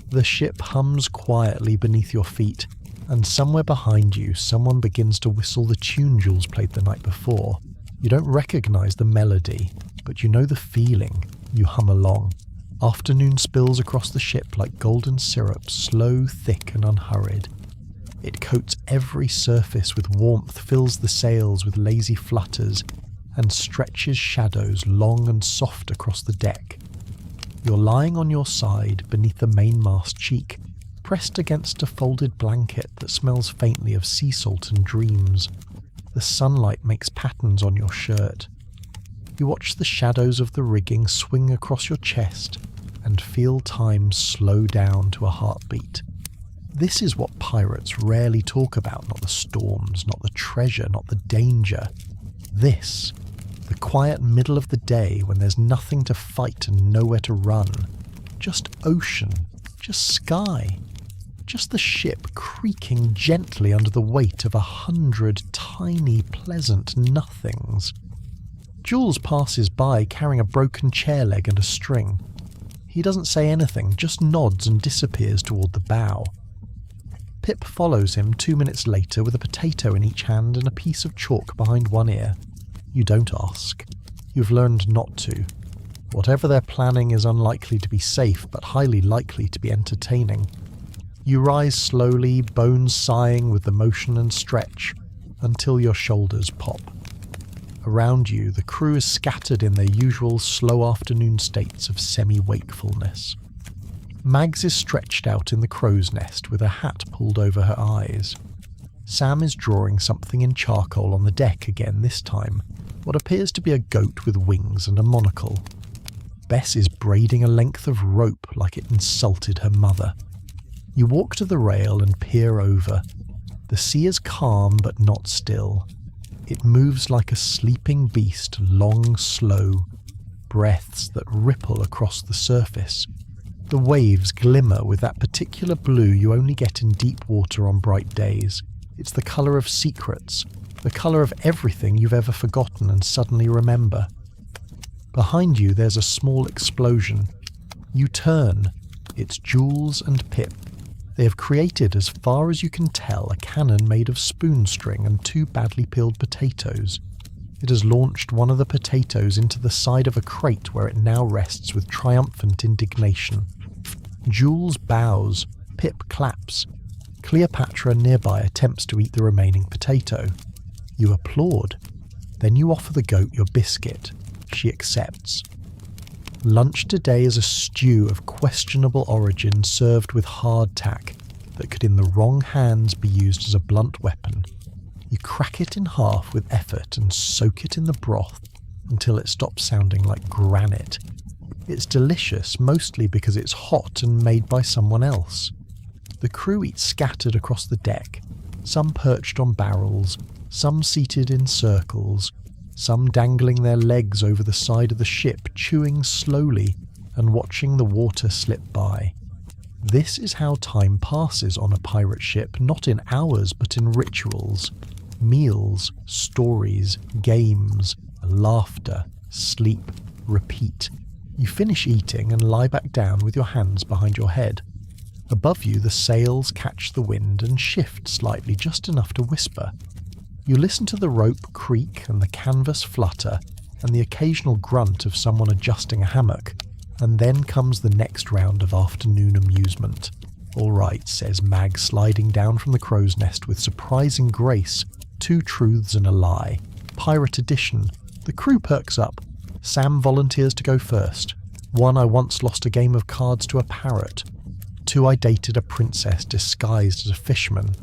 Speaker 1: The ship hums quietly beneath your feet, and somewhere behind you, someone begins to whistle the tune Jules played the night before. You don't recognise the melody, but you know the feeling. You hum along. Afternoon spills across the ship like golden syrup, slow, thick and unhurried. It coats every surface with warmth, fills the sails with lazy flutters, and stretches shadows long and soft across the deck. You're lying on your side beneath the mainmast cheek, pressed against a folded blanket that smells faintly of sea salt and dreams. The sunlight makes patterns on your shirt. You watch the shadows of the rigging swing across your chest and feel time slow down to a heartbeat. This is what pirates rarely talk about, not the storms, not the treasure, not the danger. This, the quiet middle of the day when there's nothing to fight and nowhere to run. Just ocean, just sky, just the ship creaking gently under the weight of 100 tiny, pleasant nothings. Jules passes by carrying a broken chair leg and a string. He doesn't say anything, just nods and disappears toward the bow. Pip follows him 2 minutes later with a potato in each hand and a piece of chalk behind one ear. You don't ask. You've learned not to. Whatever they're planning is unlikely to be safe, but highly likely to be entertaining. You rise slowly, bones sighing with the motion and stretch, until your shoulders pop. Around you, the crew is scattered in their usual slow afternoon states of semi-wakefulness. Mags is stretched out in the crow's nest with her hat pulled over her eyes. Sam is drawing something in charcoal on the deck again this time, what appears to be a goat with wings and a monocle. Bess is braiding a length of rope like it insulted her mother. You walk to the rail and peer over. The sea is calm but not still. It moves like a sleeping beast, long, slow breaths that ripple across the surface. The waves glimmer with that particular blue you only get in deep water on bright days. It's the colour of secrets, the colour of everything you've ever forgotten and suddenly remember. Behind you there's a small explosion. You turn. It's Jules and Pip. They have created, as far as you can tell, a cannon made of spoon string and 2 badly peeled potatoes. It has launched one of the potatoes into the side of a crate where it now rests with triumphant indignation. Jules bows, Pip claps. Cleopatra nearby attempts to eat the remaining potato. You applaud. Then you offer the goat your biscuit. She accepts. Lunch today is a stew of questionable origin served with hardtack that could in the wrong hands be used as a blunt weapon. You crack it in half with effort and soak it in the broth until it stops sounding like granite. It's delicious, mostly because it's hot and made by someone else. The crew eat scattered across the deck, some perched on barrels, some seated in circles, some dangling their legs over the side of the ship, chewing slowly and watching the water slip by. This is how time passes on a pirate ship, not in hours but in rituals. Meals, stories, games, laughter, sleep, repeat. You finish eating and lie back down with your hands behind your head. Above you the sails catch the wind and shift slightly, just enough to whisper. You listen to the rope creak and the canvas flutter and the occasional grunt of someone adjusting a hammock, and then comes the next round of afternoon amusement. "All right," says Mag, sliding down from the crow's nest with surprising grace. 2 truths and a lie. Pirate edition. The crew perks up. Sam volunteers to go first. 1, I once lost a game of cards to a parrot. 2, I dated a princess disguised as a fisherman.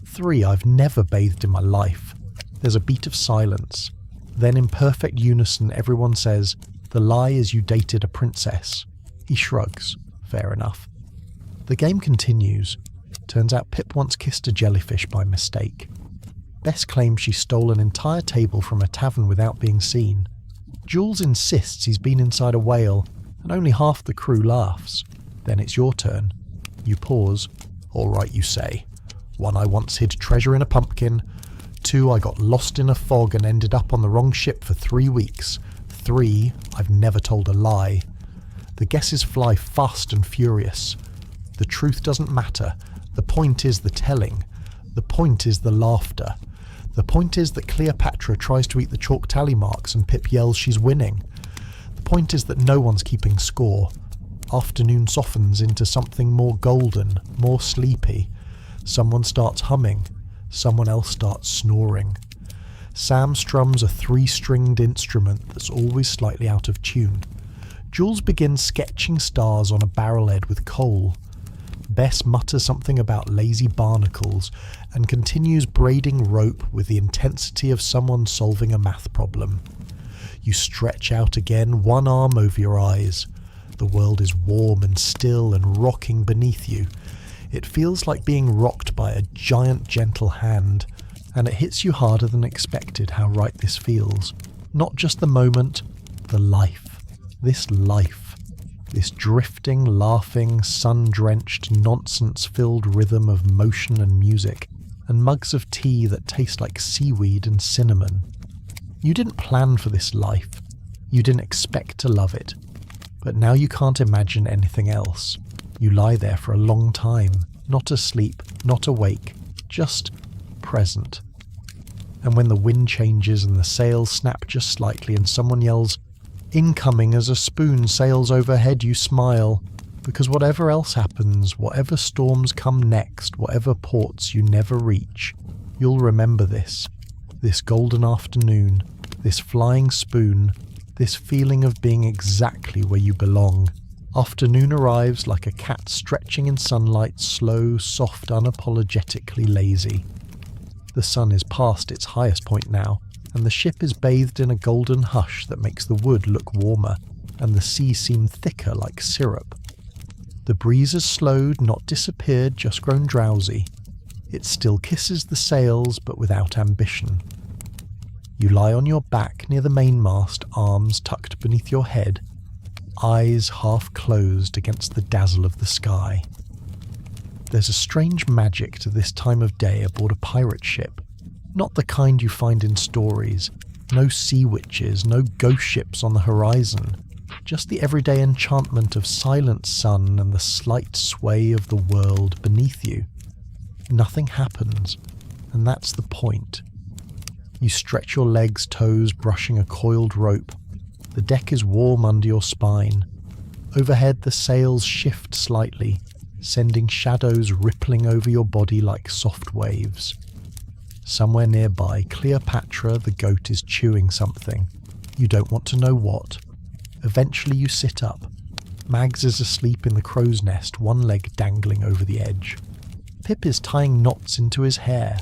Speaker 1: 3, I've never bathed in my life. There's a beat of silence. Then in perfect unison everyone says, "The lie is you dated a princess." He shrugs. Fair enough. The game continues. Turns out Pip once kissed a jellyfish by mistake. Bess claims she stole an entire table from a tavern without being seen. Jules insists he's been inside a whale, and only half the crew laughs. Then it's your turn. You pause. "All right, you say. 1, I once hid treasure in a pumpkin. 2, I got lost in a fog and ended up on the wrong ship for 3 weeks. 3, I've never told a lie." The guesses fly fast and furious. The truth doesn't matter. The point is the telling. The point is the laughter. The point is that Cleopatra tries to eat the chalk tally marks and Pip yells she's winning. The point is that no one's keeping score. Afternoon softens into something more golden, more sleepy. Someone starts humming. Someone else starts snoring. Sam strums a 3-stringed instrument that's always slightly out of tune. Jules begins sketching stars on a barrel head with coal. Bess mutters something about lazy barnacles and continues braiding rope with the intensity of someone solving a math problem. You stretch out again, one arm over your eyes. The world is warm and still and rocking beneath you. It feels like being rocked by a giant gentle hand, and it hits you harder than expected how right this feels. Not just the moment, the life. This life. This drifting, laughing, sun-drenched, nonsense-filled rhythm of motion and music, and mugs of tea that taste like seaweed and cinnamon. You didn't plan for this life. You didn't expect to love it. But now you can't imagine anything else. You lie there for a long time, not asleep, not awake, just present. And when the wind changes and the sails snap just slightly and someone yells, "Incoming," as a spoon sails overhead, you smile, because whatever else happens, whatever storms come next, whatever ports you never reach, you'll remember this golden afternoon, this flying spoon, this feeling of being exactly where you belong. Afternoon arrives like a cat stretching in sunlight, slow, soft, unapologetically lazy. The sun is past its highest point now, and the ship is bathed in a golden hush that makes the wood look warmer. and the sea seemed thicker like syrup. The breeze has slowed, not disappeared, just grown drowsy. It still kisses the sails, but without ambition. You lie on your back near the mainmast, arms tucked beneath your head, eyes half closed against the dazzle of the sky. There's a strange magic to this time of day aboard a pirate ship, not the kind you find in stories. No sea witches, no ghost ships on the horizon, just the everyday enchantment of silent sun and the slight sway of the world beneath you. Nothing happens, and that's the point. You stretch your legs, toes brushing a coiled rope. The deck is warm under your spine. Overhead the sails shift slightly, sending shadows rippling over your body like soft waves. Somewhere nearby, Cleopatra the goat is chewing something. You don't want to know what. Eventually you sit up. Mags is asleep in the crow's nest, one leg dangling over the edge. Pip is tying knots into his hair.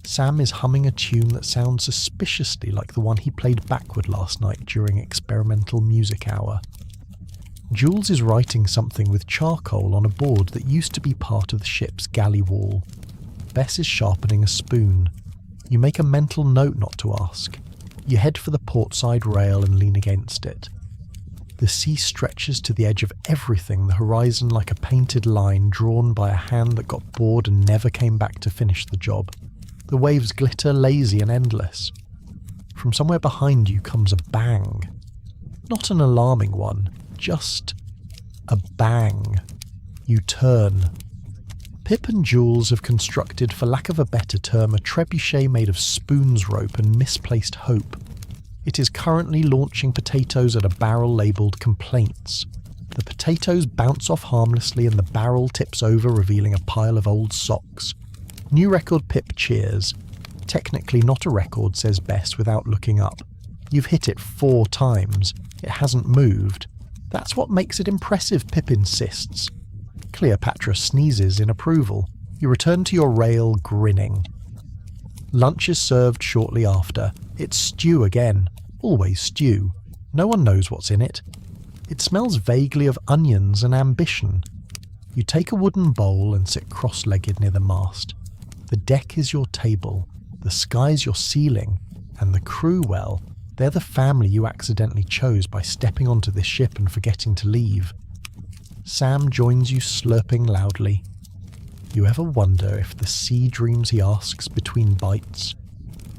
Speaker 1: Sam is humming a tune that sounds suspiciously like the one he played backward last night during experimental music hour. Jules is writing something with charcoal on a board that used to be part of the ship's galley wall. Bess is sharpening a spoon. You make a mental note not to ask. You head for the portside rail and lean against it. The sea stretches to the edge of everything, the horizon like a painted line drawn by a hand that got bored and never came back to finish the job. The waves glitter lazy and endless. From somewhere behind you comes a bang. Not an alarming one, just a bang. You turn. Pip and Jules have constructed, for lack of a better term, a trebuchet made of spoons rope and misplaced hope. It is currently launching potatoes at a barrel labelled Complaints. The potatoes bounce off harmlessly and the barrel tips over, revealing a pile of old socks. New record. Pip cheers. Technically not a record, says Bess without looking up. You've hit it 4 times. It hasn't moved. That's what makes it impressive, Pip insists. Cleopatra sneezes in approval. You return to your rail, grinning. Lunch is served shortly after. It's stew again. Always stew. No one knows what's in it. It smells vaguely of onions and ambition. You take a wooden bowl and sit cross-legged near the mast. The deck is your table, the sky's your ceiling, and the crew, well, they're the family you accidentally chose by stepping onto this ship and forgetting to leave. Sam joins you, slurping loudly. You ever wonder if the sea dreams, he asks between bites?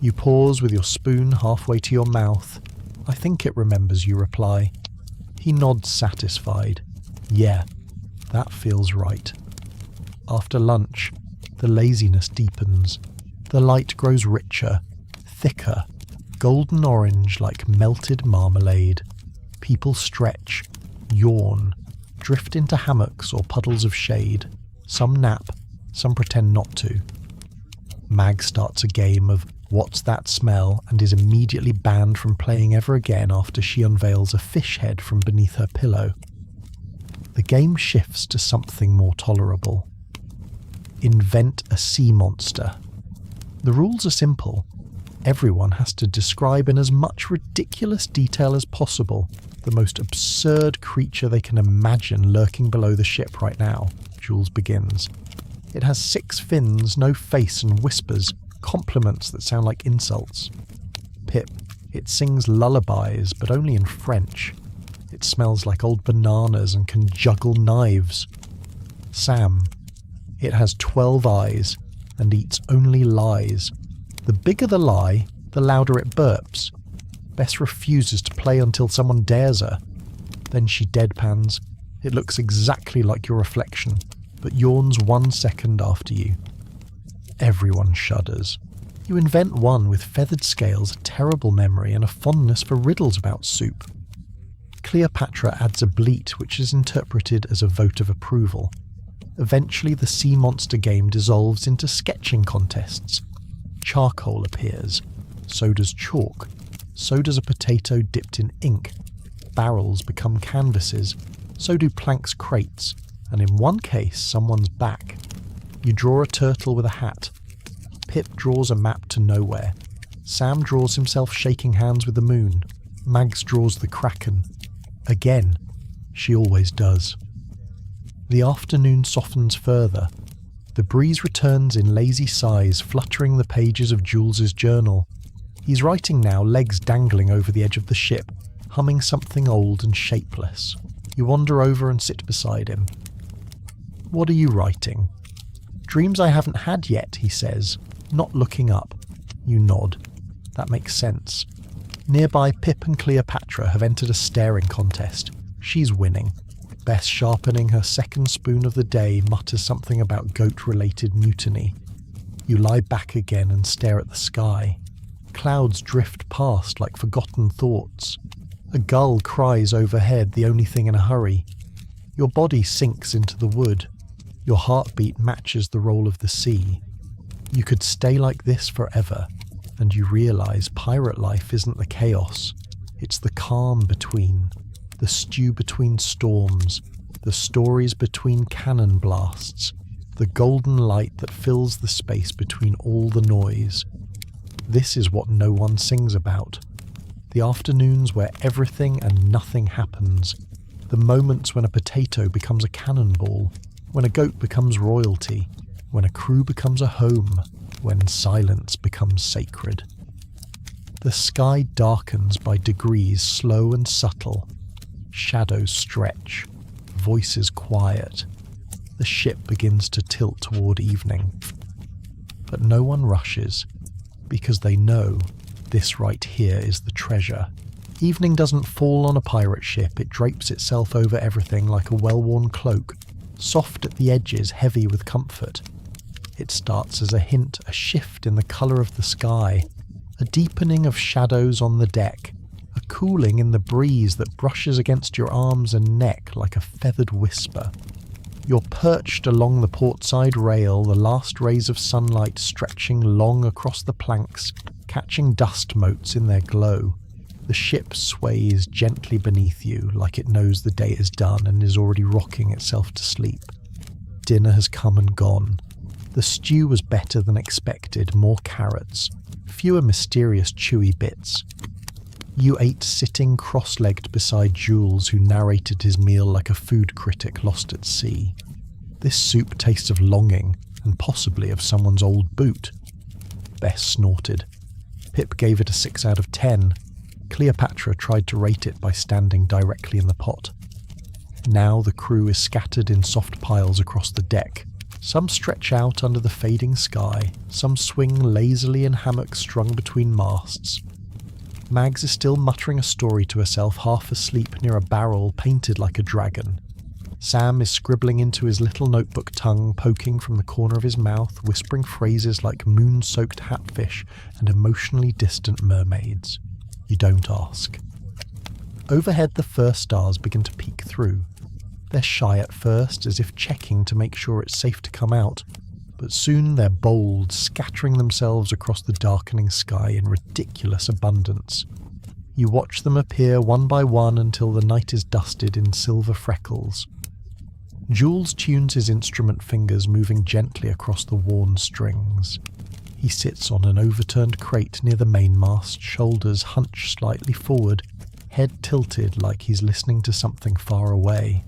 Speaker 1: You pause with your spoon halfway to your mouth. I think it remembers, you reply. He nods satisfied. Yeah, that feels right. After lunch, the laziness deepens. The light grows richer, thicker, golden orange like melted marmalade. People stretch, yawn, drift into hammocks or puddles of shade. Some nap, some pretend not to. Mag starts a game of What's That Smell and is immediately banned from playing ever again after she unveils a fish head from beneath her pillow. The game shifts to something more tolerable. Invent a sea monster. The rules are simple. Everyone has to describe in as much ridiculous detail as possible the most absurd creature they can imagine lurking below the ship right now. Jules begins. It has 6 fins, no face, and whispers, compliments that sound like insults. Pip. It sings lullabies, but only in French. It smells like old bananas and can juggle knives. Sam. It has 12 eyes and eats only lies. The bigger the lie, the louder it burps. Bess refuses to play until someone dares her. Then she deadpans. It looks exactly like your reflection, but yawns 1 second after you. Everyone shudders. You invent one with feathered scales, a terrible memory, and a fondness for riddles about soup. Cleopatra adds a bleat, which is interpreted as a vote of approval. Eventually the sea monster game dissolves into sketching contests. Charcoal appears. So does chalk. So does a potato dipped in ink. Barrels become canvases. So do planks crates. And in one case, someone's back. You draw a turtle with a hat. Pip draws a map to nowhere. Sam draws himself shaking hands with the moon. Mags draws the kraken. Again, she always does. The afternoon softens further. The breeze returns in lazy sighs, fluttering the pages of Jules's journal. He's writing now, legs dangling over the edge of the ship, humming something old and shapeless. You wander over and sit beside him. "What are you writing?" "Dreams I haven't had yet," he says, not looking up. You nod. That makes sense. Nearby, Pip and Cleopatra have entered a staring contest. She's winning. Bess, sharpening her second spoon of the day, mutters something about goat-related mutiny. You lie back again and stare at the sky. Clouds drift past like forgotten thoughts. A gull cries overhead, the only thing in a hurry. Your body sinks into the wood. Your heartbeat matches the roll of the sea. You could stay like this forever, and you realize pirate life isn't the chaos. It's the calm between, the stew between storms, the stories between cannon blasts, the golden light that fills the space between all the noise. This is what no one sings about. The afternoons where everything and nothing happens. The moments when a potato becomes a cannonball, when a goat becomes royalty, when a crew becomes a home, when silence becomes sacred. The sky darkens by degrees, slow and subtle. Shadows stretch. Voices quiet. The ship begins to tilt toward evening. But no one rushes, because they know this right here is the treasure. Evening doesn't fall on a pirate ship, it drapes itself over everything like a well-worn cloak, soft at the edges, heavy with comfort. It starts as a hint, a shift in the colour of the sky, a deepening of shadows on the deck, a cooling in the breeze that brushes against your arms and neck like a feathered whisper. You're perched along the portside rail, the last rays of sunlight stretching long across the planks, catching dust motes in their glow. The ship sways gently beneath you, like it knows the day is done and is already rocking itself to sleep. Dinner has come and gone. The stew was better than expected, more carrots, fewer mysterious chewy bits. You ate sitting cross-legged beside Jules, who narrated his meal like a food critic lost at sea. This soup tastes of longing, and possibly of someone's old boot. Bess snorted. Pip gave it a 6 out of 10. Cleopatra tried to rate it by standing directly in the pot. Now the crew is scattered in soft piles across the deck. Some stretch out under the fading sky, some swing lazily in hammocks strung between masts. Mags is still muttering a story to herself, half asleep near a barrel painted like a dragon. Sam is scribbling into his little notebook, tongue poking from the corner of his mouth, whispering phrases like moon-soaked hatfish and emotionally distant mermaids. You don't ask. Overhead, the first stars begin to peek through. They're shy at first, as if checking to make sure it's safe to come out, but soon they're bold, scattering themselves across the darkening sky in ridiculous abundance. You watch them appear one by one until the night is dusted in silver freckles. Jules tunes his instrument fingers, moving gently across the worn strings. He sits on an overturned crate near the mainmast, shoulders hunched slightly forward, head tilted like he's listening to something far away.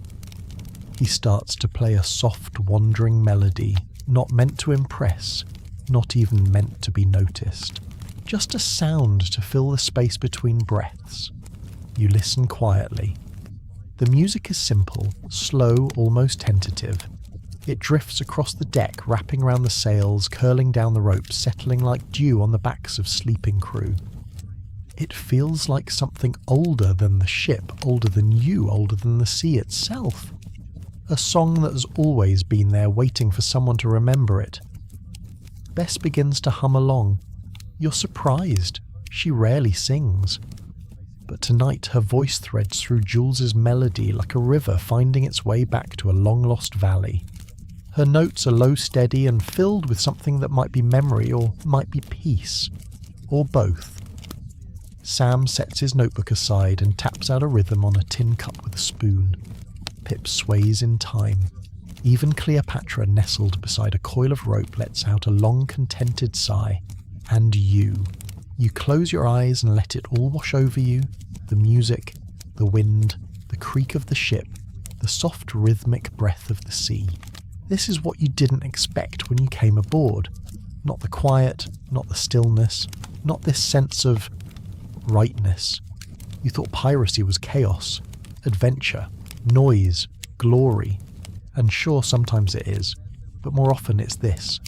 Speaker 1: He starts to play a soft, wandering melody, not meant to impress, not even meant to be noticed. Just a sound to fill the space between breaths. You listen quietly. The music is simple, slow, almost tentative. It drifts across the deck, wrapping around the sails, curling down the ropes, settling like dew on the backs of sleeping crew. It feels like something older than the ship, older than you, older than the sea itself. A song that has always been there, waiting for someone to remember it. Bess begins to hum along. You're surprised. She rarely sings. But tonight her voice threads through Jules's melody like a river finding its way back to a long-lost valley. Her notes are low, steady, and filled with something that might be memory or might be peace. Or both. Sam sets his notebook aside and taps out a rhythm on a tin cup with a spoon. Pip sways in time. Even Cleopatra, nestled beside a coil of rope, lets out a long, contented sigh. And you close your eyes and let it all wash over you. The music, the wind, creak of the ship, the soft rhythmic breath of the sea. This is what you didn't expect when you came aboard. Not the quiet, not the stillness, not this sense of rightness. You thought piracy was chaos, adventure, noise, glory. And sure, sometimes it is, but more often it's this.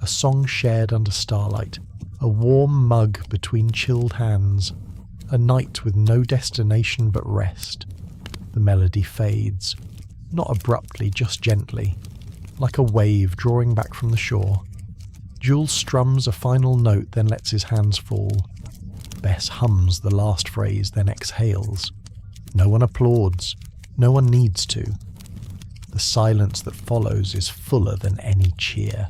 Speaker 1: A song shared under starlight, a warm mug between chilled hands, a night with no destination but rest. The melody fades, not abruptly, just gently, like a wave drawing back from the shore. Jules strums a final note, then lets his hands fall. Bess hums the last phrase, then exhales. No one applauds. No one needs to. The silence that follows is fuller than any cheer.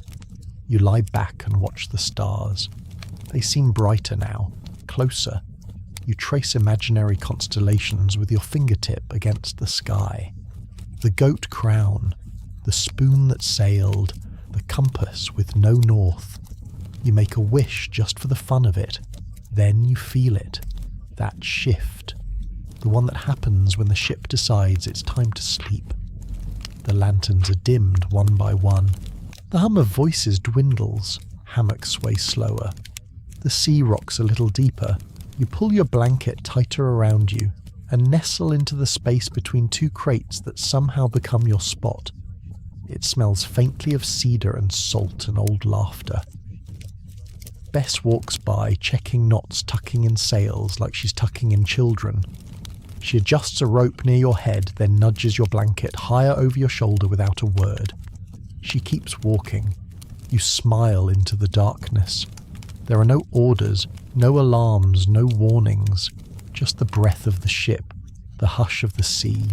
Speaker 1: You lie back and watch the stars. They seem brighter now, closer. You trace imaginary constellations with your fingertip against the sky. The goat crown, the spoon that sailed, the compass with no north. You make a wish just for the fun of it. Then you feel it. That shift. The one that happens when the ship decides it's time to sleep. The lanterns are dimmed one by one. The hum of voices dwindles. Hammocks sway slower. The sea rocks a little deeper. You pull your blanket tighter around you and nestle into the space between two crates that somehow become your spot. It smells faintly of cedar and salt and old laughter. Bess walks by, checking knots, tucking in sails like she's tucking in children. She adjusts a rope near your head, then nudges your blanket higher over your shoulder without a word. She keeps walking. You smile into the darkness. There are no orders, no alarms, no warnings, just the breath of the ship, the hush of the sea,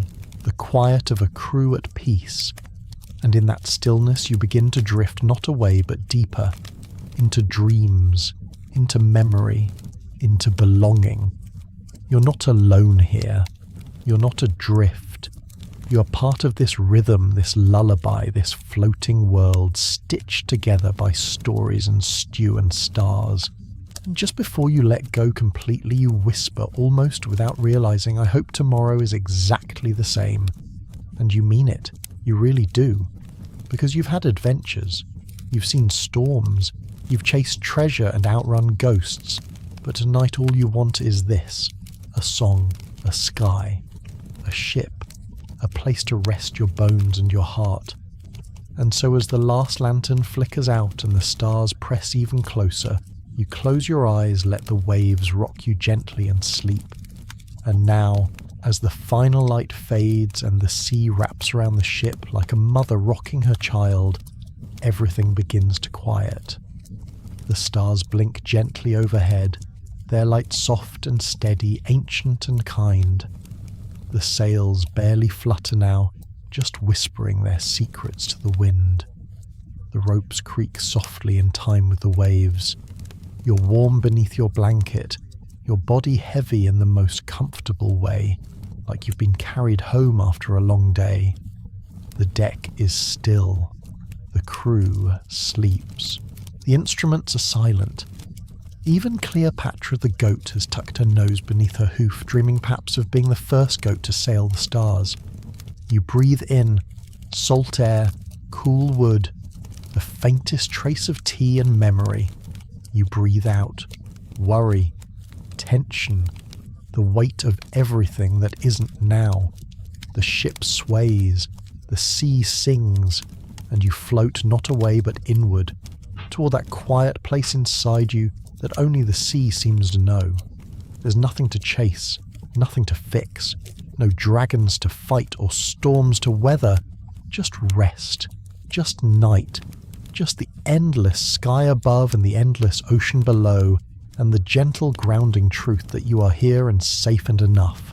Speaker 1: the quiet of a crew at peace. And in that stillness you begin to drift not away but deeper, into dreams, into memory, into belonging. You're not alone here. You're not adrift. You are part of this rhythm, this lullaby, this floating world stitched together by stories and stew and stars. And just before you let go completely, you whisper, almost without realizing, I hope tomorrow is exactly the same. And you mean it. You really do. Because you've had adventures. You've seen storms. You've chased treasure and outrun ghosts. But tonight all you want is this. A song, a sky, a ship, a place to rest your bones and your heart. And so as the last lantern flickers out and the stars press even closer, you close your eyes, let the waves rock you gently and sleep. And now, as the final light fades and the sea wraps around the ship like a mother rocking her child, everything begins to quiet. The stars blink gently overhead, their light soft and steady, ancient and kind. The sails barely flutter now, just whispering their secrets to the wind. The ropes creak softly in time with the waves. You're warm beneath your blanket, your body heavy in the most comfortable way, like you've been carried home after a long day. The deck is still. The crew sleeps. The instruments are silent. Even Cleopatra the goat has tucked her nose beneath her hoof, dreaming perhaps of being the first goat to sail the stars. You breathe in salt air, cool wood, the faintest trace of tea and memory. You breathe out worry, tension, the weight of everything that isn't now. The ship sways, the sea sings, and you float not away but inward, toward that quiet place inside you that only the sea seems to know. There's nothing to chase, nothing to fix, no dragons to fight or storms to weather, just rest, just night, just the endless sky above and the endless ocean below, and the gentle grounding truth that you are here and safe and enough.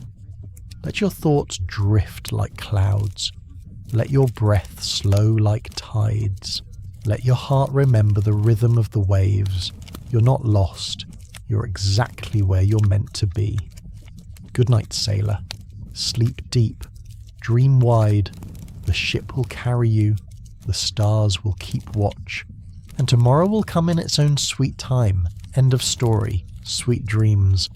Speaker 1: Let your thoughts drift like clouds. Let your breath slow like tides. Let your heart remember the rhythm of the waves. You're not lost. You're exactly where you're meant to be. Good night, sailor. Sleep deep. Dream wide. The ship will carry you. The stars will keep watch. And tomorrow will come in its own sweet time. End of story. Sweet dreams.